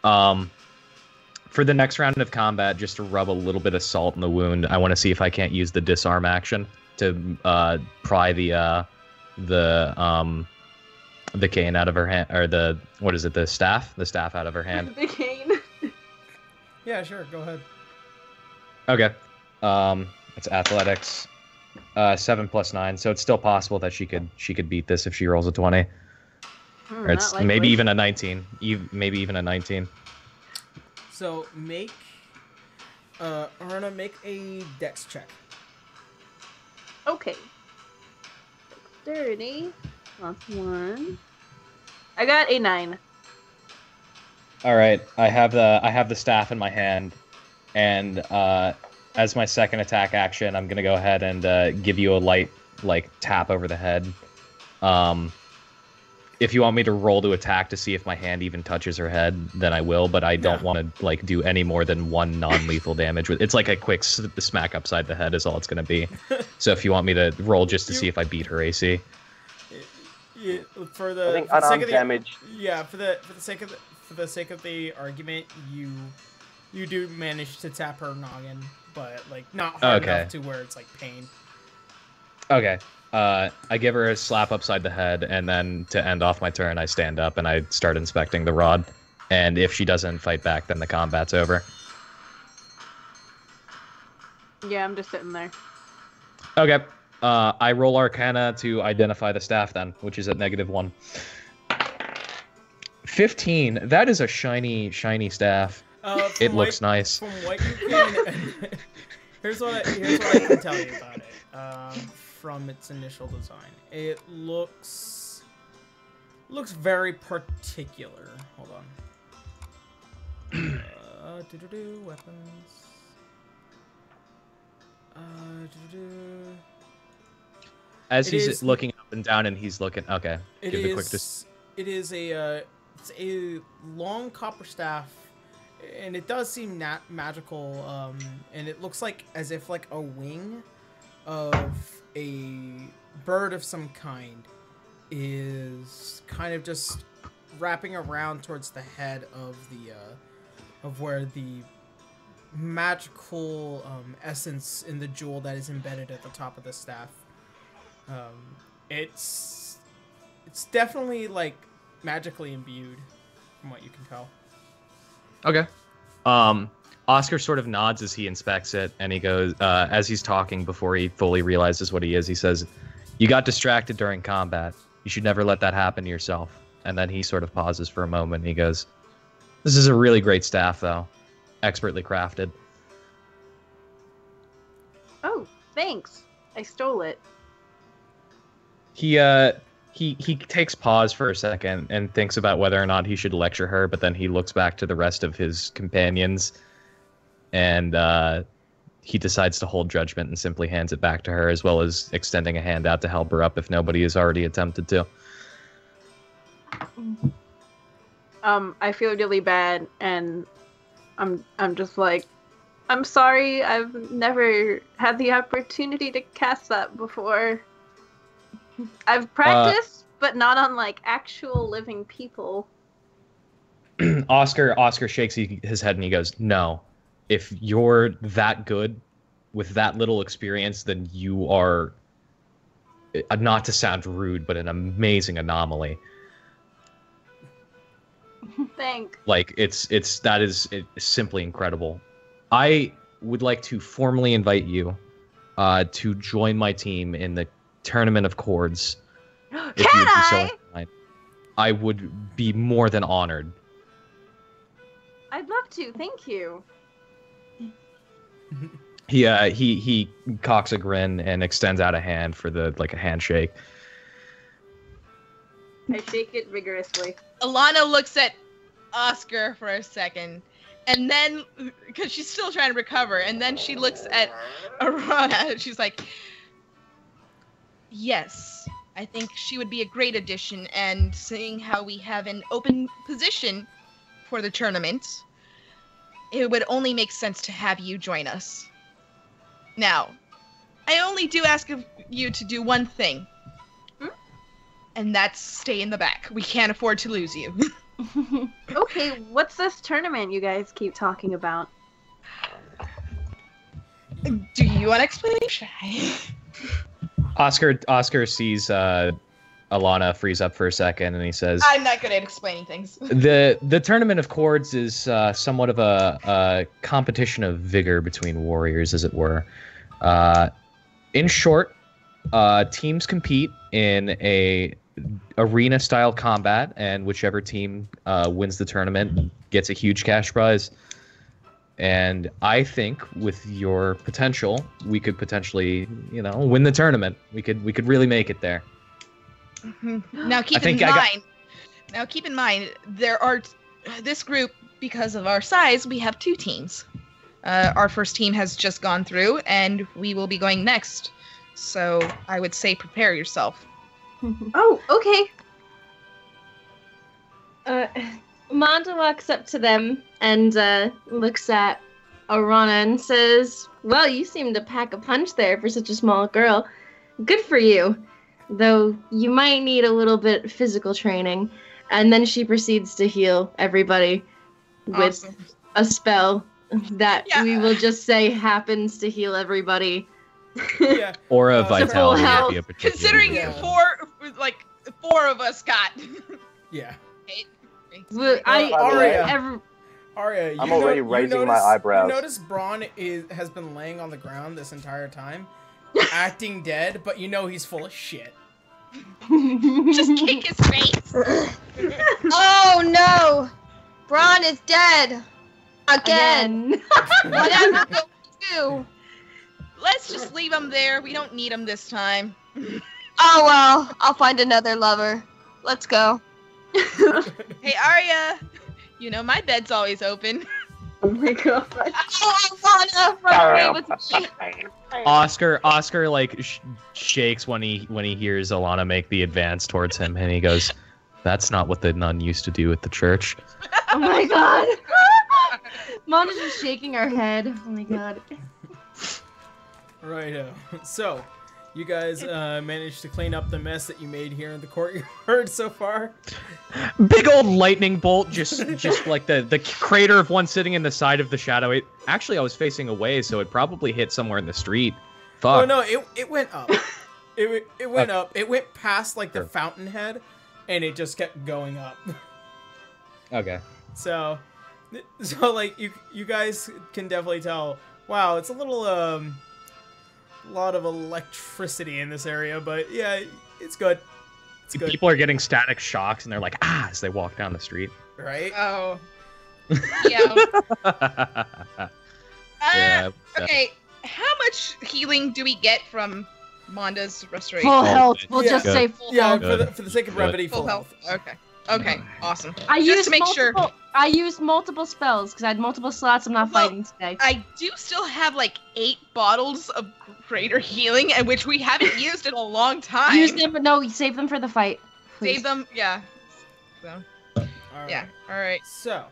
For the next round of combat, just to rub a little bit of salt in the wound, I want to see if I can't use the disarm action to pry the the cane out of her hand, or the staff out of her hand. The cane. Yeah, sure. Go ahead. Okay. It's athletics. 7 + 9, so it's still possible that she could beat this if she rolls a 20. Or it's maybe even a 19. Maybe even a 19. So make Arna, make a dex check. Okay. Dexterity. +1. I got a 9. All right. I have the staff in my hand, and as my second attack action, I'm gonna go ahead and give you a light tap over the head. If you want me to roll to attack to see if my hand even touches her head, then I will. But I don't want to do any more than 1 non-lethal damage. It's like a quick smack upside the head is all it's gonna be. So if you want me to roll just to see if I beat her AC. Yeah, for I think unarmed damage. Yeah, for the sake of the argument, you do manage to tap her noggin, but not hard enough to where it's pain. Okay. I give her a slap upside the head, and then to end off my turn, I stand up and I start inspecting the rod. And if she doesn't fight back, then the combat's over. Yeah, I'm just sitting there. Okay. I roll Arcana to identify the staff then, which is at -1. 15. That is a shiny staff. It looks nice. From what you can, here's what I can tell you about it. From its initial design, it looks very particular. Hold on. Weapons. As he's looking up and down, and he's looking. Okay. It is a long copper staff, and it does seem magical. And it looks as if a wing of a bird of some kind is kind of just wrapping around towards the head of where the magical essence in the jewel that is embedded at the top of the staff. It's definitely magically imbued, from what you can tell. Okay. Oscar sort of nods as he inspects it, and he goes, as he's talking before he fully realizes what he is, he says, "You got distracted during combat. You should never let that happen to yourself." And then he sort of pauses for a moment, and he goes, "This is a really great staff, though. Expertly crafted." Oh, thanks. I stole it. He takes pause for a second and thinks about whether or not he should lecture her, but then he looks back to the rest of his companions, and he decides to hold judgment and simply hands it back to her, as well as extending a hand out to help her up if nobody has already attempted to. I feel really bad, and I'm just I'm sorry. I've never had the opportunity to cast that before. I've practiced, but not on actual living people. Oscar shakes his head and he goes, "No. If you're that good with that little experience, then you are, not to sound rude, but an amazing anomaly." Thanks. That is simply incredible. I would like to formally invite you to join my team in the Tournament of Chords. If you would be so inclined. I would be more than honored. I'd love to. Thank you. He cocks a grin and extends out a hand for a handshake. I shake it vigorously. Alana looks at Oscar for a second, and then, because she's still trying to recover, and then she looks at Arana. She's like, "Yes, I think she would be a great addition, and seeing how we have an open position for the tournament, it would only make sense to have you join us. Now, I only do ask of you to do one thing, and that's stay in the back. We can't afford to lose you." Okay, what's this tournament you guys keep talking about? Do you want to explain? Oscar sees Alana frees up for a second, and he says, I'm not good at explaining things. The Tournament of Chords is somewhat of a competition of vigor between warriors, as it were. In short, teams compete in a arena-style combat, and whichever team wins the tournament gets a huge cash prize. And I think with your potential, we could potentially, win the tournament. We could really make it there. Now keep in mind, there are this group, because of our size, we have 2 teams. Our first team has just gone through, and we will be going next. So I would say prepare yourself. Oh, okay. Manda walks up to them and looks at Arana and says, well, you seem to pack a punch there for such a small girl. Good for you. Though you might need a little bit physical training. And then she proceeds to heal everybody with a spell that we will just say happens to heal everybody. Yeah. Or a vitality would be a particular. Considering 4 of us got. Yeah. Well, Arya, I'm already raising my eyebrows. You notice Braun has been laying on the ground this entire time, acting dead, but he's full of shit. Just kick his face. Oh no! Braun is dead. Again. Whatever will do. Let's just leave him there. We don't need him this time. Oh well, I'll find another lover. Let's go. Hey Arya, my bed's always open. Oh my god. Oh, I wanna run away with me. Oscar shakes when he hears Alana make the advance towards him, and he goes, "That's not what the nun used to do at the church." Oh my god. Mom is just shaking her head. Oh my god. Righto. So, you guys managed to clean up the mess that you made here in the courtyard so far? Big old lightning bolt, just like the crater of one sitting in the side of the shadow. Actually, I was facing away, so it probably hit somewhere in the street. Fuck. Oh no, it went up. It went up. It went past the fountainhead, and it just kept going up. Okay. So you guys can definitely tell. Wow, it's a little lot of electricity in this area, but yeah, it's good. It's good. People are getting static shocks, and they're like, as they walk down the street. Right? Oh. Yeah. Yeah. Okay, how much healing do we get from Manda's restoration? Full health. We'll just say full health. Yeah, for the sake of brevity, full health. Okay, awesome. I Just to make sure. I used multiple spells because I had multiple slots. I'm not fighting today. I do still have 8 bottles of greater healing, and which we haven't used in a long time. Use them, but no, save them for the fight. Please. Save them, yeah. So, yeah, all right. So,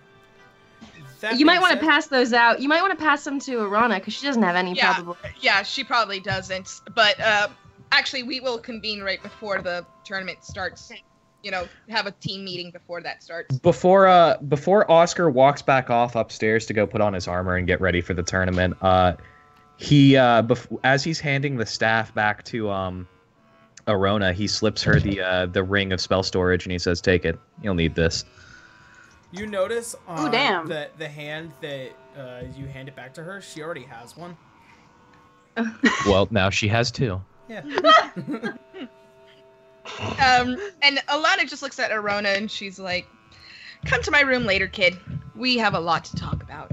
you might want to pass those out. You might want to pass them to Arana because she doesn't have any, probably. Yeah, she probably doesn't. But actually, we will convene right before the tournament starts. Have a team meeting before that starts. Before Oscar walks back off upstairs to go put on his armor and get ready for the tournament, as he's handing the staff back to Arona, he slips her the ring of spell storage, and he says, "Take it. You'll need this." You notice on damn. the hand that you hand it back to her, she already has one. Well, now she has 2. Yeah. And Alana just looks at Arona and she's like, "Come to my room later, kid. We have a lot to talk about."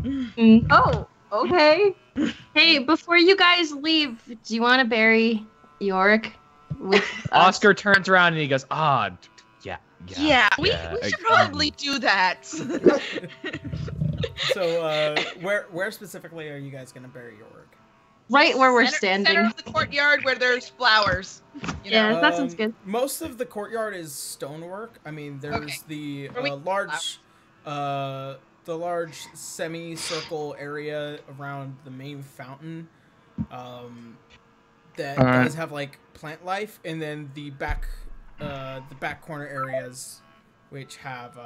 Oh, okay. Hey, before you guys leave, do you want to bury Yorick with Oscar turns around and he goes, Yeah, we should probably do that. So, where specifically are you guys gonna bury Yorick? Right where we're standing. Center of the courtyard where there's flowers. Yeah, that sounds good. Most of the courtyard is stonework. I mean, there's the large semicircle area around the main fountain that does have plant life, and then the back corner areas which have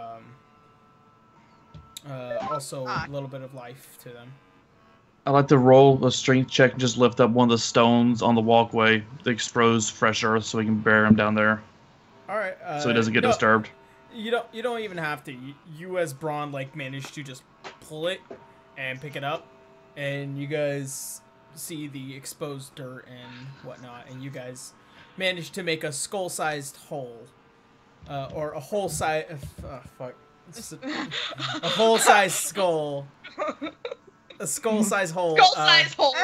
also a little bit of life to them. I like to roll a strength check and just lift up one of the stones on the walkway, the exposed fresh earth, so we can bury him down there. All right. So he doesn't get disturbed. You don't even have to. You as Braun managed to just pull it and pick it up, and you guys see the exposed dirt and whatnot, and you guys managed to make a skull-sized hole, or a whole size. Fuck. A whole-sized skull. A skull-sized hole. Skull-sized hole.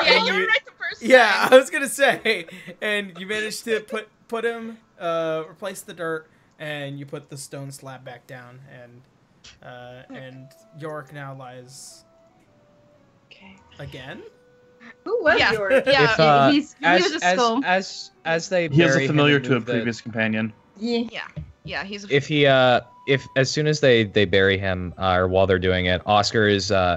Yeah, you were right the first time. Yeah, I was gonna say, and you managed to put him, replace the dirt, and you put the stone slab back down, and Yorick now lies. Okay. Again. Who was Yorick? Yeah, he was a skull. As they he has bury a familiar him to a previous companion. Yeah, he's a if as soon as they bury him, or while they're doing it, Oscar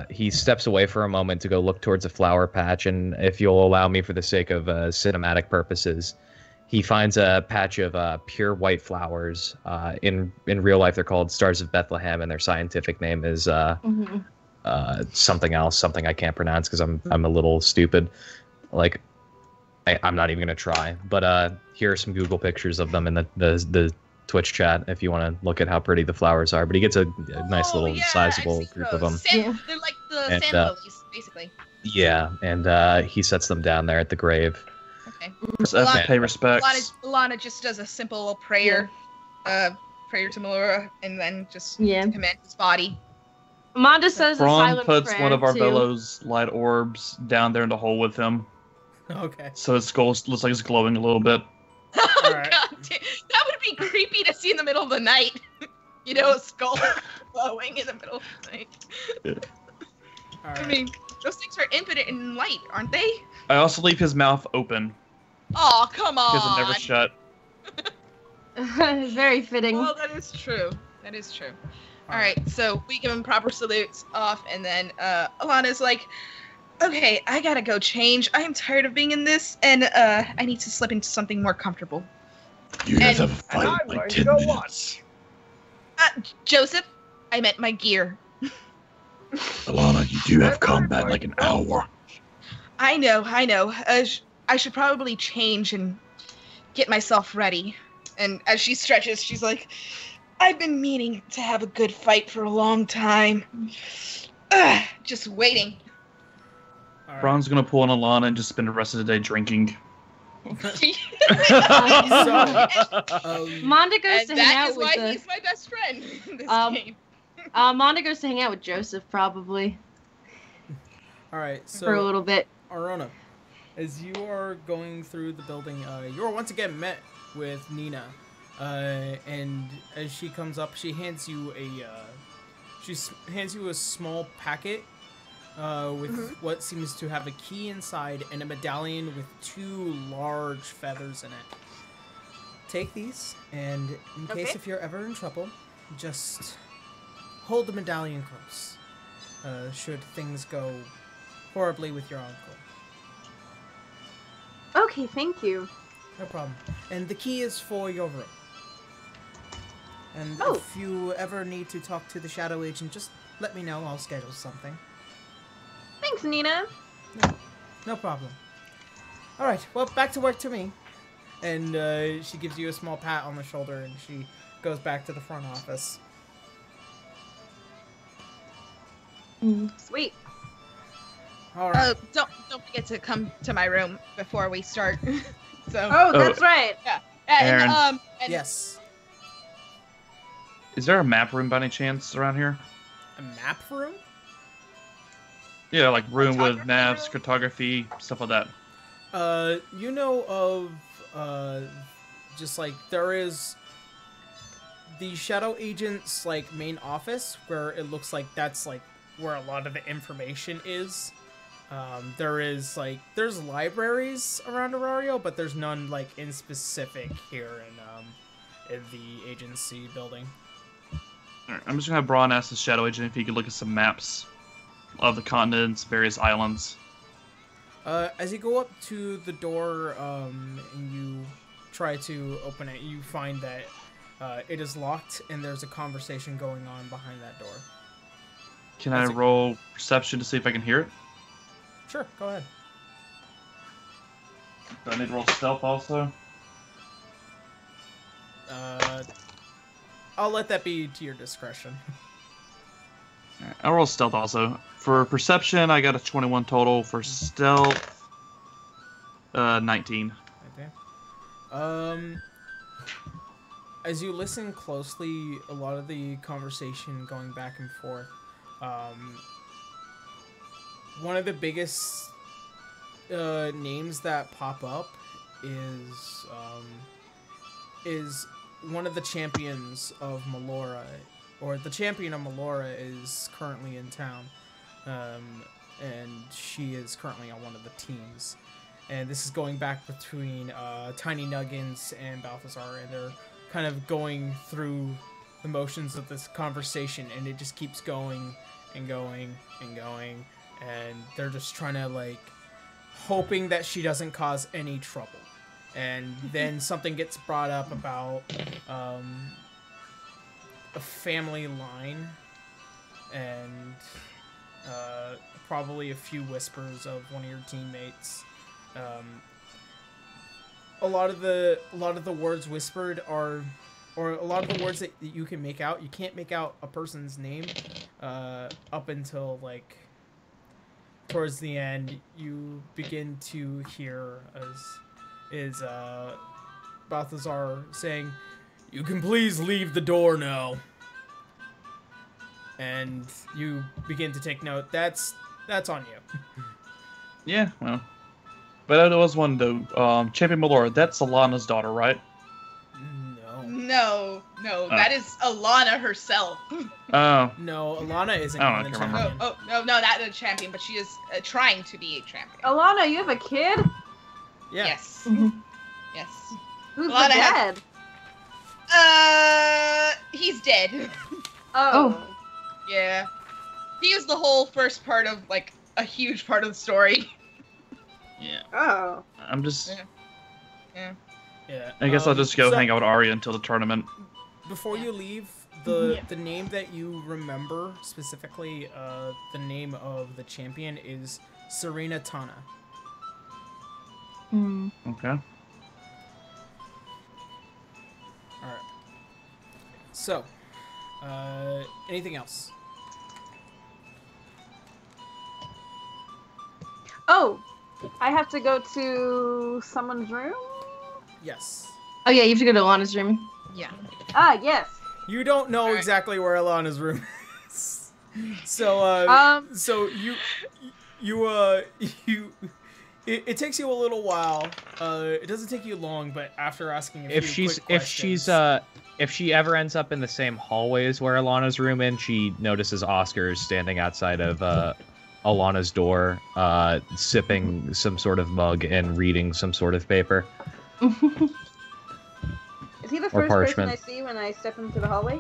he steps away for a moment to go look towards a flower patch, and if you'll allow me for the sake of cinematic purposes, he finds a patch of pure white flowers. In real life, they're called Stars of Bethlehem, and their scientific name is something else, something I can't pronounce because I'm a little stupid. Like, I'm not even gonna try. But here are some Google pictures of them in the Twitch chat if you want to look at how pretty the flowers are. But he gets a nice little sizable group of them. They're like the sand lilies, basically. Yeah, and he sets them down there at the grave. Okay. Pay respects. Lana just does a simple little prayer, prayer to Melora, and then just command his body. Amanda says Braun a silent puts prayer one of our too. Bellows light orbs down there in the hole with him. Okay. So his skull looks like it's glowing a little bit. Oh, right. God, that would be creepy to see in the middle of the night. You know, a skull glowing in the middle of the night. Right. I mean, those things are impotent in light, aren't they? I also leave his mouth open. Oh, come on. Because it never shut. Very fitting. Well, that is true. That is true. All right, so we give him proper salutes off, and then Alana's like, okay, I gotta go change. I am tired of being in this, and I need to slip into something more comfortable. You guys have a fight in like 10 minutes. Joseph, I meant my gear. Alana, you do have combat in like an hour. I know. I should probably change and get myself ready. And as she stretches, she's like, I've been meaning to have a good fight for a long time. Just waiting. Right. Braun's gonna pull on Alana and just spend the rest of the day drinking. Manda goes to hang out with he's my best friend in this game. Manda goes to hang out with Joseph, probably. All right, so for a little bit. Arona, as you are going through the building, you are once again met with Nina, and as she comes up, she hands you a small packet with what seems to have a key inside and a medallion with 2 large feathers in it. Take these, and in case if you're ever in trouble, just hold the medallion close. Should things go horribly with your uncle. Okay, thank you. No problem. And the key is for your room. And if you ever need to talk to the Shadow Agent, just let me know. I'll schedule something. Thanks, Nina. No problem. Alright, well, back to work to me. And she gives you a small pat on the shoulder, and she goes back to the front office. Sweet. All right. Don't forget to come to my room before we start. That's right. Yeah. Aaron. And yes. Is there a map room by any chance around here? A map room? Yeah, like room with maps, cartography, stuff like that. You know of just like there is the Shadow Agent's like main office where it looks like that's like where a lot of the information is. There's libraries around Arario, but there's none like in specific here in the agency building. Alright, I'm just gonna have Braun ask the Shadow Agent if he could look at some maps of the continents, various islands. As you go up to the door and you try to open it, you find that it is locked and there's a conversation going on behind that door. Can I roll perception to see if I can hear it? Sure, go ahead. Do I need to roll stealth also? I'll let that be to your discretion. Right, I'll roll stealth also. For perception, I got a 21 total. For stealth, 19. Okay. As you listen closely, a lot of the conversation going back and forth, one of the biggest names that pop up is one of the champions of Melora, or the champion of Melora is currently in town, and she is currently on one of the teams. And this is going back between Tiny Nuggins and Balthazar, and they're kind of going through the motions of this conversation, and it just keeps going and going and going, and they're just trying to, like, hoping that she doesn't cause any trouble. And then something gets brought up about a family line, and probably a few whispers of one of your teammates. A lot of the words whispered are, or a lot of the words that you can make out, you can't make out a person's name up until, like, towards the end. You begin to hear is Balthazar saying, "You can please leave the door now." And you begin to take note. That's on you. Yeah, well. But I was one though. Champion Melora, that's Alana's daughter, right? No, that is Alana herself. Oh. No, Alana isn't I the don't champion. Oh, no, not a champion, but she is trying to be a champion. Alana, you have a kid? Yeah. Yes. Yes. Who's Alana the dad? He's dead. Oh. Yeah. He was the whole first part of, like, a huge part of the story. Yeah. Oh. I'm just... Yeah. Yeah. I guess I'll just go hang out with Arya until the tournament. Before you leave, the name that you remember specifically, the name of the champion is Serena Tana. Okay. Alright. So, anything else? Oh, I have to go to someone's room? Yes. Oh yeah, you have to go to Alana's room. Yeah. Ah, yes. You don't know exactly where Alana's room is. So, it takes you a little while. It doesn't take you long, but after asking a few quick questions... If she ever ends up in the same hallways where Alana's room is, she notices Oscar standing outside of Alana's door, sipping some sort of mug and reading some sort of paper. Is he the Or first person parchment. I see when I step into the hallway?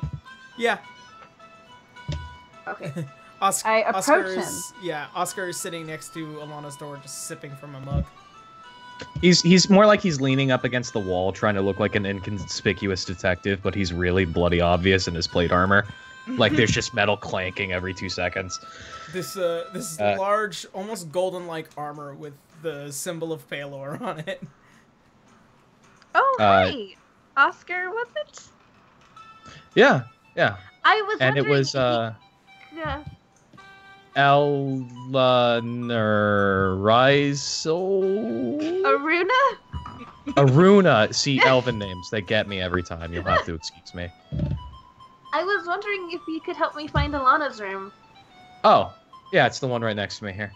Yeah. Okay. Oscar, I approach him. Yeah, Oscar is sitting next to Alana's door, just sipping from a mug. He's more like he's leaning up against the wall, trying to look like an inconspicuous detective, but he's really bloody obvious in his plate armor. Like there's just metal clanking every 2 seconds. This large, almost golden-like armor with the symbol of Palor on it. Oh, hi. Oscar, was it? Yeah. I was And it wondering was yeah. Aruna. See, elven names, they get me every time. You'll have to excuse me. I was wondering if you could help me find Alana's room. Oh, yeah, it's the one right next to me here.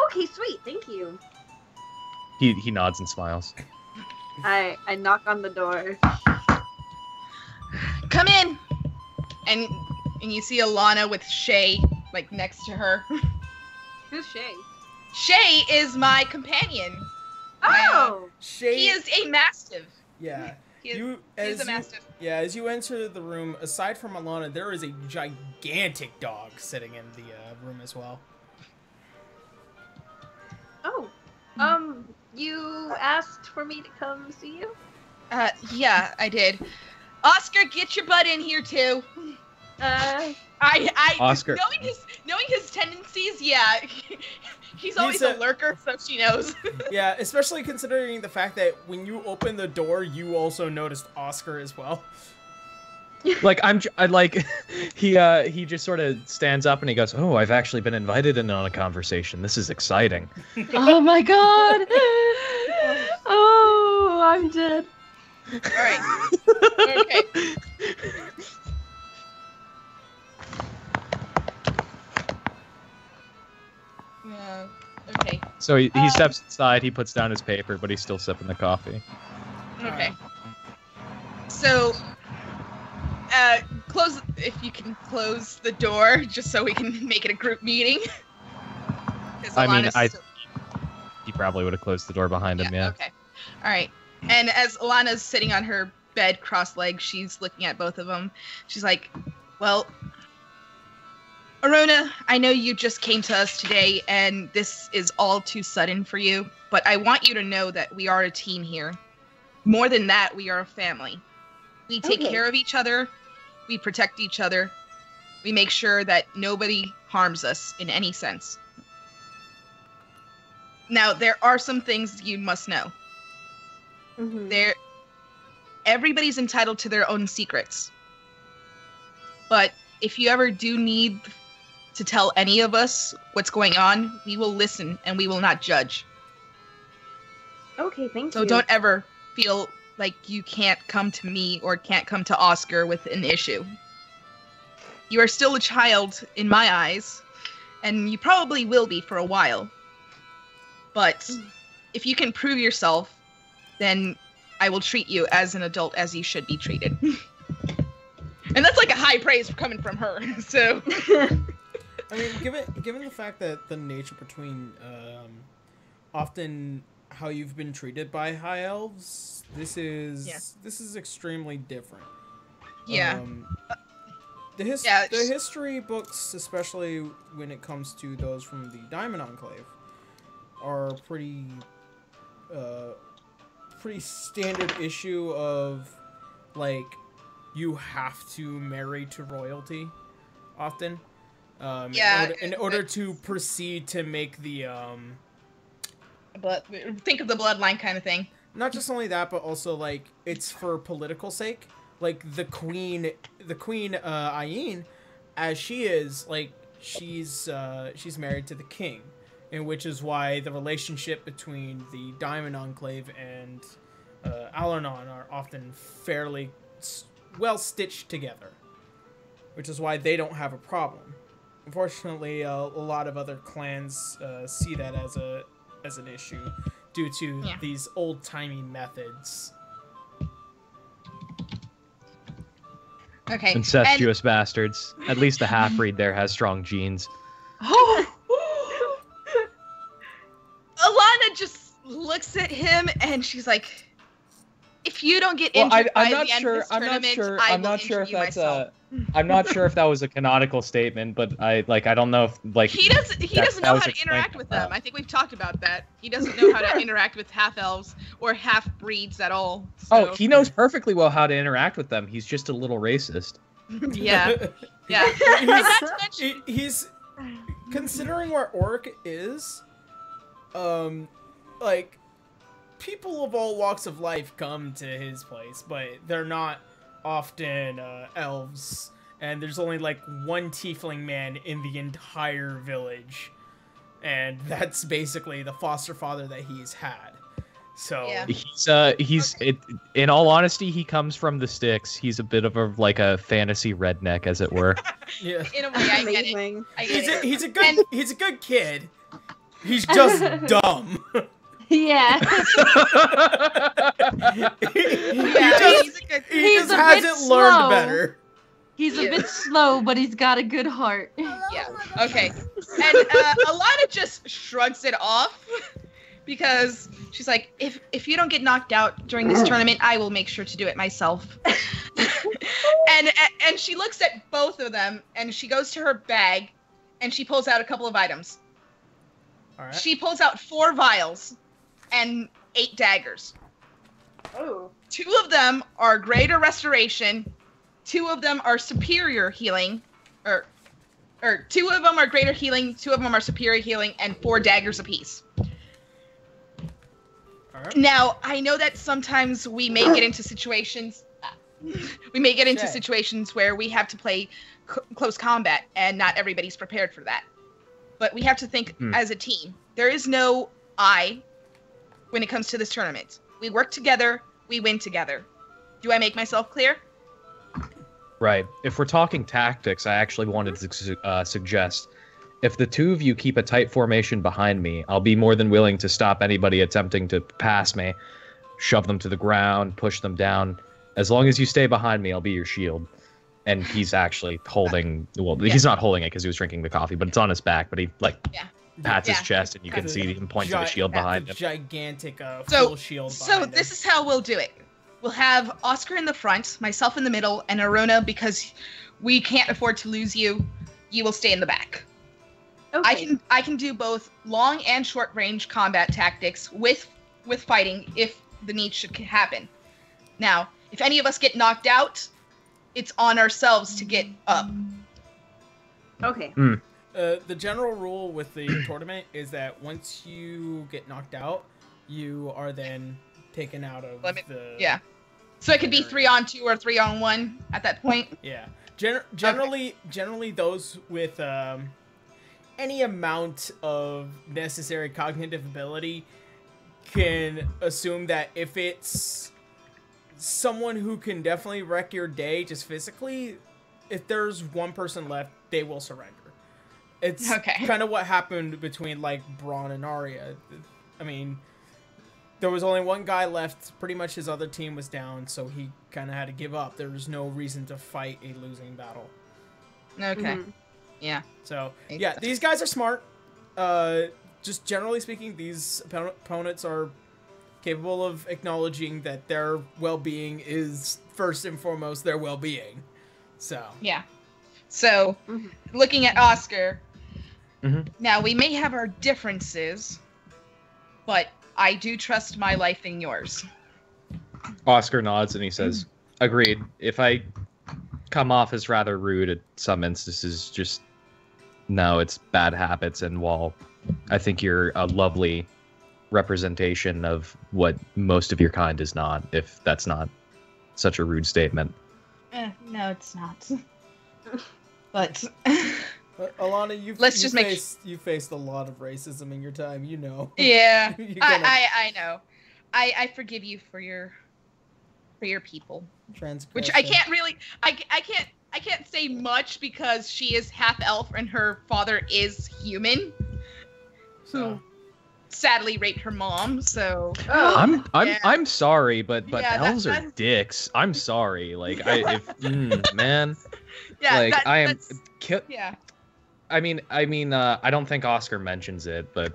Okay, sweet. Thank you. He nods and smiles. I knock on the door. Come in! And you see Alana with Shay, like, next to her. Who's Shay? Shay is my companion. Oh! Shay... He is a mastiff. Yeah. He is a mastiff. Yeah, as you enter the room, aside from Alana, there is a gigantic dog sitting in the room as well. Oh. You asked for me to come see you? Yeah, I did. Oscar, get your butt in here too. I Oscar. Knowing his tendencies, yeah. He's always a lurker, so she knows. Yeah, especially considering the fact that when you open the door, you also noticed Oscar as well. Like he just sort of stands up and he goes, "Oh, I've actually been invited in on a conversation. This is exciting." Oh my god! Oh, I'm dead. All right. Okay. Okay. So he steps inside. He puts down his paper, but he's still sipping the coffee. Okay. So, close if you can close the door, just so we can make it a group meeting. He probably would have closed the door behind him. Yeah. Okay. All right. And as Alana's sitting on her bed, cross-legged, she's looking at both of them. She's like, "Well, Arona, I know you just came to us today, and this is all too sudden for you, but I want you to know that we are a team here. More than that, we are a family. We take care of each other, we protect each other, we make sure that nobody harms us in any sense. Now, there are some things you must know. Everybody's entitled to their own secrets. But if you ever do need to tell any of us what's going on, we will listen and we will not judge. Okay, thank you. So don't ever feel like you can't come to me or can't come to Oscar with an issue. You are still a child in my eyes, and you probably will be for a while. But if you can prove yourself, then I will treat you as an adult as you should be treated." And that's like a high praise coming from her. So I mean, given the fact that the nature between often how you've been treated by high elves, this is extremely different. Yeah. The history books, especially when it comes to those from the Diamond Enclave, are pretty standard issue of, like, you have to marry to royalty often. In order to proceed to make the but think of the bloodline kind of thing. Not just only that, but also, like, it's for political sake. Like, the queen Ayin, as she is, like, she's married to the king, and which is why the relationship between the Diamond Enclave and Alanon are often fairly well stitched together, which is why they don't have a problem. Unfortunately, a lot of other clans see that as an issue due to these old-timey methods. Okay. Incestuous bastards. At least the half-breed there has strong genes. Alana just looks at him and she's like, "If you don't get injured by the end of this tournament, I will injure you myself." I'm not sure if that was a canonical statement, but I don't know if, like, he doesn't know how to interact with them. I think we've talked about that. He doesn't know how to interact with half elves or half breeds at all. So. Oh, he knows perfectly well how to interact with them. He's just a little racist. Yeah. He's considering where Orc is. Like, people of all walks of life come to his place, but they're not often elves, and there's only like one tiefling man in the entire village, and that's basically the foster father that he's had. So in all honesty, he comes from the sticks. He's a bit of a fantasy redneck, as it were. Yeah. In a way, I get it. He's a good kid. He's just dumb. Yeah. He just hasn't learned better. He's a bit slow, but he's got a good heart. Yeah. Okay. And Alana just shrugs it off because she's like, if you don't get knocked out during this tournament, I will make sure to do it myself. and she looks at both of them and she goes to her bag and she pulls out a couple of items. All right. She pulls out 4 vials and 8 daggers. Oh. 2 of them are greater restoration. 2 of them are superior healing. Or or 2 of them are greater healing, 2 of them are superior healing, and 4 daggers apiece. All right. Now, I know that sometimes we may get into situations. Where we have to play close combat, and not everybody's prepared for that. But we have to think as a team. There is no I when it comes to this tournament. We work together, we win together. Do I make myself clear? Right. If we're talking tactics, I actually wanted to suggest, if the 2 of you keep a tight formation behind me, I'll be more than willing to stop anybody attempting to pass me, shove them to the ground, push them down. As long as you stay behind me, I'll be your shield. And he's actually holding, he's not holding it because he was drinking the coffee, but it's on his back, but he, pats his chest, and you can see him point to the shield behind him. Gigantic full shield behind him. This is how we'll do it. We'll have Oscar in the front, myself in the middle, and Arona, because we can't afford to lose you, you will stay in the back. Okay. I can do both long and short range combat tactics with fighting if the need should happen. Now, if any of us get knocked out, it's on ourselves to get up. Okay. The general rule with the tournament is that once you get knocked out, you are then taken out of the... Yeah. So it could be 3-on-2 or 3-on-1 at that point? Yeah. Generally those with any amount of necessary cognitive ability can assume that if it's someone who can definitely wreck your day just physically, if there's one person left, they will surrender. It's kind of what happened between Braun and Arya. I mean, there was only one guy left. Pretty much his other team was down, so he kind of had to give up. There was no reason to fight a losing battle. Okay. Yeah. So, yeah, these guys are smart. Just generally speaking, these opponents are capable of acknowledging that their well-being is first and foremost their well-being. So. Yeah. So, looking at Oscar, now we may have our differences, but I do trust my life in yours. Oscar nods and he says, agreed. If I come off as rather rude at some instances, just know it's bad habits, and while I think you're a lovely representation of what most of your kind is not, if that's not such a rude statement. No, it's not. But Alana, you faced a lot of racism in your time, you know. Yeah, I know. I forgive you for your people. Which I can't really, I can't say much because she is half elf and her father is human, who sadly raped her mom. So I'm sorry, but elves are dicks. I'm sorry. Man. Yeah, yeah. I mean, I don't think Oscar mentions it, but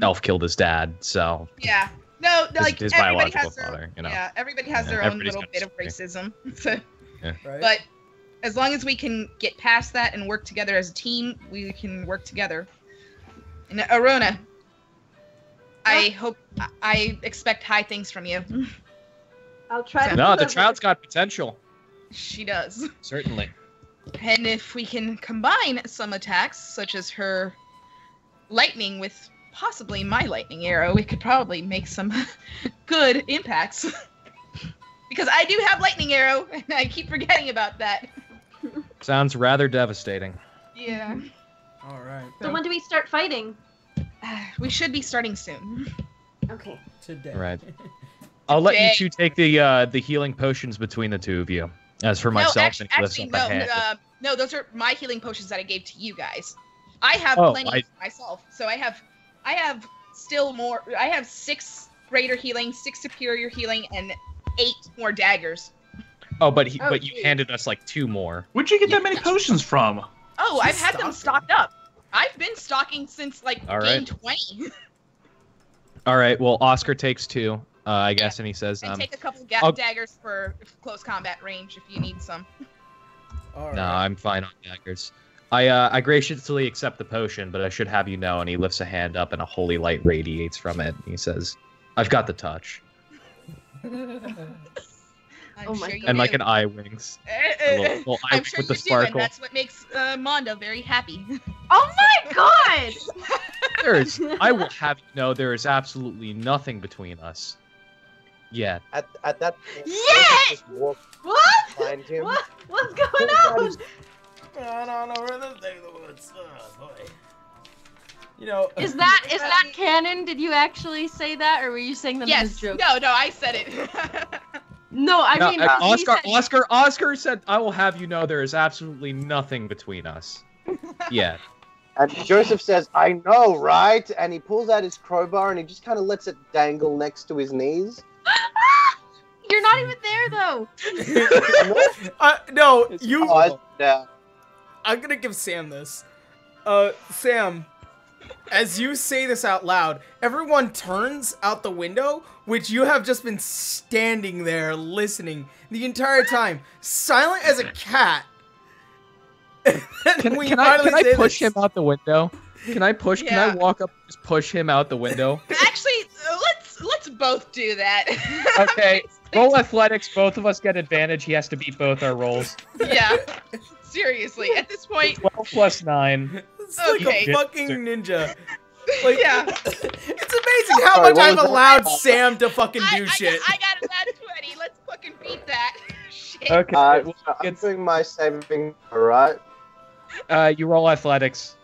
Elf killed his dad, so yeah. No, his everybody biological has their father. Yeah, everybody has their own little bit of racism. So, yeah. Right? But as long as we can get past that and work together as a team, we can work together. And Arona, I expect high things from you. I'll try. No, the child's got potential. She does. Certainly. And if we can combine some attacks, such as her lightning with possibly my lightning arrow, we could probably make some good impacts. Because I do have lightning arrow, and I keep forgetting about that. Sounds rather devastating. Yeah. All right. So when do we start fighting? We should be starting soon. Okay. Today. Right. I'll let you two take the healing potions between the two of you. As for myself, no, those are my healing potions that I gave to you guys. I have plenty for myself, so I have still more. I have 6 greater healing, 6 superior healing, and 8 more daggers. Oh, but you handed us 2 more. Where'd you get that many potions from? Oh, I've had them stocked up. I've been stocking since game 20. All right. Well, Oscar takes 2. I guess, and he says, and take a couple daggers for close combat range if you need some. All right. No, I'm fine on daggers. I graciously accept the potion, but I should have you know, and he lifts a hand up and a holy light radiates from it. And he says, I've got the touch. I'm Oh my sure God. you And like do. an eye wings. A little eye I'm wing sure with you the do, and sparkle. that's what makes Mondo very happy. Oh my god! I will have you know there is absolutely nothing between us. Yet. At that point, Yeah! just walk What? behind him. What's going Pull out on? his- Going on over the thing of the woods. Oh, boy. You know. Is that canon? Did you actually say that, or were you saying them as Yes. jokes? No, I said it. No, I mean, he said- Oscar said, "I will have you know there is absolutely nothing between us." Yet. And Joseph says, "I know, right?" And he pulls out his crowbar and he just kind of lets it dangle next to his knees. You're not even there though. No, you. Yeah. I'm gonna give Sam this. Sam, as you say this out loud, everyone turns out the window, which you have just been standing there listening the entire time, silent as a cat. Can I push him out the window? Can I push? Yeah. Can I walk up and just push him out the window? Actually, let's both do that. Okay. Roll athletics. Both of us get advantage. He has to beat both our rolls. Yeah. Seriously, at this point. 12 plus 9. It's like Okay. a fucking ninja. Like, Yeah. It's amazing how Sorry, much what I've was that? allowed Sam to fucking do I shit. got a nat 20. Let's fucking beat that. Shit. Okay. So I'm doing my saving, alright? You roll athletics.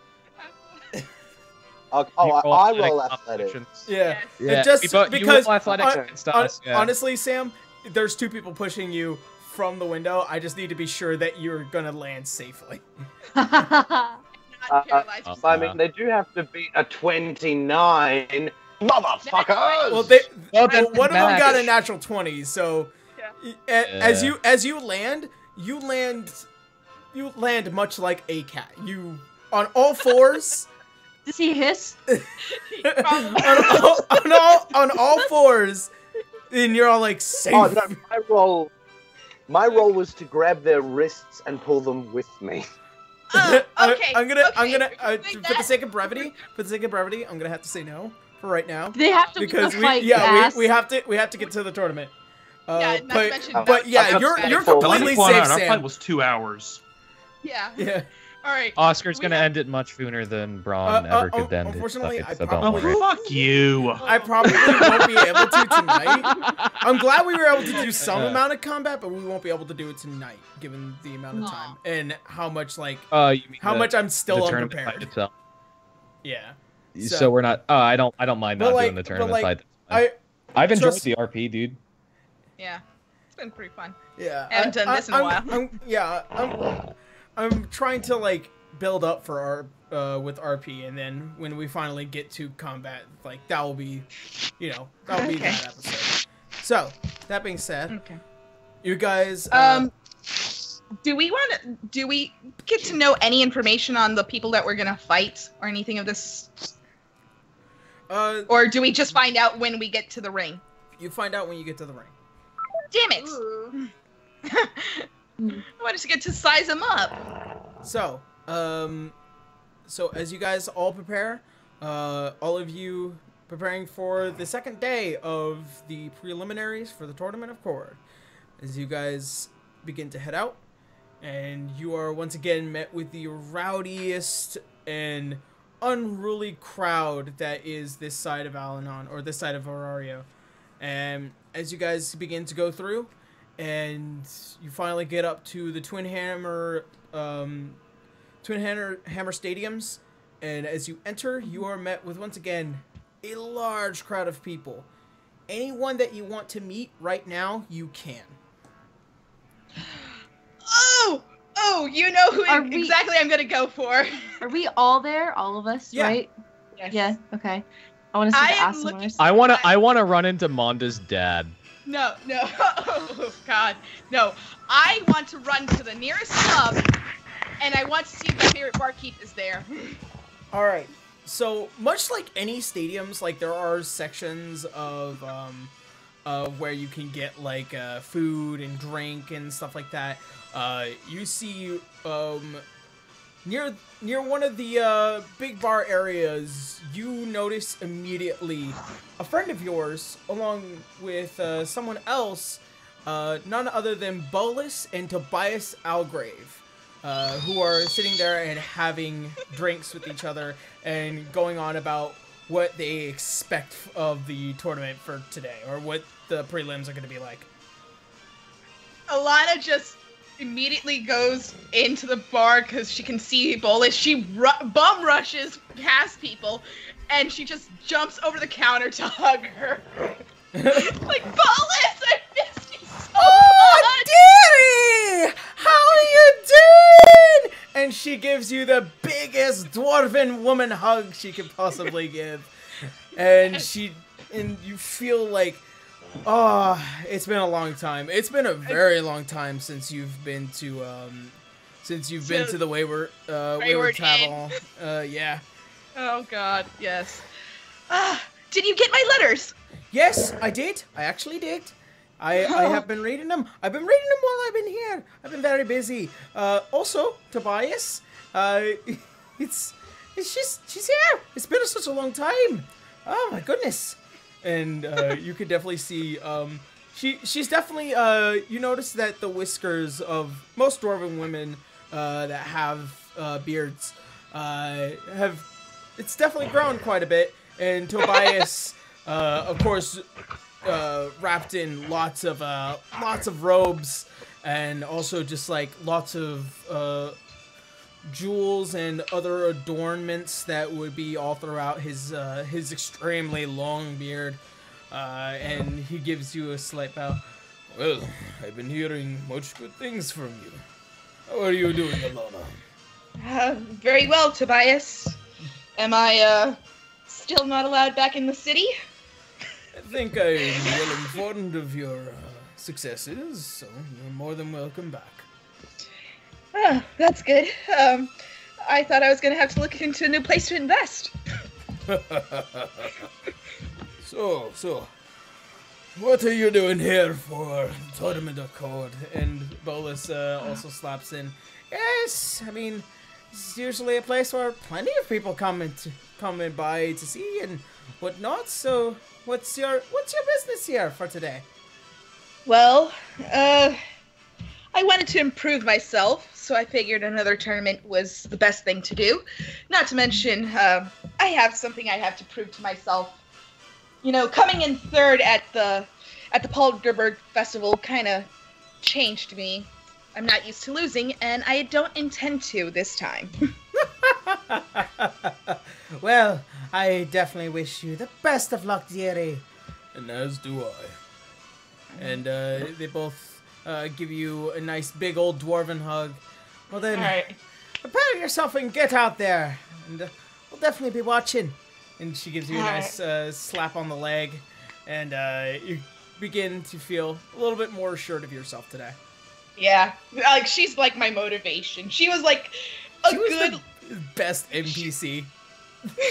I You roll athletic athletics. competitions. Yeah. Yeah. Just you because roll athletics hon- against us. Yeah. honestly, Sam, there's two people pushing you from the window. I just need to be sure that you're gonna land safely. Not paralyzed. I mean, they do have to beat a 29. Motherfuckers! Well, Well, then one of them match. got a natural 20. So, Yeah. as you land much like a cat. You on all fours. Does he hiss? on all fours, and you're all like safe. Oh, no, my role was to grab their wrists and pull them with me. Okay. I'm gonna Doing for the that. sake of brevity, I'm gonna have to say no for right now They have to because fight we fast. have to get to the tournament. Yeah, not to mention but yeah, I've you're got you're full- completely Point safe, out, our fight Sam. was 2 hours. Yeah. Yeah. All right. Oscar's We gonna have- end it much sooner than Braun ever could end it. unfortunately, Fuck it, I so don't probably- worry. Fuck you. I probably won't be able to tonight. I'm glad we were able to do some amount of combat, but we won't be able to do it tonight, given the amount of time and how much You mean how much I'm still the tournament fight unprepared. itself? Yeah. So we're not. Oh, I don't mind But not like- doing the but tournament like, fight. I've enjoyed trust- the RP, dude. Yeah. It's been pretty fun. Yeah, I haven't done this in a while. I'm trying to like build up for our with RP, and then when we finally get to combat, like that will be, that Okay. episode. So that being said, Okay. you guys, Do we get to know any information on the people that we're gonna fight or anything of this? Or do we just find out when we get to the ring? you find out when you get to the ring. Damn it! Ooh. I wanted to get to size them up. So, so as you guys all prepare, all of you preparing for the second day of the preliminaries for the Tournament of Chord, as you guys begin to head out, and you are once again met with the rowdiest and unruly crowd that is this side of Al-Anon, or this side of Aurario. And as you guys begin to go through, and you finally get up to the Twin Hammer stadiums, and as you enter, you are met with once again a large crowd of people. Anyone that you want to meet right now, you can. Oh, you know who Are we- exactly I'm gonna go for. Are we all there? All of us, Yeah. right? Yes. Yeah. Okay. I want to see I the am Asimars. I wanna run into Monda's dad. No. Oh God, no. I want to run to the nearest pub, and I want to see if my favorite barkeep is there. All right. So much like any stadiums, like there are sections of where you can get like food and drink and stuff like that. You see near one of the big bar areas, you notice immediately a friend of yours, along with someone else, none other than Bolus and Tobias Algrave, who are sitting there and having drinks with each other and going on about what they expect of the tournament for today, or what the prelims are going to be like. Alana just immediately goes into the bar because she can see Bolus. She bum rushes past people, and she just jumps over the counter to hug her. Like, Bolus, I missed you so much! Dearie! How are you doing? And she gives you the biggest dwarven woman hug she could possibly give. And you feel like, oh, it's been a long time. It's been a very long time since you've been to the Wayward Travel. Yeah. Oh God, yes. Did you get my letters? Yes, I did. I actually did. I have been reading them. I've been reading them while I've been here. I've been very busy. Also, Tobias, she's here. It's been such a long time. Oh my goodness. And you could definitely see she's definitely you notice that the whiskers of most dwarven women that have beards it's definitely grown quite a bit. And Tobias of course wrapped in lots of robes, and also just like lots of jewels and other adornments that would be all throughout his extremely long beard, and he gives you a slight bow. Well, I've been hearing much good things from you. How are you doing, Alana? Very well, Tobias. Am I still not allowed back in the city? I think I am well informed of your successes, so you're more than welcome back. Oh, that's good. I thought I was going to have to look into a new place to invest. So, what are you doing here for Tournament of Code? And Bolus also slaps in. Yes, I mean, it's usually a place where plenty of people come by to see and whatnot. So, what's your business here for today? Well, I wanted to improve myself, so I figured another tournament was the best thing to do. Not to mention, I have something I have to prove to myself. You know, coming in third at the Paulderberg Festival kind of changed me. I'm not used to losing, and I don't intend to this time. Well, I definitely wish you the best of luck, dearie. And as do I. And they both give you a nice big old dwarven hug. Well then, Alright. Prepare yourself and get out there. And we'll definitely be watching. And she gives you a nice slap on the leg. And you begin to feel a little bit more assured of yourself today. Yeah, like she's like my motivation. She was like She was the best NPC.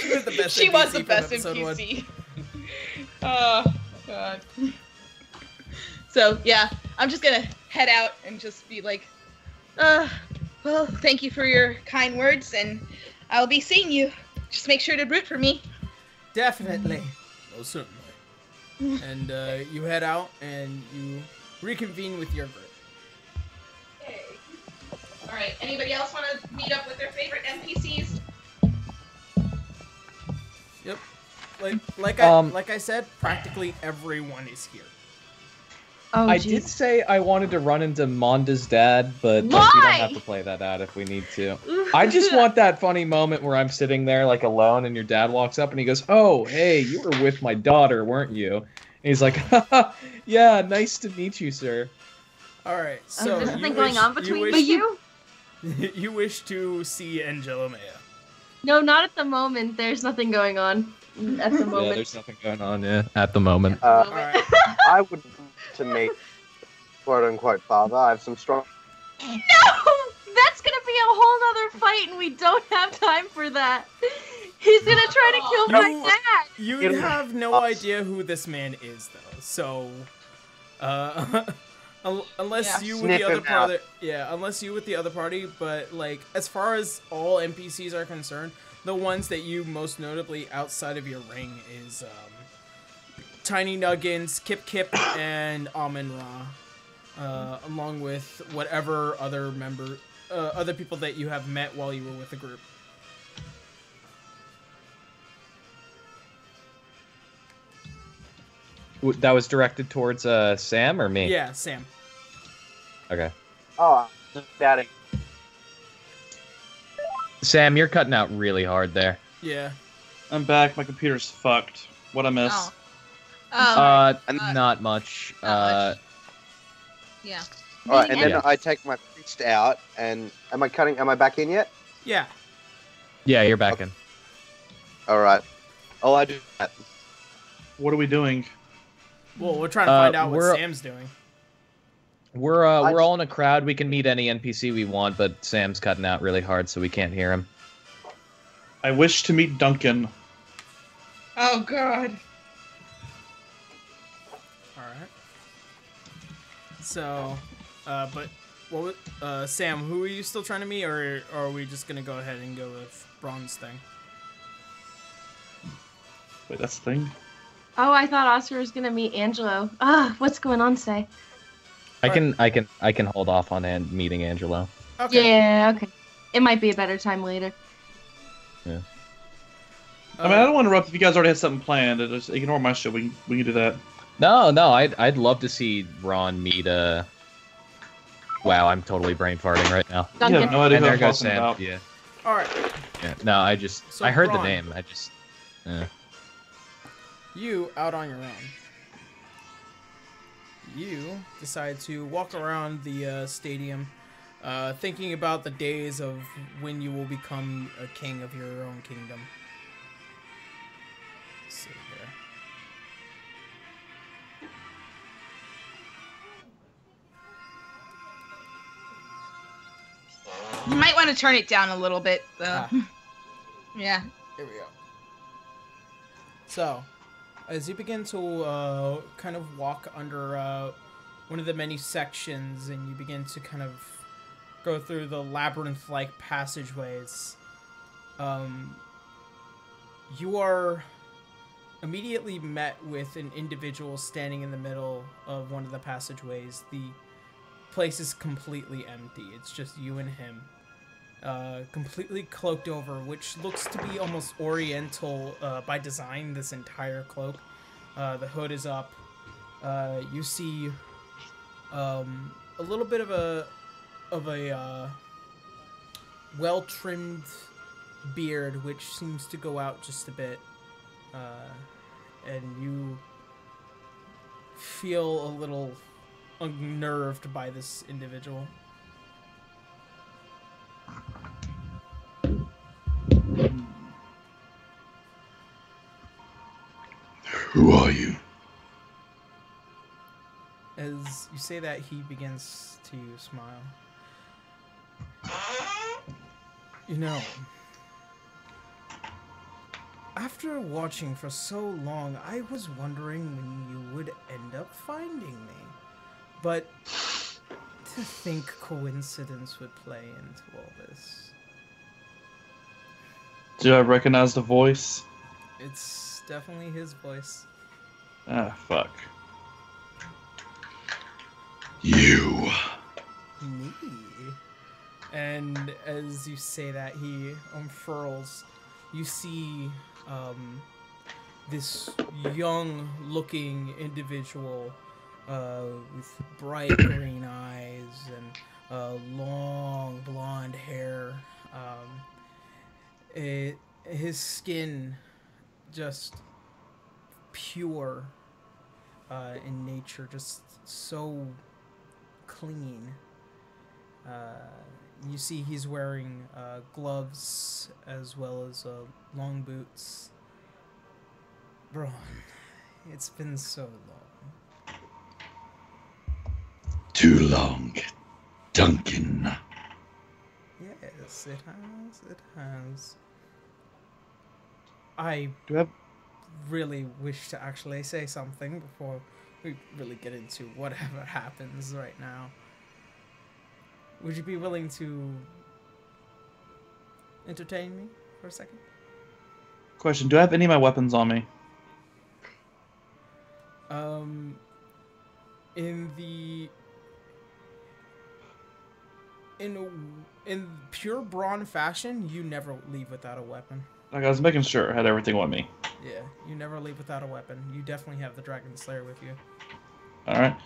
She was the best she NPC was the from best episode NPC. Oh, God. So, yeah, I'm just gonna head out and just be like, well, thank you for your kind words, and I'll be seeing you. Just make sure to root for me. Definitely. Oh, certainly. And you head out and you reconvene with your group. Okay. Alright, anybody else want to meet up with their favorite NPCs? Yep. Like I said, practically everyone is here. Oh, I geez. did say I wanted to run into Monda's dad, but like, we don't have to play that out if we need to. I just want that funny moment where I'm sitting there like alone and your dad walks up and he goes, "Oh, hey, you were with my daughter, weren't you?" And he's like, "Haha, yeah, nice to meet you, sir." All right. So There's something going on between you? You wish to see Angela Maya. No, not at the moment. There's nothing going on at the Yeah, moment. there's nothing going on at the moment. All right. I would to meet quote unquote father. I have some strong. No! That's gonna be a whole nother fight, and we don't have time for that. He's gonna try to kill my dad. You have no idea who this man is, though. So, unless you with the other party, unless you with the other party. But like, as far as all NPCs are concerned, the ones that you most notably outside of your ring is Tiny Nuggins, Kip Kip, and Amin Ra. along with whatever other other people that you have met while you were with the group. That was directed towards Sam or me? Yeah, Sam. Okay. Oh, just doubting. Sam, you're cutting out really hard there. Yeah. I'm back. My computer's fucked. What I miss? Not much. Yeah. All right, and then Yeah. I take my priest out, and am I back in yet? Yeah. Yeah, you're back in. All right. Oh, I do that. What are we doing? Well, we're trying to find out what we're- Sam's doing. We're all in a crowd. We can meet any NPC we want, but Sam's cutting out really hard, so we can't hear him. I wish to meet Duncan. Oh God. All right. So, but what? Sam, who are you still trying to meet, or are we just gonna go ahead and go with Braun's thing? Wait, that's the thing? Oh, I thought Oscar was gonna meet Angelo. What's going on, Say? I can hold off on meeting Angelo. Okay. Yeah, okay. It might be a better time later. Yeah. I mean, I don't want to interrupt if you guys already had something planned. Just ignore my shit. We can do that. No, I'd love to see Ron meet Wow, I'm totally brain farting right now. Duncan. You have no idea And who there I'm goes talking Sam. about. Yeah. All right. Yeah. No, I So, heard Ron. the name. You out on your own. You decide to walk around the stadium, thinking about the days of when you will become a king of your own kingdom. Let's see here. You might want to turn it down a little bit, though. Ah. Yeah. Here we go. So, as you begin to kind of walk under one of the many sections, and you begin to kind of go through the labyrinth-like passageways, you are immediately met with an individual standing in the middle of one of the passageways. The place is completely empty. It's just you and him. Completely cloaked over, which looks to be almost oriental by design, this entire cloak. The hood is up. You see a little bit of a well-trimmed beard, which seems to go out just a bit. And you feel a little unnerved by this individual. Who are you? As you say that, he begins to smile. You know, after watching for so long, I was wondering when you would end up finding me. But to think coincidence would play into all this. Do I recognize the voice? It's definitely his voice. Ah, fuck. You. Me. And as you say that, he unfurls. You see this young-looking individual with bright green eyes and long blonde hair. His skin just pure in nature, just so clean. You see he's wearing gloves as well as long boots. Braun, it's been so long. Too long, Duncan. Yes, it has. It has. I really wish to actually say something before we really get into whatever happens right now. Would you be willing to entertain me for a second? Question, do I have any of my weapons on me? In the in pure brawn fashion, you never leave without a weapon. Like I was making sure I had everything with me. Yeah, you never leave without a weapon. You definitely have the Dragon Slayer with you. All right.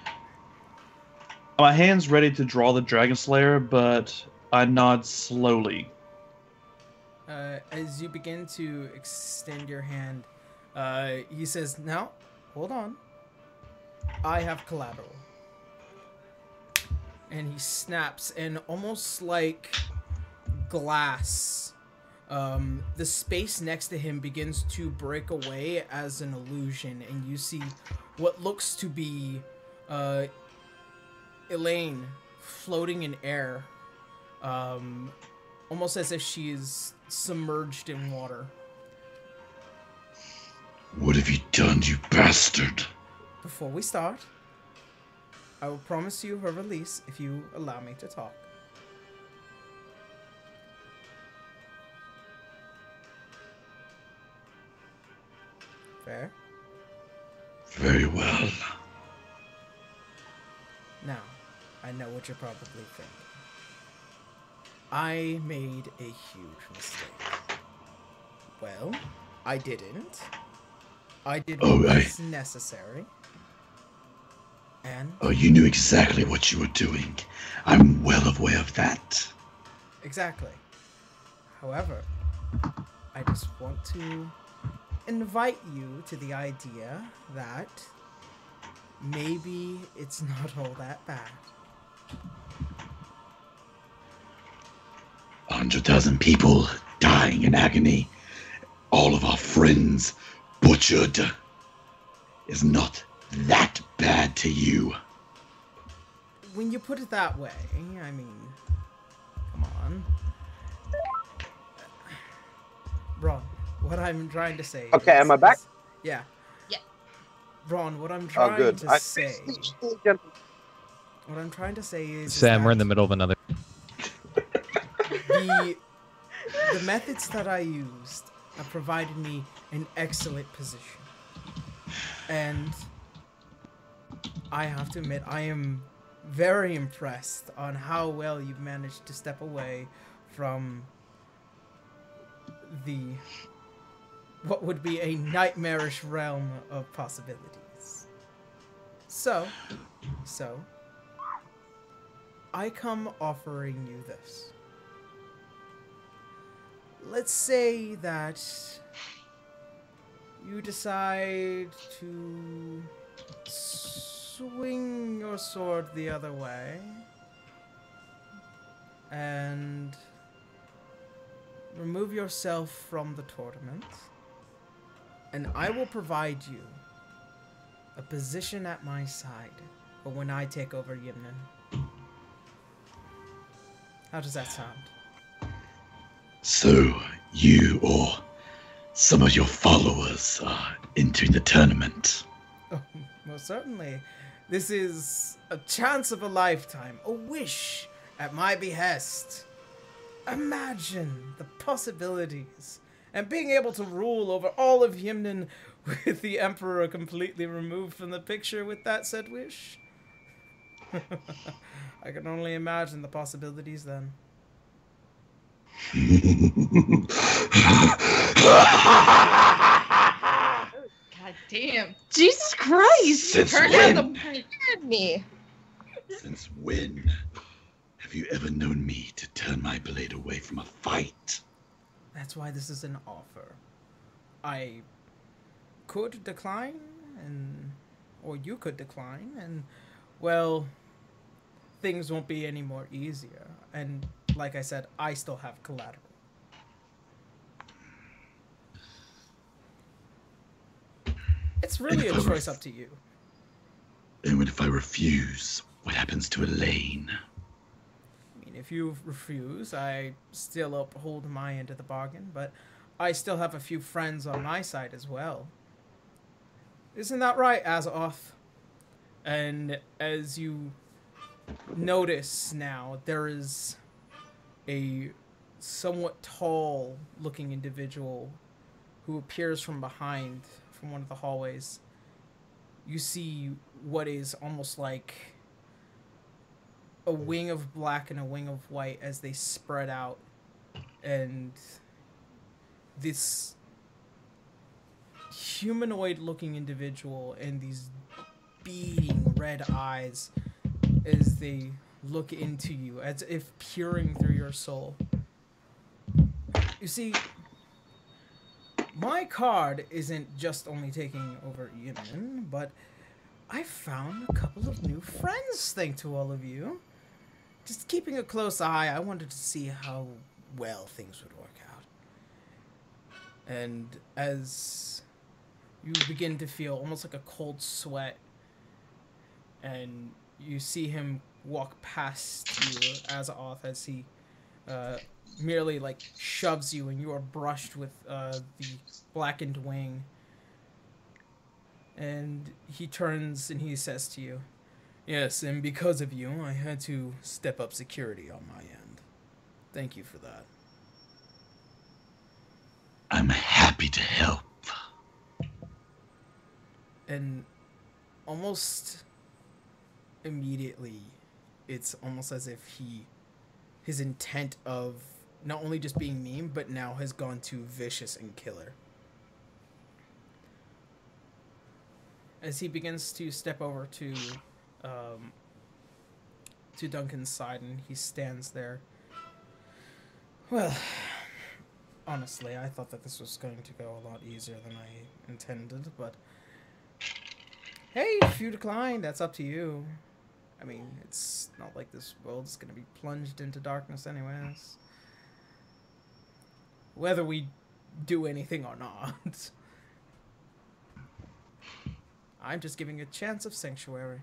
My hand's ready to draw the Dragon Slayer, but I nod slowly. As you begin to extend your hand, he says, "Now, hold on. I have collateral." And he snaps, and almost like glass, the space next to him begins to break away as an illusion, and you see what looks to be Elaine floating in air, almost as if she is submerged in water. What have you done, you bastard? Before we start, I will promise you her release if you allow me to talk. Fair? Very well. Now, I know what you're probably thinking. I made a huge mistake. Well, I didn't. I did what was necessary. And Oh, you knew exactly what you were doing. I'm well aware of that. exactly. However, I just want to invite you to the idea that maybe it's not all that bad. 100,000 people dying in agony. All of our friends butchered. Is not that bad to you. When you put it that way, I mean, come on. Ron, what I'm trying to say Okay, am I back? Yeah. Yeah. Ron, what I'm trying to say... Good. What I'm trying to say is... Sam, we're in the that middle of another. the methods that I used have provided me an excellent position. And I have to admit, I am very impressed on how well you've managed to step away from what would be a nightmarish realm of possibilities. So, I come offering you this. Let's say that you decide to swing your sword the other way and remove yourself from the tournament, and I will provide you a position at my side for when I take over Yimnan. How does that sound? So, you or some of your followers are entering the tournament. Oh, most certainly. This is a chance of a lifetime, a wish at my behest. Imagine the possibilities, and being able to rule over all of Yimnan with the Emperor completely removed from the picture with that said wish. I can only imagine the possibilities then. God damn. Jesus Christ! Since Turn when? down the Me. Since when have you ever known me to turn my blade away from a fight? That's why this is an offer. I could decline, or you could decline, and, well, things won't be any more easier. And, like I said, I still have collateral. It's really a choice up to you. And what if I refuse? What happens to Elaine? I mean, if you refuse, I still uphold my end of the bargain, but I still have a few friends on my side as well. Isn't that right, Azoth? And as you notice now, there is a somewhat tall-looking individual who appears from behind, from one of the hallways. You see what is almost like a wing of black and a wing of white as they spread out, and this humanoid-looking individual and these beating red eyes as they look into you, as if peering through your soul. You see, my card isn't just only taking over Yemen, but I found a couple of new friends thanks to all of you. Just keeping a close eye, I wanted to see how well things would work out. And as you begin to feel almost like a cold sweat, and you see him walk past you, Azaoth, as he merely like shoves you, and you are brushed with the blackened wing. And he turns and he says to you, "Yes, and because of you, I had to step up security on my end. Thank you for that." I'm happy to help. And almost immediately, it's almost as if his intent of not only just being mean, but now has gone to vicious and killer. As he begins to step over to Duncan's side, and he stands there. "Well, honestly, I thought that this was going to go a lot easier than I intended, but hey, if you decline, that's up to you. I mean, it's not like this world is going to be plunged into darkness anyways. Whether we do anything or not. I'm just giving a chance of sanctuary."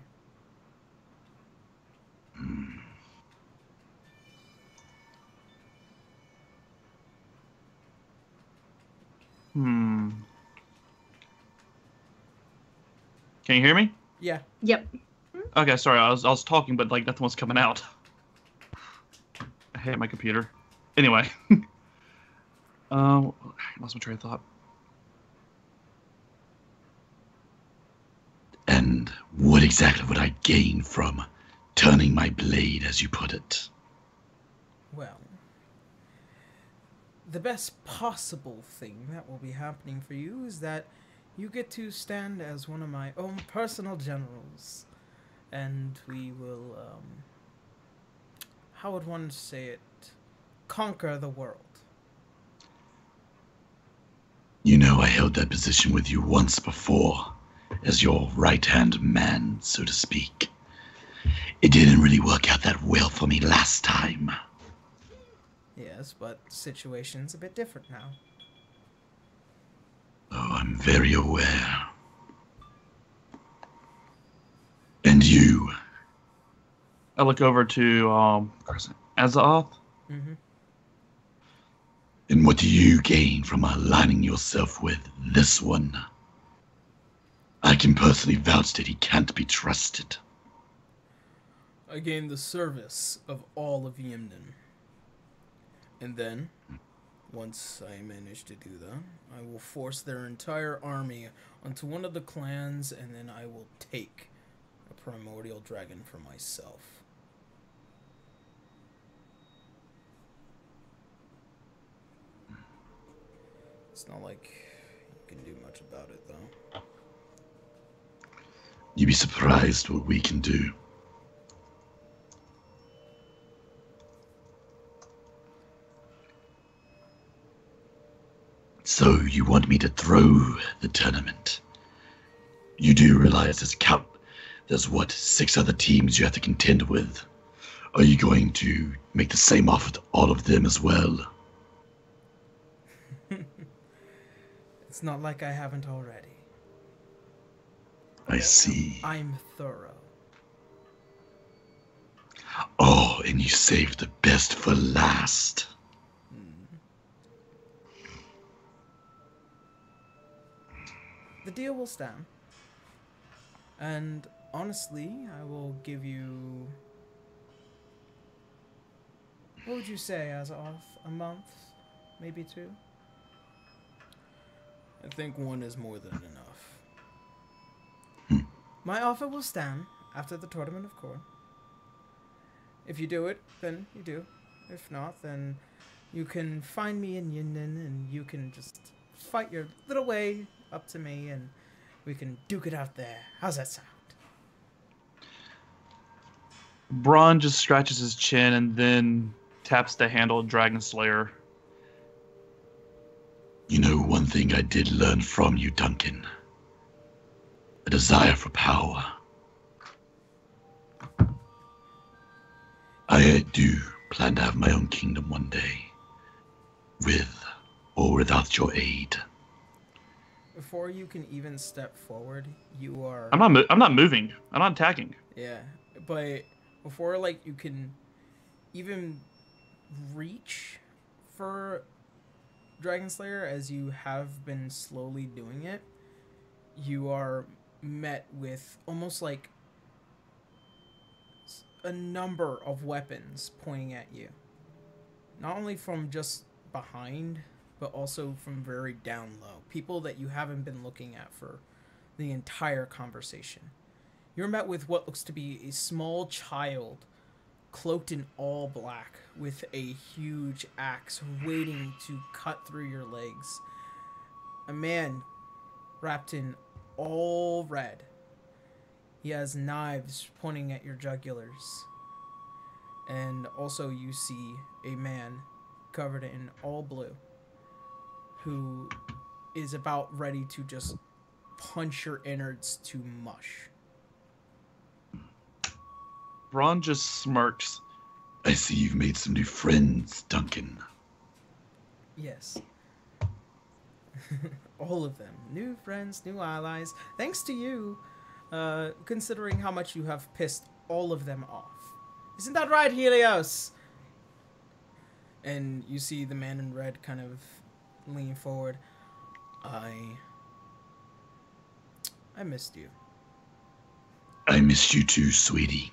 Can you hear me? Yeah. Yep. Okay, sorry, I was talking, but like nothing was coming out. I hate my computer. Anyway, I lost my train of thought. And what exactly would I gain from turning my blade, as you put it? Well, the best possible thing that will be happening for you is that you get to stand as one of my own personal generals. And we will, how would one say it? Conquer the world. You know, I held that position with you once before, as your right-hand man, so to speak. It didn't really work out that well for me last time. Yes, but the situation's a bit different now. Oh, I'm very aware. And you? I look over to Azaoth. Mm-hmm. And what do you gain from aligning yourself with this one? I can personally vouch that he can't be trusted. I gain the service of all of Yemen. And then, once I manage to do that, I will force their entire army onto one of the clans, and then I will take a primordial dragon for myself. It's not like you can do much about it, though. You'd be surprised what we can do. So, you want me to throw the tournament? You do realize there's what, 6 other teams you have to contend with? Are you going to make the same offer to all of them as well? It's not like I haven't already. I see. I'm thorough. Oh, and you saved the best for last. The deal will stand. And honestly, I will give you... What would you say, Azaoth? A month? Maybe 2? I think 1 is more than enough. My offer will stand after the Tournament of Court. If you do it, then you do. If not, then you can find me in Yinden and you can just fight your little way up to me and we can duke it out there. How's that sound? Braun just scratches his chin and then taps the handle of Dragon Slayer. You know, one thing I did learn from you, Duncan. A desire for power. I do plan to have my own kingdom one day. With or without your aid. Before you can even step forward, you are... I'm not moving. I'm not attacking. Yeah, but before, like, you can even reach for Dragon Slayer, as you have been slowly doing it, you are met with almost like a number of weapons pointing at you. Not only from just behind, but also from very down low. People that you haven't been looking at for the entire conversation. You're met with what looks to be a small child cloaked in all black with a huge axe waiting to cut through your legs. A man wrapped in all red. He has knives pointing at your jugulars. And also you see a man covered in all blue who is about ready to just punch your innards to mush. Braun just smirks. I see you've made some new friends, Duncan. Yes. All of them. New friends, new allies. Thanks to you, considering how much you have pissed all of them off. Isn't that right, Helios? And you see the man in red kind of lean forward. I missed you. I missed you too, sweetie.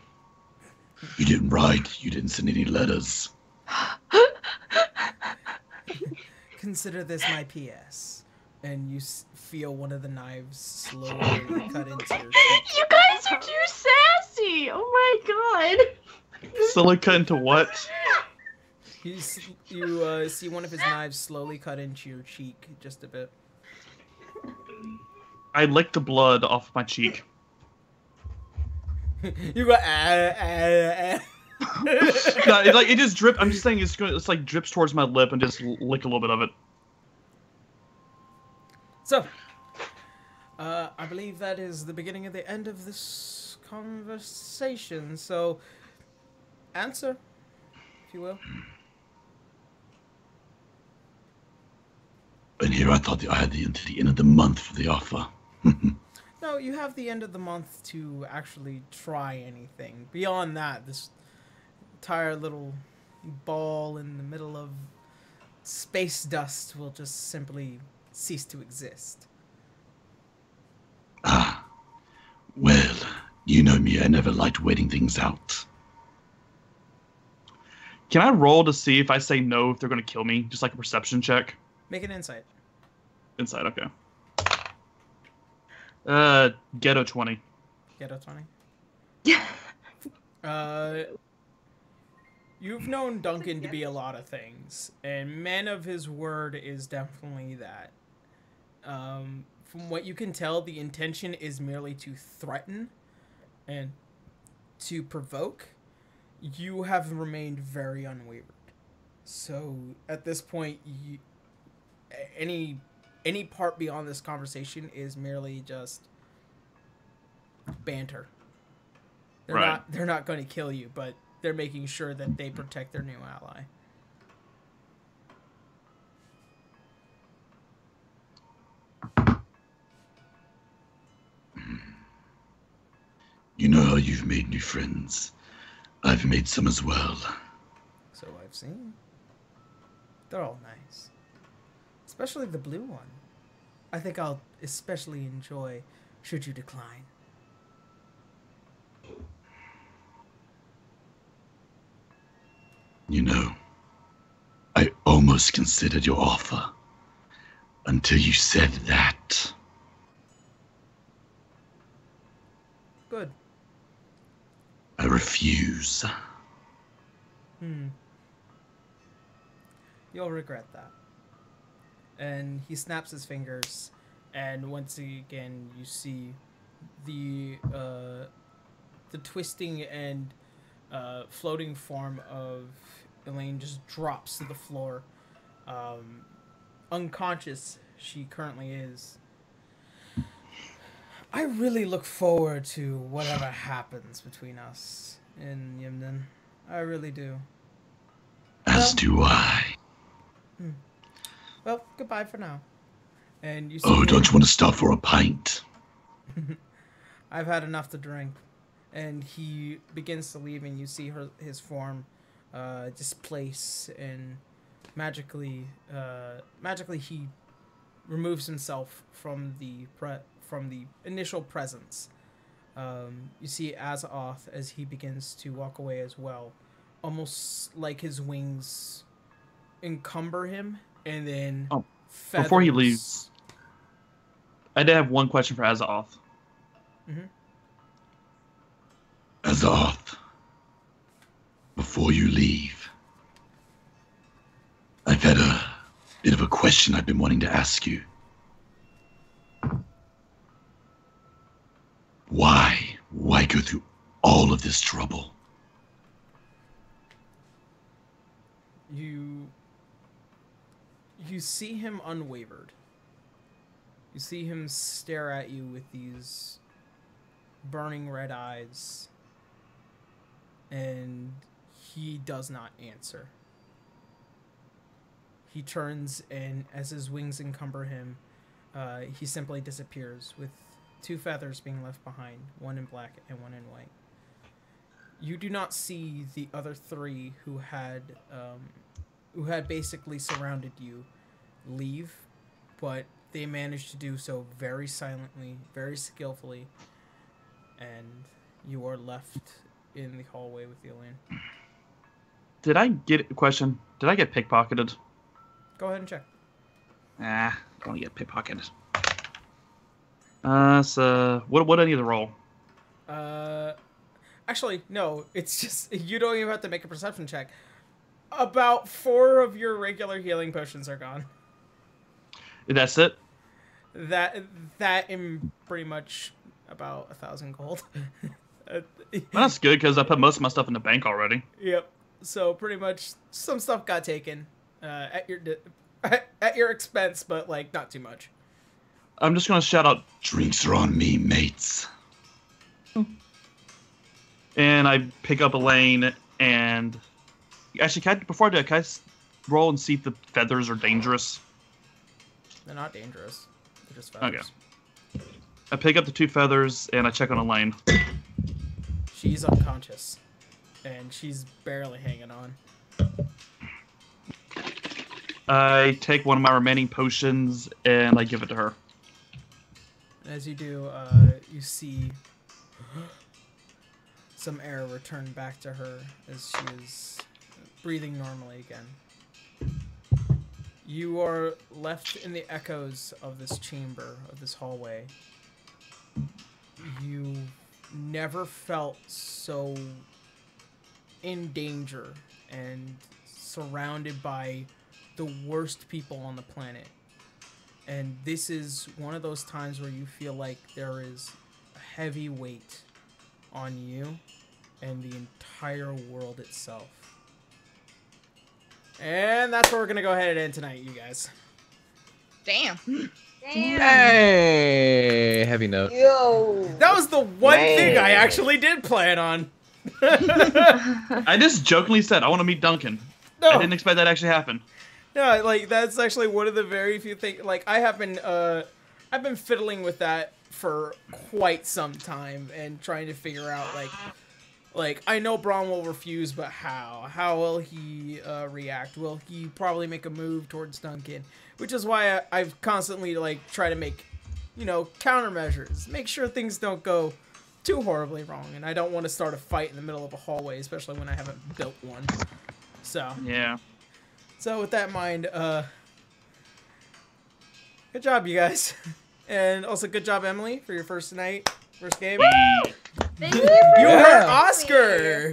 You didn't write, you didn't send any letters. Consider this my PS. And you feel one of the knives slowly cut into your cheek. You guys are too sassy! Oh my god! Slowly cut into what? You see one of his knives slowly cut into your cheek just a bit. I lick the blood off my cheek. You go No, it just drip. I'm just saying it's like drips towards my lip and just lick a little bit of it. So, I believe that is the beginning of the end of this conversation. So, answer, if you will. And here I thought that I had the end of the month for the offer. No, you have the end of the month to actually try anything. Beyond that, this entire little ball in the middle of space dust will just simply cease to exist. Ah, well, you know me, I never liked waiting things out. Can I roll to see if I say no if they're going to kill me? Just like a perception check? Make an insight. Insight, okay. Ghetto 20. Ghetto 20? You've known Duncan to be a lot of things, and man of his word is definitely that. From what you can tell, the intention is merely to threaten and to provoke. You have remained very unwavered. So, at this point, any part beyond this conversation is merely just banter. They're not going to kill you, but they're making sure that they protect their new ally. You know how you've made new friends. I've made some as well. So I've seen. They're all nice. Especially the blue one. I think I'll especially enjoy should you decline. You know, I almost considered your offer until you said that. Good. I refuse. You'll regret that. And he snaps his fingers, and once again you see the twisting and floating form of Elaine just drops to the floor. Unconscious she currently is. I really look forward to whatever happens between us in Yimden. I really do. As do I. Well, goodbye for now. And you see Oh, don't you want to stop for a pint? I've had enough to drink. And he begins to leave, and you see his form displace, and magically he removes himself from the initial presence. You see Azoth as he begins to walk away as well, almost like his wings encumber him, and then before he leaves, I did have one question for Azoth. Azoth, before you leave, I've had a bit of a question I've been wanting to ask you. Why? Why go through all of this trouble? You see him unwavered. You see him stare at you with these burning red eyes, and he does not answer. He turns, and as his wings encumber him, he simply disappears, with 2 feathers being left behind, one in black and one in white. You do not see the other 3 who had basically surrounded you leave, but they managed to do so very silently, very skillfully, and you are left in the hallway with the alien. Did I get a question? Did I get pickpocketed? Go ahead and check. I don't get pickpocketed. So what do I need to roll? Actually, no. It's just you don't even have to make a perception check. About 4 of your regular healing potions are gone. That's it. That in pretty much about 1,000 gold. Well, that's good because I put most of my stuff in the bank already. Yep. So pretty much some stuff got taken at your expense, but like not too much. I'm just gonna shout out, Drinks are on me, mates. and I pick up Elaine and actually, before I do it, can I roll and see if the feathers are dangerous? They're not dangerous. They're just feathers. Okay. I pick up the 2 feathers and I check on Elaine. She's unconscious, and she's barely hanging on. I take one of my remaining potions and I give it to her. As you do, you see some air return back to her as she is breathing normally again. You are left in the echoes of this chamber, of this hallway. You never felt so in danger and surrounded by the worst people on the planet. And this is one of those times where you feel like there is a heavy weight on you and the entire world itself. And that's where we're going to go ahead and end tonight, you guys. Damn. Hey, heavy note. Yo. That was the one thing I actually did plan on. I just jokingly said I want to meet Duncan. No. I didn't expect that to actually happen. Yeah, like that's actually one of the very few things. Like I've been fiddling with that for quite some time and trying to figure out like I know Braun will refuse, but how will he react? Will he probably make a move towards Duncan? Which is why I've constantly try to make countermeasures, make sure things don't go too horribly wrong, and I don't want to start a fight in the middle of a hallway, especially when I haven't built one. So yeah. So with that in mind, good job, you guys. And also good job, Emily, for your first game. Thank you. You heard Oscar!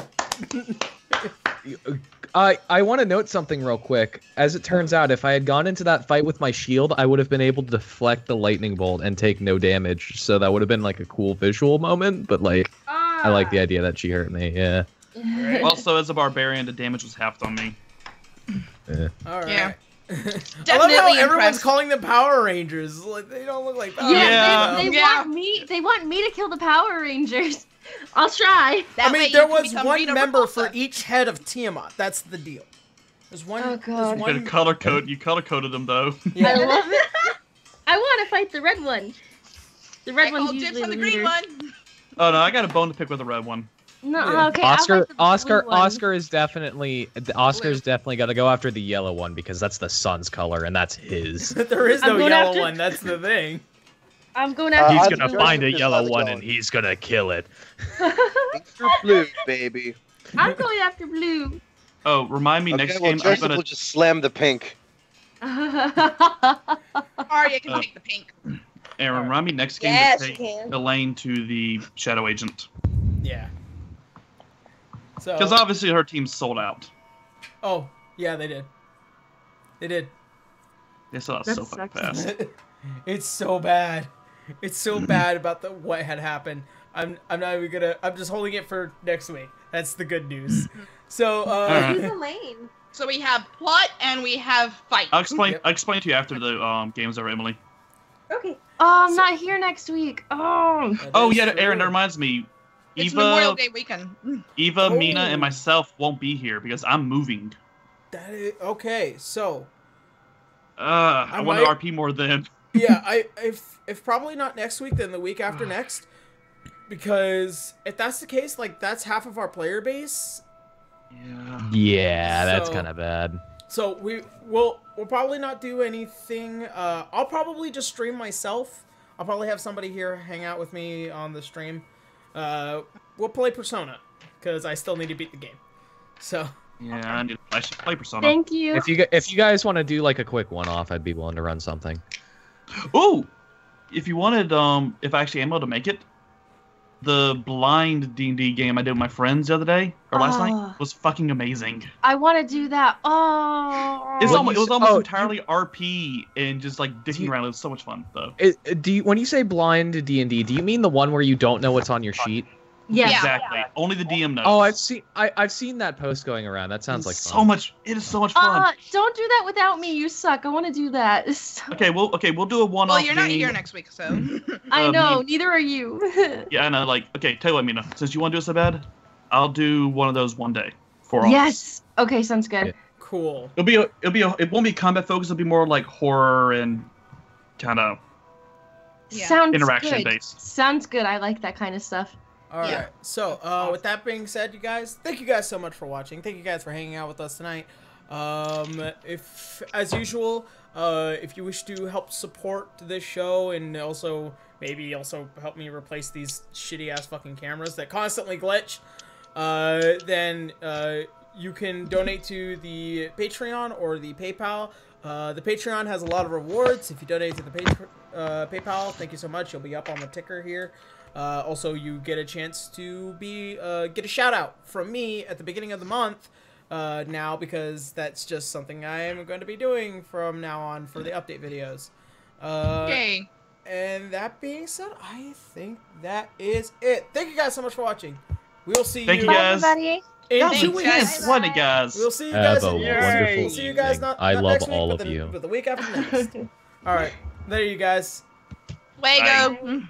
I want to note something real quick. As it turns out, if I had gone into that fight with my shield, I would have been able to deflect the lightning bolt and take no damage. So that would have been like a cool visual moment. But like, I like the idea that she hurt me. Yeah. Also, as a barbarian, the damage was halved on me. Yeah. All right. Yeah. I love how everyone's impressed. calling them Power Rangers. Like they don't look like Power Yeah, Rangers. they want me. They want me to kill the Power Rangers. I'll try. That I way mean, you there can was become one Rita member Repulsa. for each head of Tiamat. That's the deal. There's one. Oh, God. There's You one. color code. You color coded them though. I Yeah. love it. I want to fight the red one. The red I one's called usually dibs on the the green leader. one. Oh no, I got a bone to pick with the red one. No, Yeah. okay. I'll fight the blue one. Oscar is definitely got to go after the yellow one because that's the sun's color and that's his. There is I'm no going yellow after- one. That's the thing. I'm going after. He's I'll gonna do find a it. yellow one and he's gonna kill it. Extra blue, baby. I'm going after blue. Oh, remind me Okay, next well, game. I'm Joseph gonna. will just slam the pink. Arya can Oh. take the pink. Aaron, remind me next game Yes, to you take can. Elaine to the Shadow Agent. Yeah. So. Because obviously her team's sold out. Oh, yeah, they did. They did. They sold out That so fucking sucks. fast. It's so bad. It's so bad about what had happened. I'm not even gonna. I'm just holding it for next week. That's the good news. So Alright. Who's Elaine? So we have plot and we have fight. I'll explain. Yep. I'll explain to you after the game's over, Emily. Okay. Oh, I'm not here next week. Oh. that Oh is yeah, true. Aaron. That reminds me. It's Memorial Eva, Day weekend. Eva, Mina, Oh. and myself won't be here because I'm moving. That is okay. So I want might- to RP more then. yeah, if probably not next week, then the week after next. Because if that's the case, like that's half of our player base. Yeah. Yeah, that's So- kind of bad. So we'll probably not do anything. I'll probably just stream myself. I'll probably have somebody here hang out with me on the stream. We'll play Persona because I still need to beat the game. So Yeah, I should play Persona. Thank you. If you guys want to do like a quick one-off, I'd be willing to run something. Ooh, if you wanted, if I actually am able to make it, the blind D&D game I did with my friends the other day or last night was fucking amazing. I want to do that. Oh. It What was you- almost oh, entirely RP and just like dicking you- around. It was so much fun though. When you say blind D&D, do you mean the one where you don't know what's on your sheet? Yeah. Exactly. Only the DM knows. Oh, I've seen that post going around. That sounds like so fun. much. It is so much fun. Don't do that without me. You suck. I want to do that. Okay, we'll do a one-off. Well, you're not game. here next week, so. I know. me- Neither are you. Yeah, I know. Like, okay, tell you what, Mina. Since you want to do it so bad, I'll do one of those one day for all. Yes. Okay. Sounds good. Yeah. cool. It won't be combat focused. It'll be more like horror and kind of Yeah. Sounds interaction good. based. Sounds good. I like that kind of stuff. All right. Yeah. So, with that being said, you guys, thank you guys so much for watching. Thank you guys for hanging out with us tonight. If, as usual, if you wish to help support this show and also maybe also help me replace these shitty ass fucking cameras that constantly glitch, then you can donate to the Patreon or the PayPal. The Patreon has a lot of rewards. If you donate to the PayPal, thank you so much. You'll be up on the ticker here. Also, you get a chance to get a shout out from me at the beginning of the month now, because that's just something I am going to be doing from now on for the update videos. Yay. And that being said, I think that is it. Thank you guys so much for watching. We'll see Thank you Bye, guys. everybody. in Thanks, 2 guys. weeks. What it, guys? We'll see you Have guys. a wonderful We'll see you guys evening. not I love next week, all but of you. But the week after next. All right, there you guys. Way Bye. go.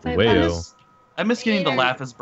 Bye, Wayo. I miss getting to laugh as